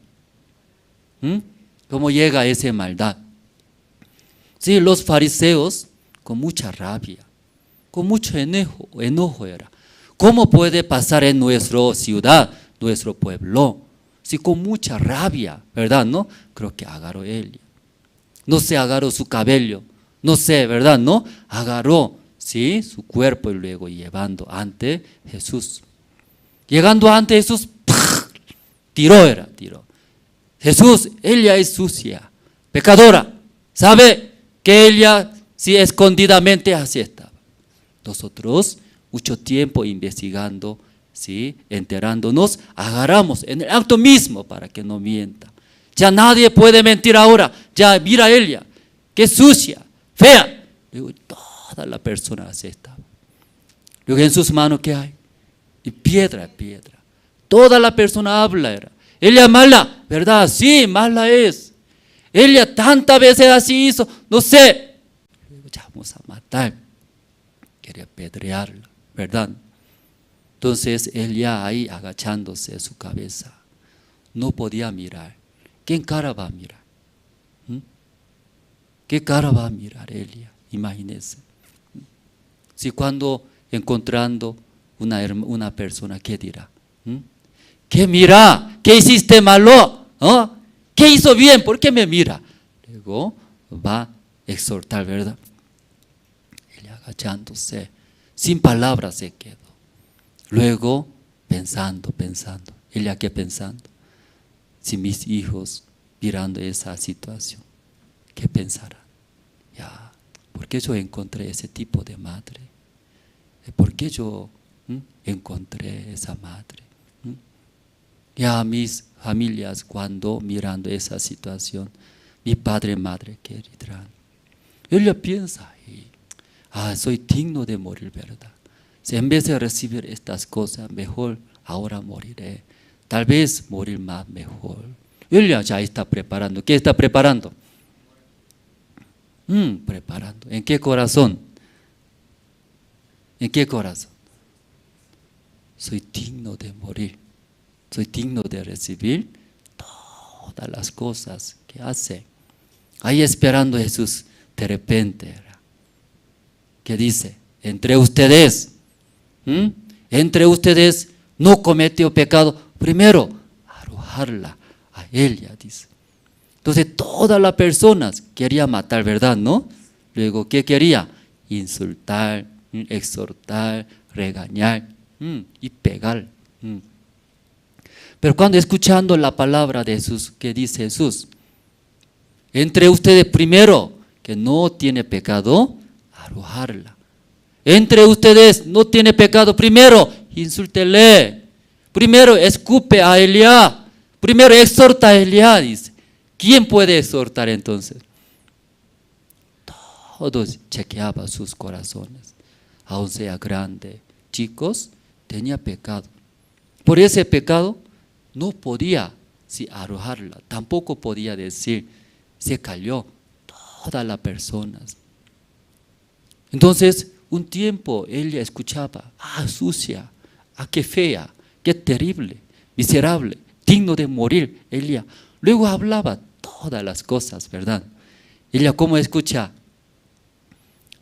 ¿Cómo llega esa maldad? Sí, los fariseos con mucha rabia, con mucho enojo era. ¿Cómo puede pasar en nuestra ciudad, nuestro pueblo? Sí, con mucha rabia, ¿verdad? ¿No? Creo que agarró Elia. No se agarró su cabello, no sé, ¿verdad? ¿No? Agarró, ¿sí? Su cuerpo y luego llevando ante Jesús. Llegando ante Jesús, ¡pah! Tiró. Jesús, ella es sucia, pecadora. Sabe que ella sí escondidamente así estaba. Nosotros, mucho tiempo investigando, ¿sí? Enterándonos, agarramos en el acto mismo para que no mienta. Ya nadie puede mentir ahora. Ya mira ella, que sucia, fea. Luego toda la persona así estaba. Luego en sus manos, ¿qué hay? Y piedra. Toda la persona habla era. Ella mala, ¿verdad? Sí, mala es. Ella tantas veces así hizo, no sé. Luego ya vamos a matar. Quería apedrearla, ¿verdad? Entonces ella ahí agachándose su cabeza. No podía mirar. ¿Qué cara va a mirar? ¿Qué cara va a mirar ella? Imagínense. Si cuando encontrando una persona, ¿qué dirá? ¿Qué mira? ¿Qué hiciste malo? ¿Oh? ¿Qué hizo bien? ¿Por qué me mira? Luego va a exhortar, ¿verdad? Ella agachándose, sin palabras se quedó. Luego pensando. Ella qué pensando. Si mis hijos mirando esa situación, ¿qué pensarán? Ya, ¿por qué yo encontré ese tipo de madre? ¿Por qué yo encontré esa madre? Ya mis familias cuando mirando esa situación, mi padre, madre, ¿qué dirán? Ella piensa, soy digno de morir, ¿verdad? Si en vez de recibir estas cosas, mejor ahora moriré. Tal vez morir más mejor. Ella ya está preparando. ¿Qué está preparando? Preparando. ¿En qué corazón? ¿En qué corazón? Soy digno de morir. Soy digno de recibir todas las cosas que hace. Ahí esperando Jesús, de repente, ¿qué dice? Entre ustedes no cometió pecado. Primero, arrojarla a ella, dice. Entonces todas las personas querían matar, ¿verdad? ¿No? Luego, ¿qué quería? Insultar, exhortar, regañar y pegar. Pero cuando escuchando la palabra de Jesús, ¿qué dice Jesús? Entre ustedes primero, que no tiene pecado, arrojarla. Entre ustedes no tiene pecado, primero, insúltele. Primero, escupe a Elia. Primero, exhorta a Elia, dice. ¿Quién puede exhortar entonces? Todos chequeaban sus corazones. Aun sea grande, chicos, tenía pecado. Por ese pecado, no podía arrojarla. Tampoco podía decir, se cayó todas las personas. Entonces, un tiempo ella escuchaba, sucia, qué fea, qué terrible, miserable, digno de morir, ella. Luego hablaba todas las cosas, ¿verdad? Ella cómo escucha,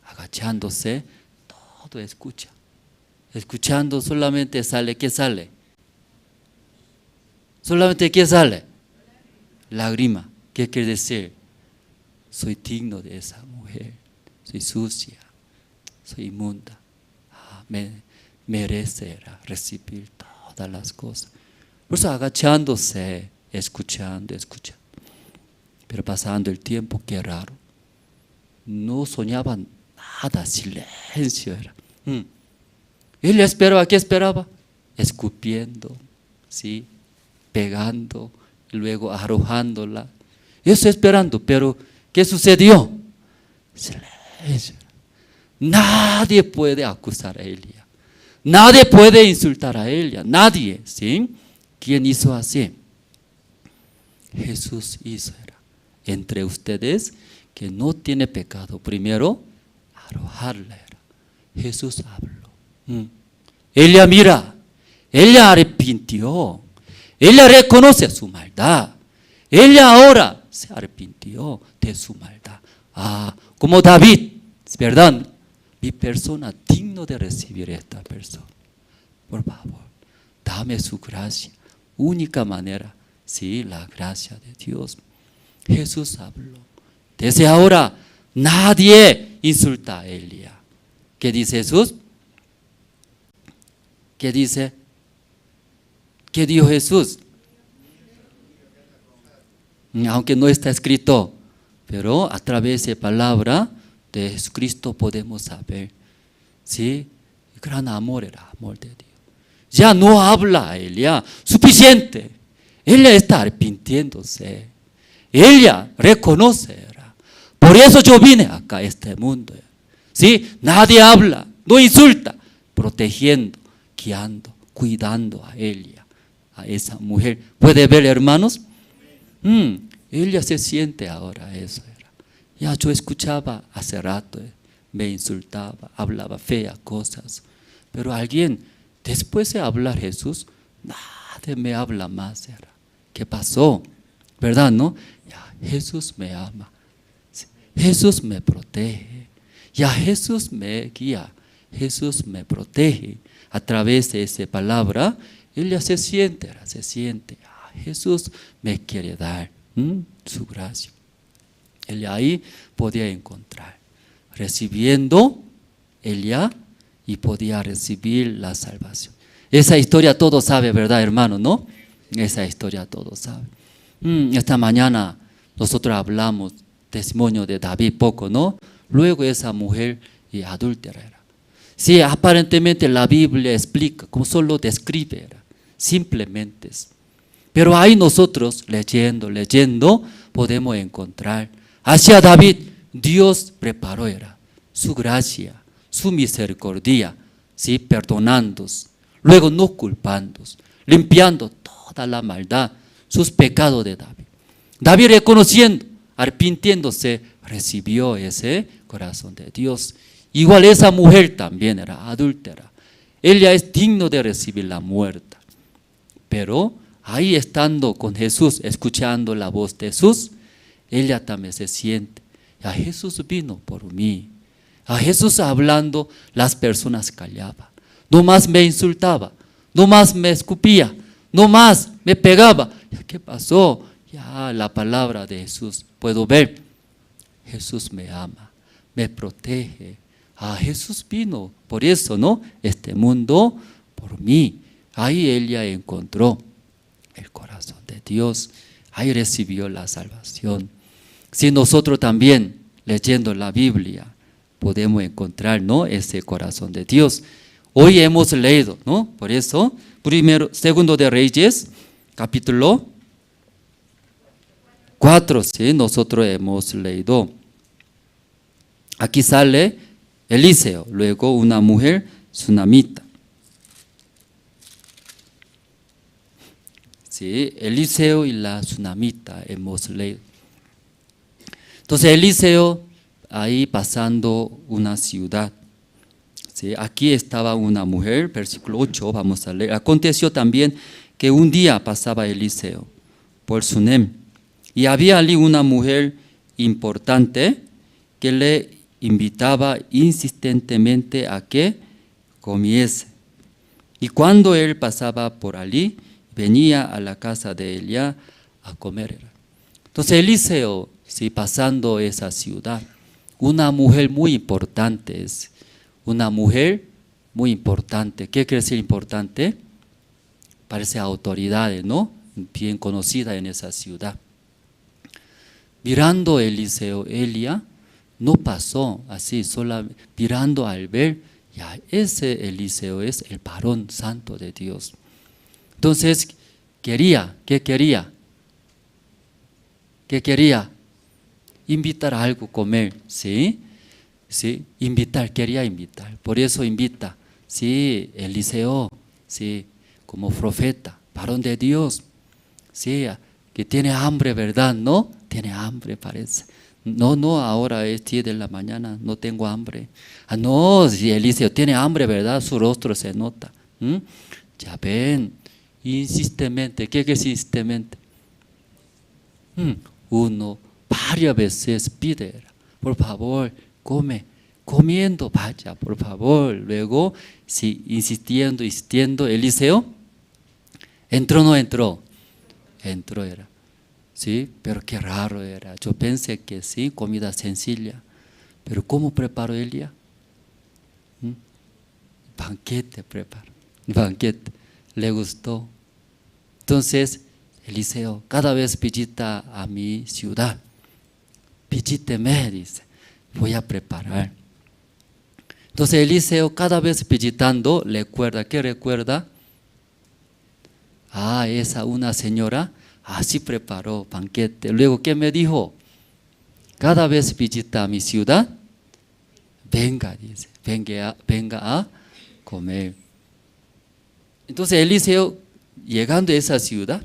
agachándose, todo escucha. Escuchando solamente sale, ¿qué sale? Solamente ¿qué sale? Lágrima. ¿Qué quiere decir? Soy digno de esa mujer, soy sucia, soy inmunda, merecerá recibir todas las cosas. Por eso agachándose, escuchando. Pero pasando el tiempo, qué raro. No soñaban nada, silencio era. Él esperaba, ¿qué esperaba? Escupiendo, ¿sí? Pegando, luego arrojándola. Eso esperando, pero ¿qué sucedió? Silencio. Nadie puede acusar a ella. Nadie puede insultar a ella. Nadie, ¿sí? ¿Quién hizo así? Jesús hizo. Entre ustedes que no tiene pecado, primero arrojarla. Jesús habló. Ella mira, ella arrepintió. Ella reconoce su maldad. Ella ahora se arrepintió de su maldad. Como David, ¿verdad? Mi persona digno de recibir esta persona. Por favor, dame su gracia. Única manera, sí, la gracia de Dios. Jesús habló. Desde ahora, nadie insulta a Elia. ¿Qué dice Jesús? ¿Qué dice? ¿Qué dijo Jesús? Aunque no está escrito, pero a través de palabra de Jesucristo podemos saber, ¿sí? Gran amor era amor de Dios. Ya no habla Elia, suficiente. Ella está arrepintiéndose. Ella reconoce. Por eso yo vine acá a este mundo. ¿Sí? Nadie habla, no insulta, protegiendo, guiando, cuidando a Elia, a esa mujer. ¿Puede ver, hermanos? Ella se siente ahora eso. Ya yo escuchaba hace rato, me insultaba, hablaba feas cosas. Pero alguien, después de hablar Jesús, nadie me habla más. ¿Qué pasó? ¿Verdad, no? Ya, Jesús me ama. Jesús me protege. Ya Jesús me guía. Jesús me protege. A través de esa palabra, ella se siente. Jesús me quiere dar su gracia. Ella ahí podía encontrar, recibiendo ella y podía recibir la salvación. Esa historia todos saben, ¿verdad, hermano? ¿No? Esa historia todos saben. Esta mañana nosotros hablamos testimonio de David poco, ¿no? Luego esa mujer adúltera era. Sí, aparentemente la Biblia explica, como solo describe, simplemente. Pero ahí nosotros leyendo, podemos encontrar. Hacia David, Dios preparó su gracia, su misericordia, ¿sí? Perdonándonos, luego no culpándonos, limpiando toda la maldad, sus pecados de David. David reconociendo, arrepintiéndose, recibió ese corazón de Dios. Igual esa mujer también era adúltera. Ella es digno de recibir la muerte. Pero ahí estando con Jesús, escuchando la voz de Jesús, ella también se siente. A Jesús vino por mí. A Jesús hablando, las personas callaban. No más me insultaba, no más me escupía, no más me pegaba. ¿Qué pasó? Ya la palabra de Jesús, puedo ver. Jesús me ama, me protege. Jesús vino, por eso, ¿no? Este mundo por mí. Ahí ella encontró el corazón de Dios. Ahí recibió la salvación. Si nosotros también, leyendo la Biblia, podemos encontrar, ¿no? Ese corazón de Dios. Hoy hemos leído, ¿no? Por eso, segundo de Reyes, capítulo 4, ¿sí? Nosotros hemos leído. Aquí sale Eliseo, luego una mujer sunamita. Sí, Eliseo y la sunamita hemos leído. Entonces Eliseo ahí pasando una ciudad. Sí, aquí estaba una mujer, versículo 8, vamos a leer. Aconteció también que un día pasaba Eliseo por Sunem y había allí una mujer importante que le invitaba insistentemente a que comiese. Y cuando él pasaba por allí, venía a la casa de ella a comer. Entonces Eliseo, sí, pasando esa ciudad, una mujer muy importante es. Una mujer muy importante. ¿Qué quiere decir importante? Parece autoridades, ¿no? Bien conocida en esa ciudad. Mirando Eliseo, Elia no pasó así, solo mirando al ver, ya ese Eliseo es el varón santo de Dios. Entonces, ¿qué quería? Invitar a algo a comer, ¿sí? Sí, quería invitar, por eso invita, sí, Eliseo, sí, como profeta, varón de Dios, sí, que tiene hambre, ¿verdad? ¿No? Tiene hambre, parece. No, ahora es 10 de la mañana, no tengo hambre. No, si Eliseo tiene hambre, ¿verdad? Su rostro se nota. Ya ven, insistentemente, ¿qué es insistentemente? Uno varias veces pide, por favor, come, comiendo, vaya, por favor. Luego, sí, insistiendo, Eliseo, ¿entró o no entró? Entró era, ¿sí? Pero qué raro era. Yo pensé que sí, comida sencilla. Pero ¿cómo preparó Elías? Banquete preparó, banquete. Le gustó. Entonces, Eliseo, cada vez visita a mi ciudad, visíteme, dice, voy a preparar. Entonces Eliseo cada vez visitando, recuerda, ¿qué recuerda? Esa una señora, así preparó banquete. Luego, ¿qué me dijo? Cada vez visita a mi ciudad, venga, dice, venga a comer. Entonces Eliseo, llegando a esa ciudad,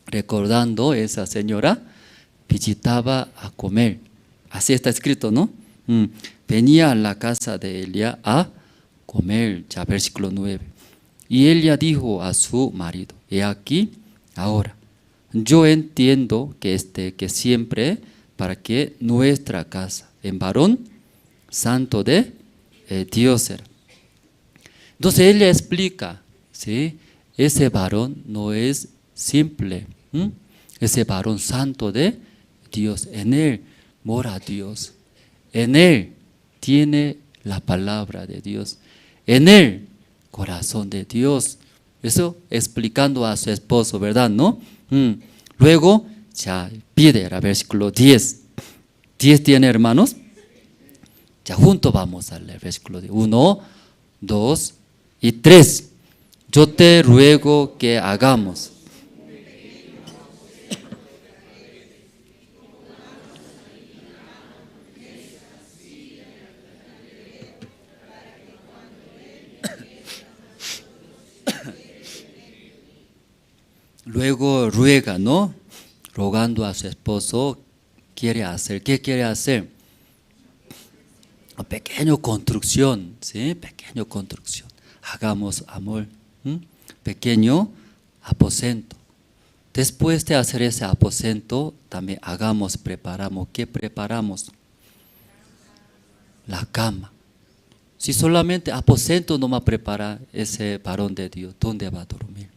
recordando a esa señora, visitaba a comer. Así está escrito, ¿no? Venía a la casa de Elías a comer, ya versículo 9. Y Elías dijo a su marido, he aquí, ahora, yo entiendo que siempre para que nuestra casa, en varón santo de Dios era. Entonces Elías explica, ¿sí? Ese varón no es simple, ese varón santo de Dios, en él mora Dios, en él tiene la palabra de Dios, en él corazón de Dios. Eso explicando a su esposo, ¿verdad? ¿No? Luego ya pide el versículo 10. 10 tiene, hermanos. Ya juntos vamos al versículo 10. 1, 2 y 3. Yo te ruego que hagamos. Luego ruega, ¿no? Rogando a su esposo, ¿qué quiere hacer? Una pequeña construcción, ¿sí? Pequeña construcción. Hagamos amor, pequeño aposento. Después de hacer ese aposento, también preparamos. ¿Qué preparamos? La cama. Si solamente aposento no va a preparar ese varón de Dios, ¿dónde va a dormir?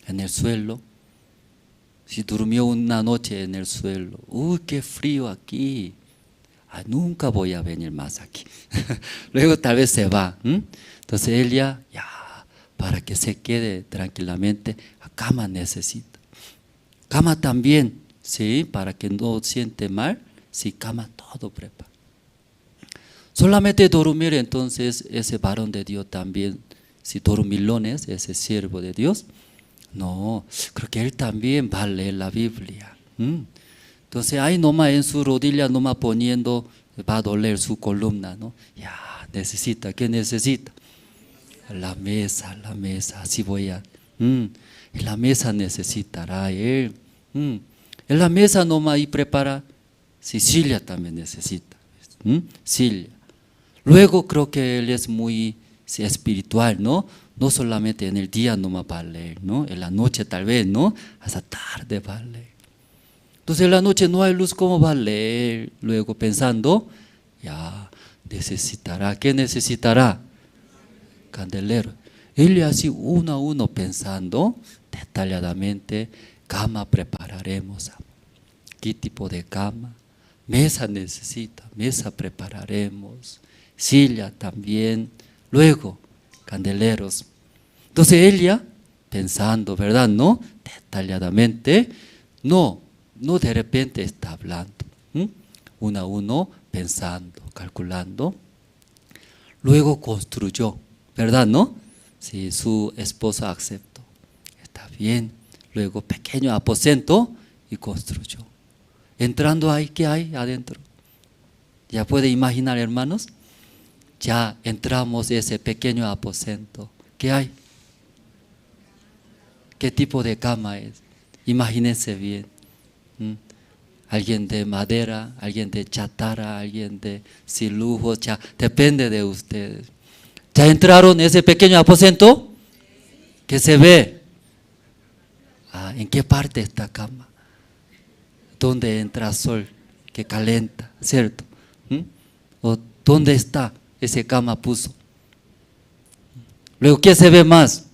En el suelo. Si durmió una noche en el suelo, uy, qué frío aquí, nunca voy a venir más aquí. Luego tal vez se va. Entonces ella, ya, para que se quede tranquilamente, la cama necesita. Cama también, sí, para que no siente mal, sí, cama todo prepara. Solamente dormir, entonces ese varón de Dios también, si dormilones, ese siervo de Dios, no, creo que él también va a leer la Biblia. Entonces ahí nomás en su rodilla nomás poniendo, va a doler su columna, ¿no? Ya, necesita, ¿qué necesita? La mesa, así voy a. En la mesa necesitará él. En la mesa nomás ahí prepara, silla también necesita. Silla. Luego creo que él es muy espiritual, ¿no? No solamente en el día nomás va a leer, ¿no? En la noche tal vez, ¿no? Hasta tarde va a leer. Entonces en la noche no hay luz, ¿cómo va a leer? Luego pensando, ya necesitará, ¿qué necesitará? Candelero. Él así uno a uno pensando detalladamente, cama prepararemos. ¿Qué tipo de cama? Mesa necesita, mesa prepararemos. Silla también. Luego, candeleros. Entonces ella, pensando, ¿verdad? No, detalladamente, no de repente está hablando. Uno a uno, pensando, calculando. Luego construyó, ¿verdad? ¿No? Si su esposa aceptó, está bien. Luego pequeño aposento y construyó. Entrando ahí, ¿qué hay adentro? ¿Ya puede imaginar, hermanos? Ya entramos en ese pequeño aposento. ¿Qué hay? ¿Qué tipo de cama es? Imagínense bien. Alguien de madera, alguien de chatarra, alguien de sin lujo, ya depende de ustedes. ¿Ya entraron en ese pequeño aposento? ¿Qué se ve? ¿En qué parte está cama? donde entra sol que calienta, ¿cierto? ¿O dónde está ese cama puso? Luego, ¿qué se ve más?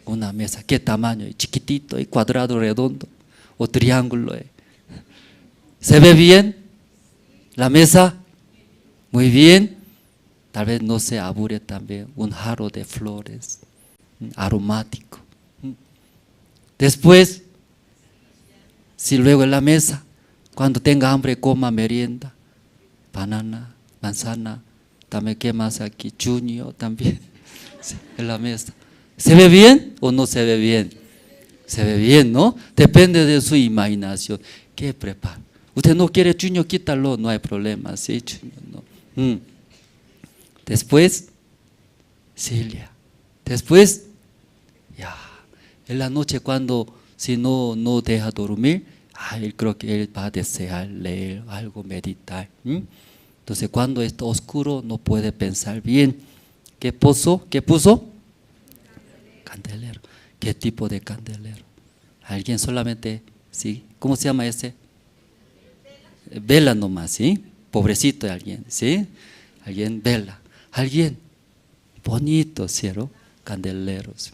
Una mesa, ¿qué tamaño? Chiquitito, y cuadrado, redondo, o triángulo. ¿Se ve bien la mesa? Muy bien. Tal vez no se aburre también un jarro de flores, aromático. Después, si luego en la mesa, cuando tenga hambre, coma merienda, banana, manzana, también qué más aquí, chuño también, sí, en la mesa. ¿Se ve bien o no se ve bien? Se ve bien, ¿no? Depende de su imaginación. ¿Qué prepara? Usted no quiere chuño, quítalo, no hay problema, sí, chuño, no. Después, Celia. Después, ya, en la noche cuando, si no deja dormir, él creo que él va a desear leer algo, meditar. Entonces, cuando está oscuro, no puede pensar bien. ¿Qué puso? ¿Qué puso? Candelero. ¿Qué tipo de candelero? Alguien solamente, ¿sí? ¿Cómo se llama ese? Vela nomás, ¿sí? Pobrecito de alguien, ¿sí? Alguien vela. Alguien bonito, ¿cierto? Candeleros.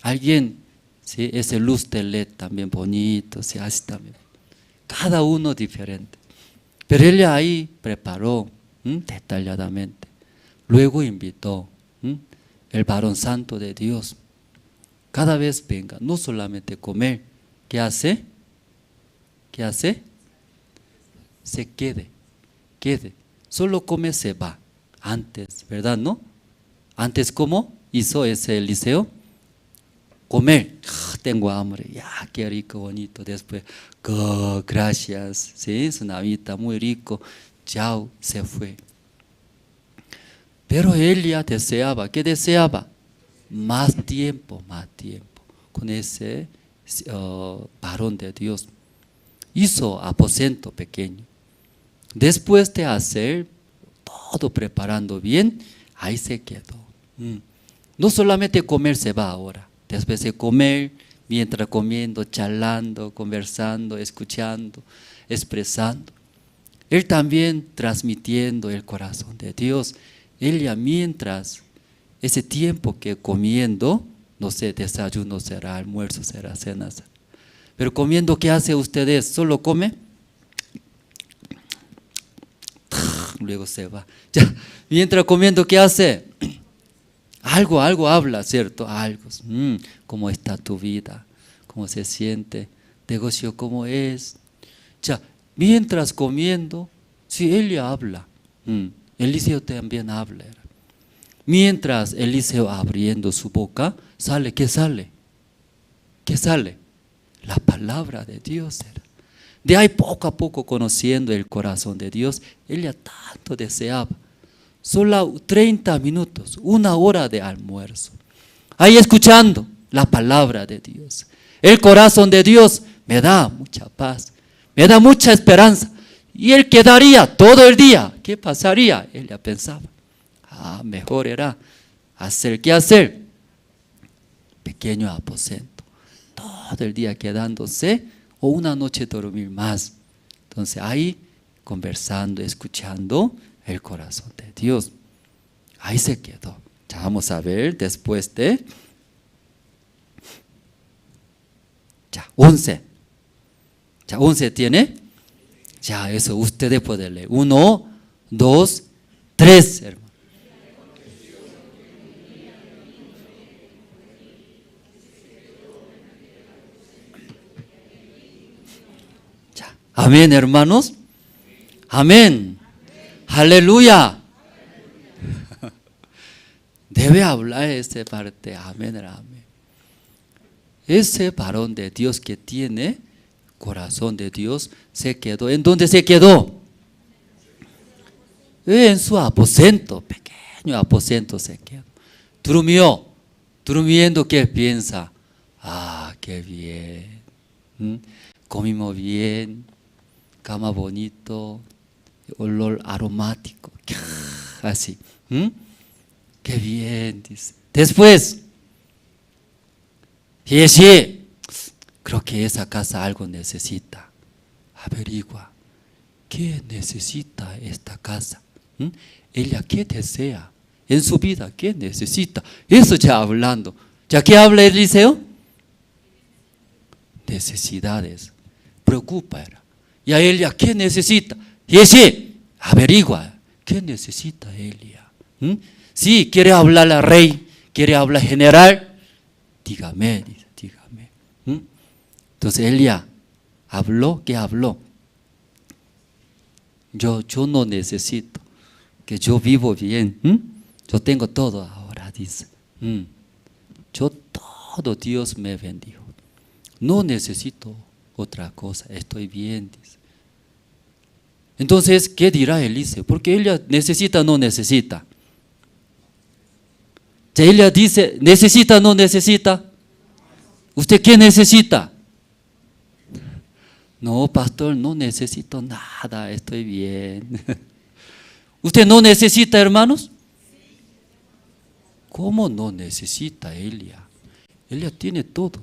Alguien, ¿sí? Ese luz de LED también bonito, ¿sí? Así también. Cada uno diferente. Pero ella ahí preparó detalladamente. Luego invitó el varón santo de Dios. Cada vez venga, no solamente comer. ¿Qué hace? ¿Qué hace? Se quede. Solo come, se va. Antes, ¿verdad? ¿No? Antes, ¿cómo hizo ese Eliseo? Comer. Tengo hambre. Ya, qué rico, bonito. Después, gracias. Sí, es una vida muy rico. Chao, se fue. Pero él ya deseaba. ¿Qué deseaba? Más tiempo con ese varón de Dios. Hizo aposento pequeño. Después de hacer todo preparando bien, ahí se quedó. No solamente comer se va ahora. Después de comer, mientras comiendo, charlando, conversando, escuchando, expresando. Él también transmitiendo el corazón de Dios. Ella mientras, ese tiempo que comiendo, no sé, desayuno será, almuerzo será, cena será. Pero comiendo, ¿qué hace ustedes? ¿Solo come? Luego se va. Ya, mientras comiendo, ¿qué hace? Algo habla, ¿cierto? Algo. ¿Cómo está tu vida? ¿Cómo se siente? ¿Negocio cómo es? Ya, mientras comiendo, sí, ella habla. Eliseo también habla. Mientras Eliseo abriendo su boca, sale, ¿qué sale? ¿Qué sale? La palabra de Dios era. De ahí poco a poco conociendo el corazón de Dios, ella tanto deseaba. Solo 30 minutos, 1 hora de almuerzo. Ahí escuchando la palabra de Dios. El corazón de Dios me da mucha paz, me da mucha esperanza. Y él quedaría todo el día. ¿Qué pasaría? Ella pensaba. Mejor era hacer, ¿qué hacer? Pequeño aposento. Todo el día quedándose o una noche dormir más. Entonces ahí conversando, escuchando el corazón de Dios. Ahí se quedó. Ya vamos a ver después de 11. Ya 11 tiene. Ya eso ustedes pueden leer. 1, 2, 3, hermano. Ya. Amén, hermanos. Amén. Aleluya. Debe hablar esa parte. Amén, amén. Ese varón de Dios que tiene corazón de Dios se quedó. ¿En dónde se quedó? En su aposento, pequeño aposento se quedó. Durmió. Durmiendo, ¿qué piensa? Qué bien. Comimos bien, cama bonito, olor aromático. Así. Qué bien, dice. Después, Creo que esa casa algo necesita. Averigua, ¿qué necesita esta casa? Ella, ¿qué desea en su vida? ¿Qué necesita? Eso ya hablando. ¿Ya qué habla Eliseo? Necesidades. Preocupa era. Y a ella, ¿qué necesita? Y ese, averigua, ¿qué necesita ella? Si quiere hablar al rey, quiere hablar general, dígame, dice, dígame. Entonces ella habló, ¿qué habló? Yo no necesito, que yo vivo bien, yo tengo todo ahora, dice. Yo todo Dios me bendijo, no necesito otra cosa, estoy bien, dice. Entonces, ¿qué dirá Eliseo? Porque ella necesita o no necesita. Si ella dice, ¿necesita o no necesita? ¿Usted qué necesita? No, pastor, no necesito nada, estoy bien. ¿Usted no necesita, hermanos? ¿Cómo no necesita ella? Ella tiene todo.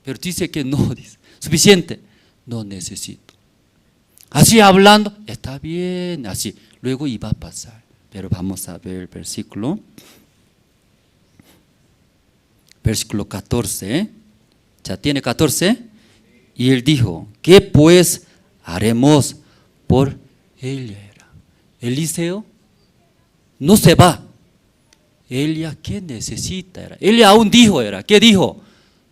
Pero dice que no, dice, suficiente, no necesito. Así hablando, está bien, así. Luego iba a pasar. Pero vamos a ver el versículo. Versículo 14. ¿Ya tiene 14? Y él dijo, ¿qué pues haremos por ella? Eliseo no se va. Ella, ¿qué necesita? Ella aún dijo, ¿qué dijo?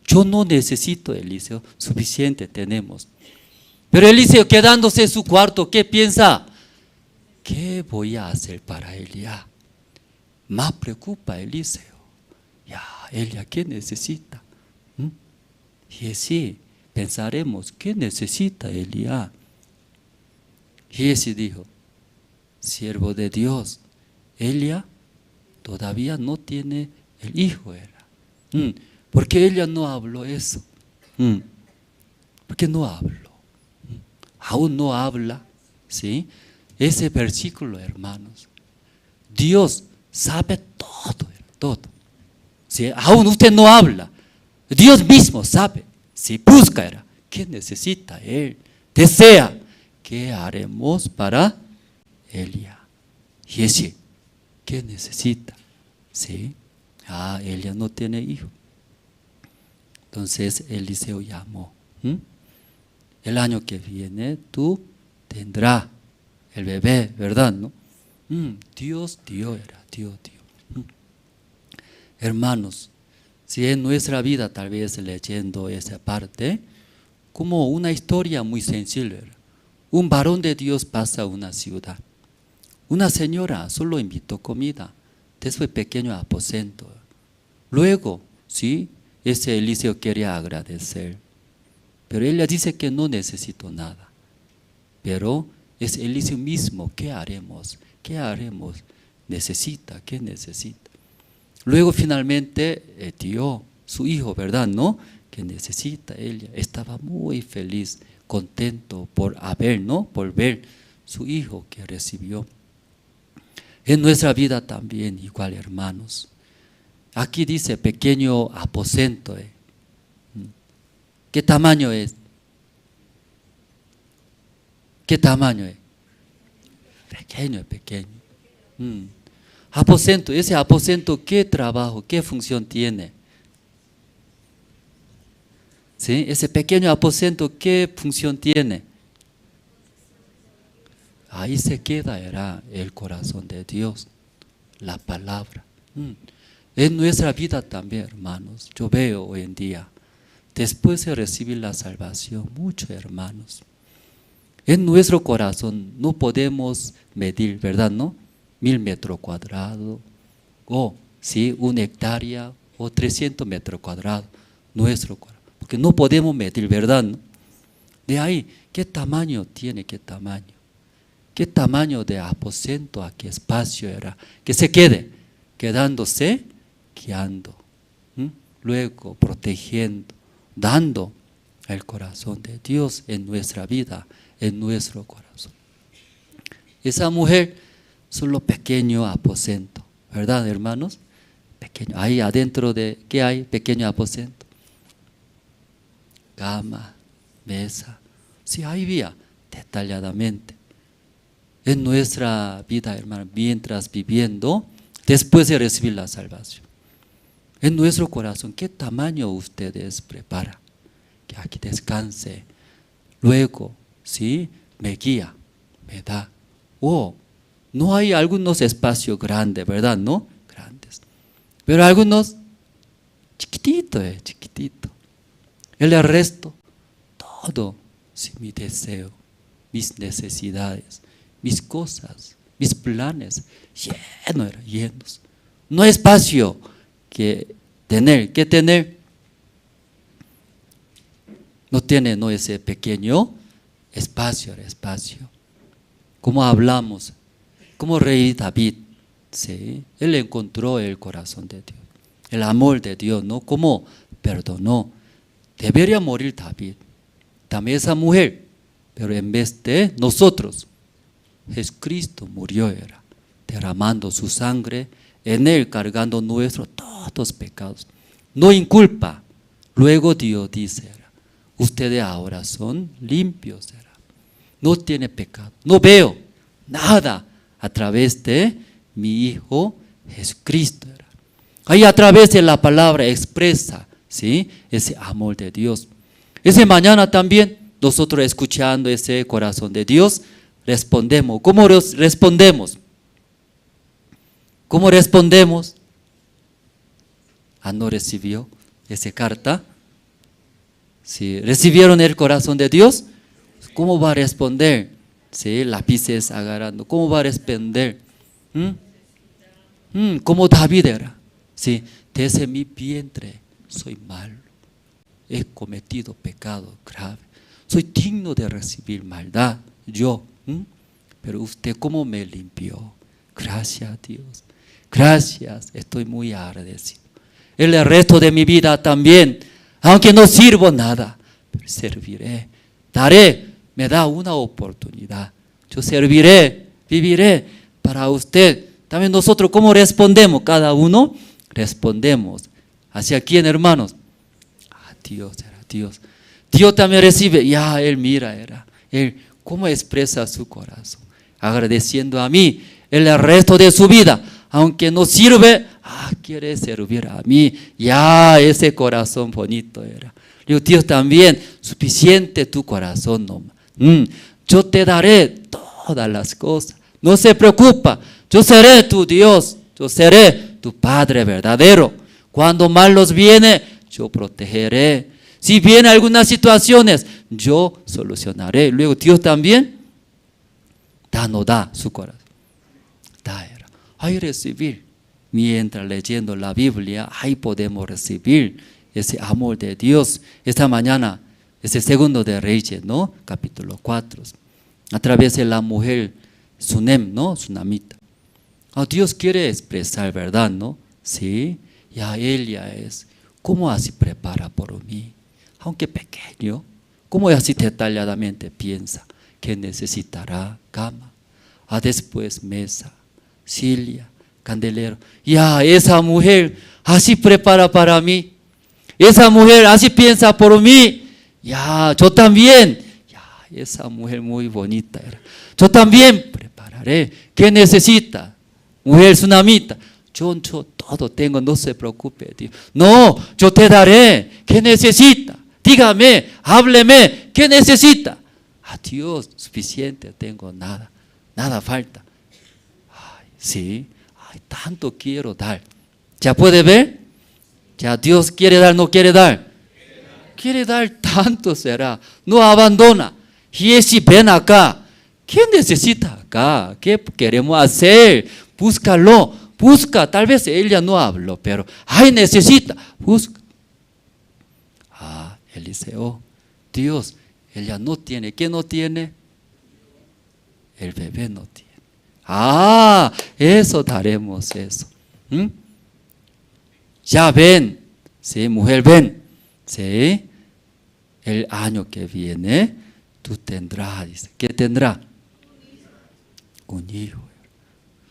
Yo no necesito, Eliseo, suficiente tenemos. Pero Eliseo, quedándose en su cuarto, ¿qué piensa? ¿Qué voy a hacer para ella? Más preocupa Eliseo. Ya, ella, ¿qué necesita? Y así pensaremos, ¿qué necesita Elías? Y así dijo, siervo de Dios, ella todavía no tiene el hijo, porque ella no habló eso. ¿Por qué no habló? Aún no habla, ¿sí? Ese versículo, hermanos, Dios sabe todo, todo. ¿Sí? Aún usted no habla, Dios mismo sabe. Si busca, ¿qué necesita él? Desea, ¿qué haremos para ella? Y ese, ¿qué necesita? ¿Sí? Ella no tiene hijo. Entonces Eliseo llamó. El año que viene tú tendrás el bebé, ¿verdad? ¿No? Dios dio, Dios dio. Hermanos, si en nuestra vida tal vez leyendo esa parte, como una historia muy sencilla. Un varón de Dios pasa a una ciudad. Una señora solo invitó comida de su pequeño aposento. Luego, sí, ese Eliseo quería agradecer. Pero ella dice que no necesito nada. Pero es Eliseo mismo, ¿qué haremos? ¿Qué haremos? Necesita, ¿qué necesita? Luego finalmente dio su hijo, ¿verdad? ¿No? Que necesita ella. Estaba muy feliz, contento por haber, ¿no? Por ver su hijo que recibió. En nuestra vida también igual, hermanos. Aquí dice pequeño aposento. ¿Qué tamaño es? ¿Qué tamaño es? Pequeño, pequeño. Aposento, ese aposento, ¿qué trabajo, qué función tiene? ¿Sí? Ese pequeño aposento, ¿qué función tiene? Ahí se queda el corazón de Dios, la palabra. En nuestra vida también, hermanos, yo veo hoy en día, después de recibir la salvación, muchos hermanos, en nuestro corazón no podemos medir, ¿verdad? ¿No? 1000 metros cuadrados, o ¿sí? 1 hectárea, o 300 metros cuadrados, nuestro corazón, porque no podemos medir, ¿verdad? ¿No? De ahí, ¿qué tamaño tiene? ¿Qué tamaño? ¿Qué tamaño de aposento, a qué espacio era? Que se quede, quedándose, guiando, luego protegiendo, dando el corazón de Dios en nuestra vida, en nuestro corazón. Esa mujer, solo pequeño aposento, ¿verdad, hermanos? Pequeño, ahí adentro de, ¿qué hay? Pequeño aposento. cama, mesa. Sí, había detalladamente. En nuestra vida, hermano, mientras viviendo, después de recibir la salvación, en nuestro corazón, ¿qué tamaño ustedes preparan? Que aquí descanse. Luego, ¿sí? Me guía, me da. No hay algunos espacios grandes, ¿verdad? ¿No? Grandes. Pero algunos chiquitito, chiquitito. El resto, todo, sí, mi deseo, mis necesidades, mis cosas, mis planes, llenos. No hay espacio que tener. No tiene, no, ese pequeño espacio. Como hablamos, como rey David, ¿sí? Él encontró el corazón de Dios, el amor de Dios, ¿no? Como perdonó. Debería morir David, también esa mujer, pero en vez de nosotros, Jesucristo murió, era derramando su sangre en él, cargando nuestros todos pecados. No inculpa. Luego Dios dice, ustedes ahora son limpios, no tiene pecado. No veo nada a través de mi Hijo Jesucristo. Ahí a través de la palabra expresa, ¿sí?, ese amor de Dios. Ese mañana también nosotros escuchando ese corazón de Dios, respondemos. ¿Cómo respondemos? ¿Cómo respondemos? ¿No recibió esa carta? Si recibieron el corazón de Dios, ¿cómo va a responder? ¿Sí? Lápices agarrando, ¿cómo va a responder? Como David era. ¿Sí? Desde mi vientre soy malo, he cometido pecado grave, soy digno de recibir maldad, yo. Pero usted, ¿cómo me limpió? Gracias a Dios, gracias, estoy muy agradecido. El resto de mi vida también, aunque no sirvo nada, pero serviré, daré, me da una oportunidad. Yo serviré, viviré para usted. También nosotros, ¿cómo respondemos? Cada uno respondemos. ¿Hacia quién, hermanos? A Dios, era Dios. Dios también recibe, ya Él mira, Él cómo expresa su corazón, agradeciendo a mí el resto de su vida, aunque no sirve, quiere servir a mí, ya ese corazón bonito era. Dios también, suficiente tu corazón, no. Yo te daré todas las cosas, no se preocupa, yo seré tu Dios, yo seré tu Padre verdadero. Cuando malos viene, yo protegeré. Si vienen algunas situaciones, yo solucionaré. Luego Dios también no da su corazón. Hay recibir. Mientras leyendo la Biblia, ahí podemos recibir ese amor de Dios. Esta mañana, ese segundo de Reyes, ¿no? Capítulo 4. A través de la mujer Sunem, ¿no? Sunamita. Dios quiere expresar, ¿verdad? ¿No? Sí, ya ella es. ¿Cómo así prepara por mí? Aunque pequeño, ¿cómo así detalladamente piensa que necesitará cama? Después mesa, silla, candelero. Ya esa mujer así prepara para mí. Esa mujer así piensa por mí. Ya, yo también. Ya, esa mujer muy bonita era. Yo también prepararé. ¿Qué necesita? Mujer sunamita. Yo todo tengo, no se preocupe, Dios. No, yo te daré. ¿Qué necesita? Dígame, hábleme. ¿Qué necesita? Dios, suficiente tengo, nada falta. Sí, tanto quiero dar. ¿Ya puede ver? Ya Dios quiere dar, no quiere dar. Quiere dar tanto será. No abandona. Giesi, ven acá. ¿Qué necesita acá? ¿Qué queremos hacer? Búscalo. Busca. Tal vez ella no habló, pero necesita. Busca. Eliseo. Dios, ella no tiene. ¿Qué no tiene? El bebé no tiene. Eso daremos eso. Ya ven, sí, mujer, ven. Sí, el año que viene tú tendrás, dice. ¿Qué tendrá? Un hijo.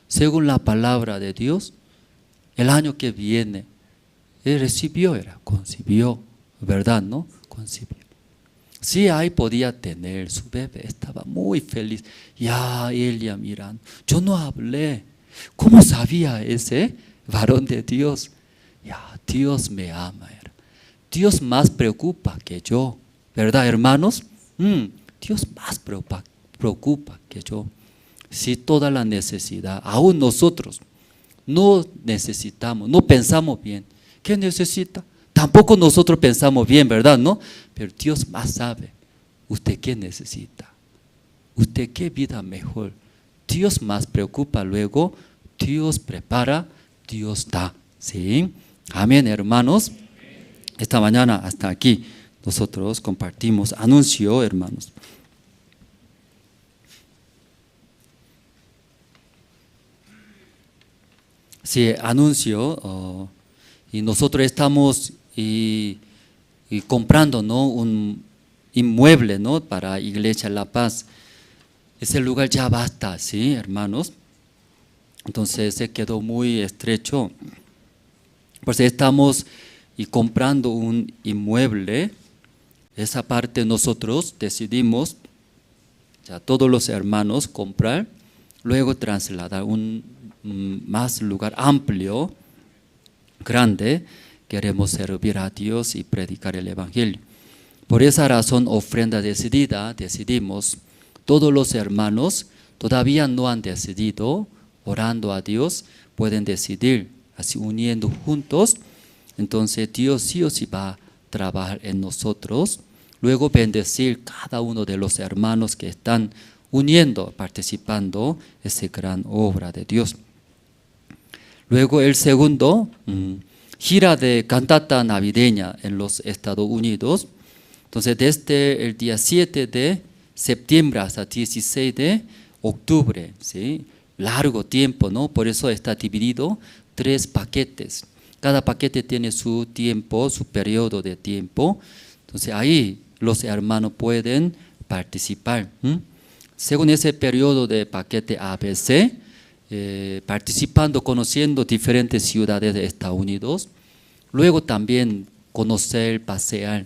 Según la palabra de Dios, el año que viene, él recibió, concibió, ¿verdad? ¿No? Concibió. Sí, ahí podía tener su bebé, estaba muy feliz. Ya ella mirando, yo no hablé. ¿Cómo sabía ese varón de Dios? Ya, Dios me ama. Dios más preocupa que yo, ¿verdad, hermanos? Dios más preocupa que yo. Si toda la necesidad, aún nosotros no necesitamos, no pensamos bien. ¿Qué necesita? Tampoco nosotros pensamos bien, ¿verdad? ¿No? Pero Dios más sabe. ¿Usted qué necesita? ¿Usted qué vida mejor? Dios más preocupa, luego Dios prepara, Dios da. ¿Sí? Amén, hermanos. Esta mañana hasta aquí nosotros compartimos anuncio, hermanos. Sí, anuncio. Y nosotros estamos y comprando, ¿no?, un inmueble, ¿no?, para Iglesia La Paz. Ese lugar ya basta, ¿sí, hermanos? Entonces se quedó muy estrecho. Pues estamos comprando un inmueble. Esa parte nosotros decidimos, ya todos los hermanos, comprar, luego trasladar un más lugar amplio, grande. Queremos servir a Dios y predicar el Evangelio. Por esa razón, ofrenda decidida, decidimos, todos los hermanos todavía no han decidido, orando a Dios, pueden decidir, así uniendo juntos. Entonces Dios sí o sí va a trabajar en nosotros, luego bendecir cada uno de los hermanos que están uniendo, participando en esa gran obra de Dios. Luego el segundo, gira de cantata navideña en los Estados Unidos. Entonces desde el día 7 de septiembre hasta 16 de octubre, ¿sí? Largo tiempo, ¿no? Por eso está dividido 3 paquetes. Cada paquete tiene su tiempo, su periodo de tiempo. Entonces ahí los hermanos pueden participar. Según ese periodo de paquete ABC, participando, conociendo diferentes ciudades de Estados Unidos. Luego también conocer, pasear.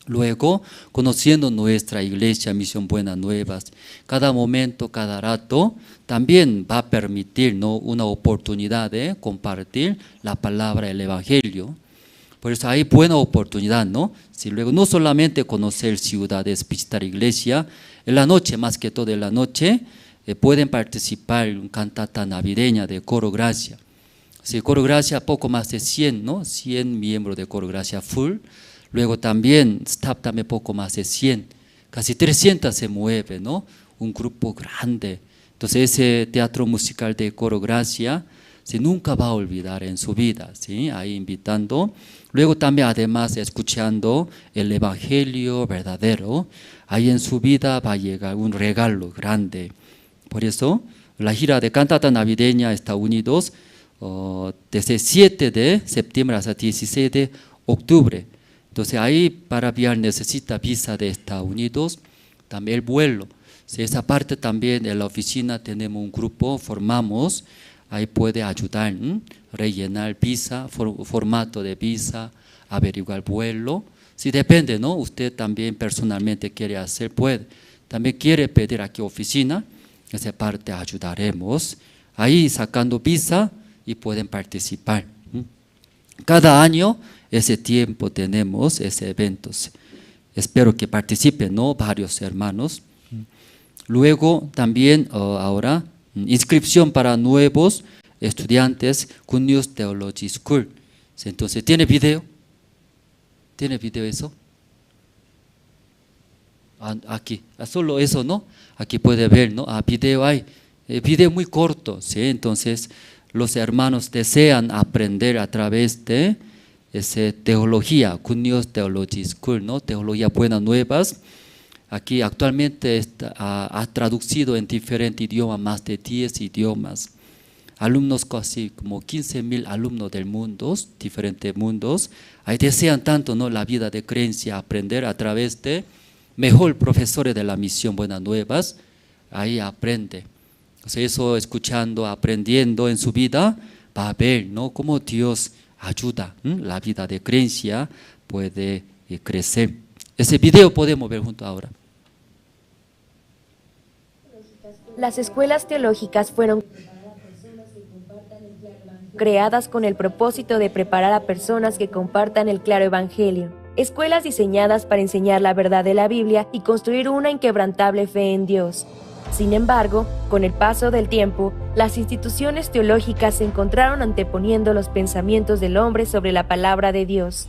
Luego conociendo nuestra iglesia, Misión Buenas Nuevas. Cada momento, cada rato, también va a permitir, ¿no?, una oportunidad de compartir la palabra del Evangelio. Por eso hay buena oportunidad, ¿no? Si luego no solamente conocer ciudades, visitar iglesia, en la noche, más que todo en la noche, pueden participar en una cantata navideña de Coro Gracia. Sí, Coro Gracia, poco más de 100, ¿no? 100 miembros de Coro Gracia full. Luego también, staff también poco más de 100. Casi 300 se mueve, ¿no? Un grupo grande. Entonces ese teatro musical de Coro Gracia, ¿sí?, nunca va a olvidar en su vida, ¿sí? Ahí invitando. Luego también además escuchando el Evangelio verdadero. Ahí en su vida va a llegar un regalo grande. Por eso la gira de cantata navideña Estados Unidos, desde 7 de septiembre hasta 16 de octubre. Entonces ahí para viajar necesita visa de Estados Unidos, también el vuelo. Si esa parte también en la oficina tenemos un grupo, formamos, ahí puede ayudar, rellenar visa, formato de visa, averiguar vuelo. Si depende, ¿no? Usted también personalmente quiere hacer, puede. También quiere pedir aquí oficina, esa parte ayudaremos. Ahí sacando visa y pueden participar. Cada año ese tiempo tenemos ese eventos. Espero que participen, ¿no?, varios hermanos. Luego también ahora inscripción para nuevos estudiantes Good News Theology School. Entonces, ¿tiene video? ¿Tiene video eso? Aquí, solo eso, ¿no? Aquí puede ver, ¿no? Video hay. Video muy corto, ¿sí? Entonces, los hermanos desean aprender a través de esa teología, Good News Theology School, ¿no? Teología Buenas Nuevas. Aquí actualmente ha traducido en diferentes idiomas, más de 10 idiomas. Alumnos casi como 15,000 alumnos del mundo, diferentes mundos. Ahí desean tanto, ¿no?, la vida de creencia, aprender a través de mejor profesores de la Misión Buenas Nuevas. Ahí aprende. Entonces eso, escuchando, aprendiendo en su vida, va a ver, ¿no?, cómo Dios ayuda. La vida de creencia puede crecer. Ese video podemos ver junto ahora. Las escuelas teológicas fueron creadas con el propósito de preparar a personas que compartan el claro evangelio. Escuelas diseñadas para enseñar la verdad de la Biblia y construir una inquebrantable fe en Dios. Sin embargo, con el paso del tiempo, las instituciones teológicas se encontraron anteponiendo los pensamientos del hombre sobre la palabra de Dios.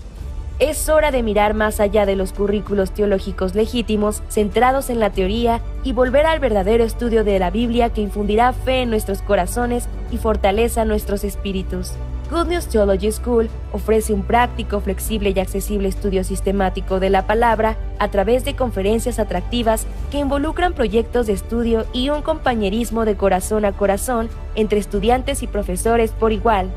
Es hora de mirar más allá de los currículos teológicos legítimos, centrados en la teoría, y volver al verdadero estudio de la Biblia que infundirá fe en nuestros corazones y fortaleza nuestros espíritus. Good News Theology School ofrece un práctico, flexible y accesible estudio sistemático de la palabra a través de conferencias atractivas que involucran proyectos de estudio y un compañerismo de corazón a corazón entre estudiantes y profesores por igual.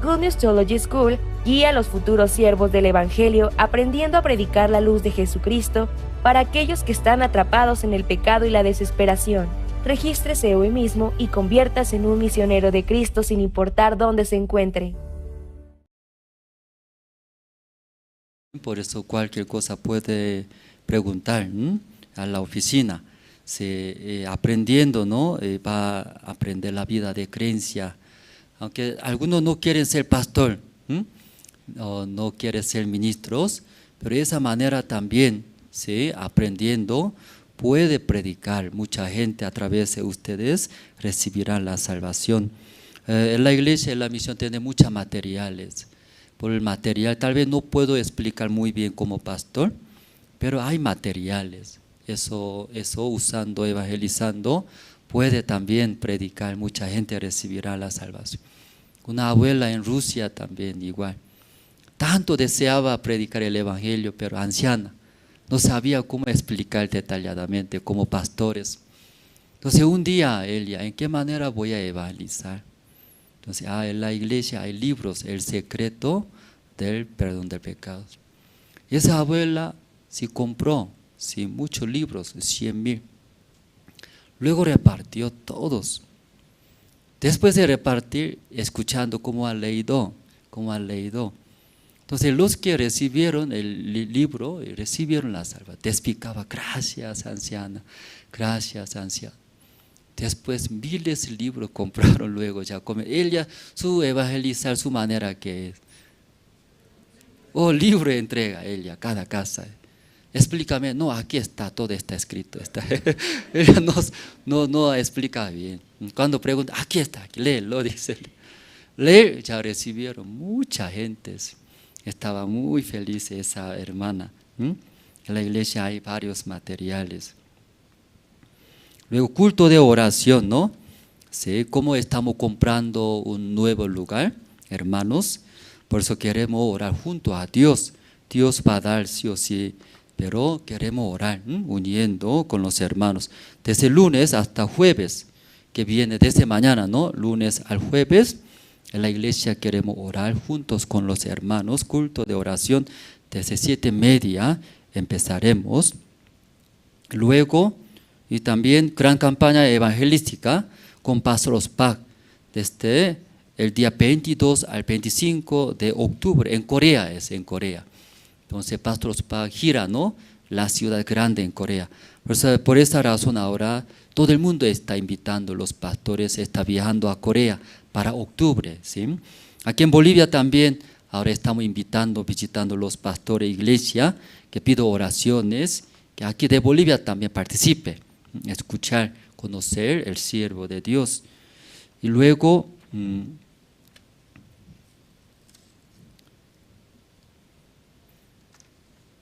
Good News Theology School guía a los futuros siervos del Evangelio aprendiendo a predicar la luz de Jesucristo para aquellos que están atrapados en el pecado y la desesperación. Regístrese hoy mismo y conviértase en un misionero de Cristo sin importar dónde se encuentre. Por eso cualquier cosa puede preguntar a la oficina. Aprendiendo, ¿no? Va a aprender la vida de creencia. Aunque algunos no quieren ser pastor, o no quieren ser ministros, pero de esa manera también, ¿sí? Aprendiendo, puede predicar. Mucha gente a través de ustedes recibirá la salvación. En la iglesia, en la misión, tiene muchos materiales. Por el material, tal vez no puedo explicar muy bien como pastor, pero hay materiales. Eso usando, evangelizando, puede también predicar. Mucha gente recibirá la salvación. Una abuela en Rusia también igual. Tanto deseaba predicar el evangelio, pero anciana. No sabía cómo explicar detalladamente como pastores. Entonces un día ella, ¿en qué manera voy a evangelizar? Entonces, en la iglesia hay libros, el secreto del perdón de pecados. Y esa abuela sí compró, sí, muchos libros, 100,000. Luego repartió todos. Después de repartir, escuchando cómo ha leído. Entonces los que recibieron el libro, recibieron la salvación. Explicaba, gracias anciana, gracias anciana. Después miles de libros compraron luego ya. Ella, su evangelizar, su manera que es. Libro entrega ella, cada casa. Explícame, no, aquí está, todo está escrito. Ella no explica bien. Cuando pregunta, aquí está, léelo, dice. Leer, ya recibieron mucha gente. Estaba muy feliz esa hermana. En la iglesia hay varios materiales. Luego, culto de oración, ¿no? ¿Sí? ¿Cómo estamos comprando un nuevo lugar, hermanos? Por eso queremos orar junto a Dios. Dios va a dar sí o sí, pero queremos orar, uniendo con los hermanos. Desde lunes hasta jueves, que viene desde mañana, ¿no? Lunes al jueves, en la iglesia queremos orar juntos con los hermanos, culto de oración, desde 7:30 empezaremos. Luego, y también gran campaña evangelística con Pastor Ospak, desde el día 22 al 25 de octubre, en Corea es, en Corea. Entonces Pastor Ospak gira, ¿no? La ciudad grande en Corea. Por esa razón ahora todo el mundo está invitando, los pastores están viajando a Corea para octubre, ¿sí? Aquí en Bolivia también ahora estamos visitando los pastores de iglesia, que pido oraciones, que aquí de Bolivia también participe, escuchar, conocer el siervo de Dios. Y luego,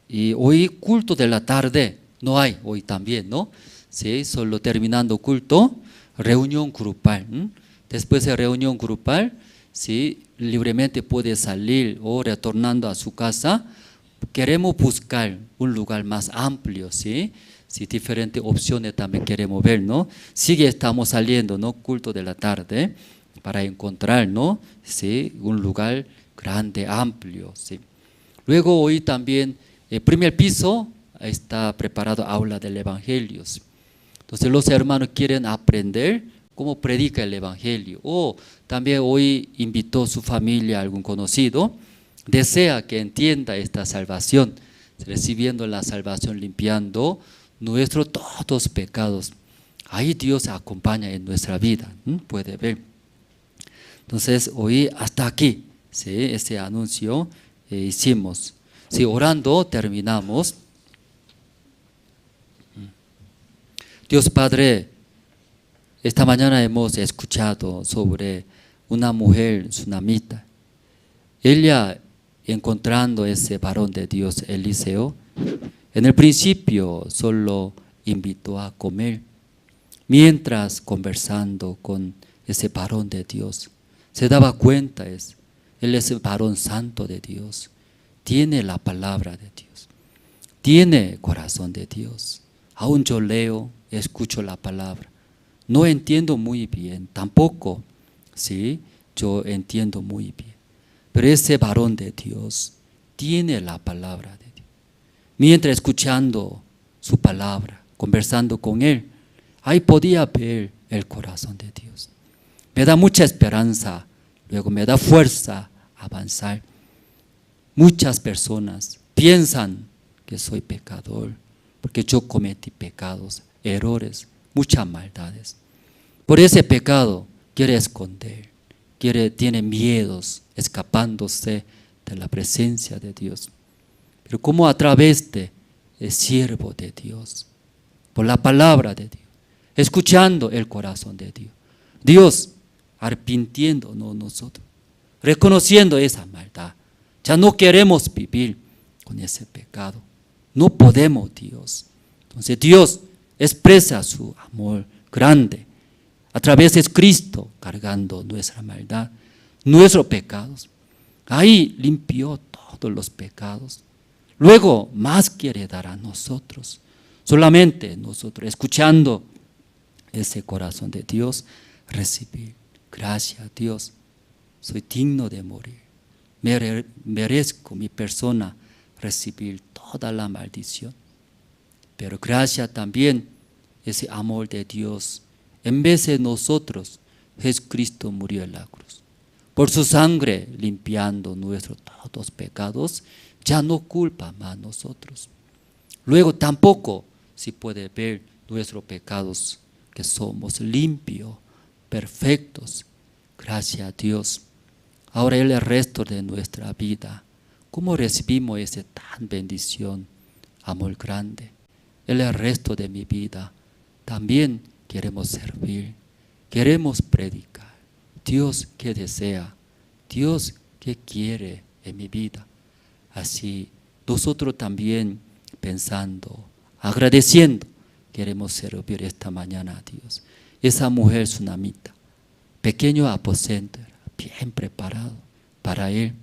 y hoy culto de la tarde, no hay hoy también, ¿no? Sí, solo terminando culto, reunión grupal. Después de reunión grupal, sí, libremente puede salir o retornando a su casa. Queremos buscar un lugar más amplio, ¿sí? Sí, diferentes opciones también queremos ver, ¿no? Estamos saliendo, ¿no? Culto de la tarde para encontrar, ¿no? Sí, un lugar grande, amplio, ¿sí? Luego hoy también el primer piso está preparado aula del evangelio. Entonces los hermanos quieren aprender cómo predica el evangelio. O también hoy invitó su familia, algún conocido, desea que entienda esta salvación. recibiendo la salvación, limpiando nuestros todos pecados. Ahí Dios acompaña en nuestra vida, puede ver. Entonces hoy hasta aquí, ¿sí? Este anuncio hicimos. Sí, orando terminamos. Dios Padre, esta mañana hemos escuchado sobre una mujer sunamita. Ella, encontrando ese varón de Dios, Eliseo, en el principio solo invitó a comer. Mientras conversando con ese varón de Dios, se daba cuenta, él es el varón santo de Dios, tiene la palabra de Dios, tiene corazón de Dios. Aún yo leo, escucho la palabra, no entiendo muy bien, tampoco, sí, yo entiendo muy bien. Pero ese varón de Dios tiene la palabra de Dios. Mientras escuchando su palabra, conversando con él, ahí podía ver el corazón de Dios. Me da mucha esperanza, luego me da fuerza a avanzar. Muchas personas piensan que soy pecador, porque yo cometí pecados, errores, muchas maldades. Por ese pecado quiere esconder, tiene miedos, escapándose de la presencia de Dios. Pero como a través de el siervo de Dios, por la palabra de Dios, escuchando el corazón de Dios, Dios arrepintiéndonos nosotros, reconociendo esa maldad, ya no queremos vivir con ese pecado, no podemos, Dios. Entonces Dios expresa su amor grande a través de Cristo, cargando nuestra maldad, nuestros pecados. Ahí limpió todos los pecados. Luego más quiere dar a nosotros. Solamente nosotros, escuchando ese corazón de Dios, recibir. Gracias a Dios, soy digno de morir. Merezco mi persona recibir toda la maldición. Pero gracias también ese amor de Dios. En vez de nosotros, Jesucristo murió en la cruz. Por su sangre, limpiando nuestros todos pecados, ya no culpa más a nosotros. Luego tampoco se puede ver nuestros pecados, que somos limpios, perfectos. Gracias a Dios. Ahora el resto de nuestra vida, ¿cómo recibimos esa tan bendición, amor grande? El resto de mi vida también queremos servir, queremos predicar. Dios que desea, Dios que quiere en mi vida. Así nosotros también pensando, agradeciendo, queremos servir esta mañana a Dios. Esa mujer sunamita, pequeño aposento, bien preparado para él.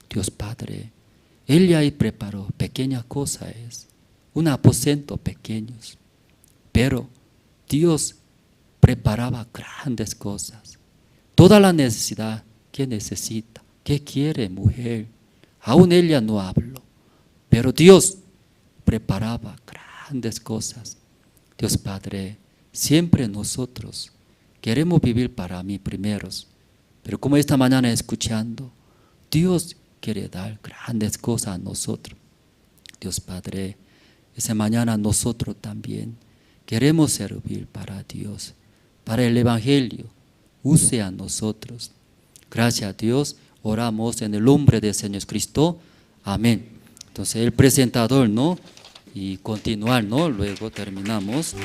Dios Padre, él ya ahí preparó, pequeña cosa es, un aposento pequeño, pero Dios preparaba grandes cosas. Toda la necesidad que necesita, que quiere mujer, aún ella no habló, pero Dios preparaba grandes cosas. Dios Padre, siempre nosotros queremos vivir para mí primeros, pero como esta mañana escuchando, Dios quiere dar grandes cosas a nosotros. Dios Padre, esa mañana nosotros también queremos servir para Dios, para el Evangelio. Use a nosotros. Gracias a Dios, oramos en el nombre del Señor Cristo. Amén. Entonces el presentador, ¿no? Y continuar, ¿no? Luego terminamos.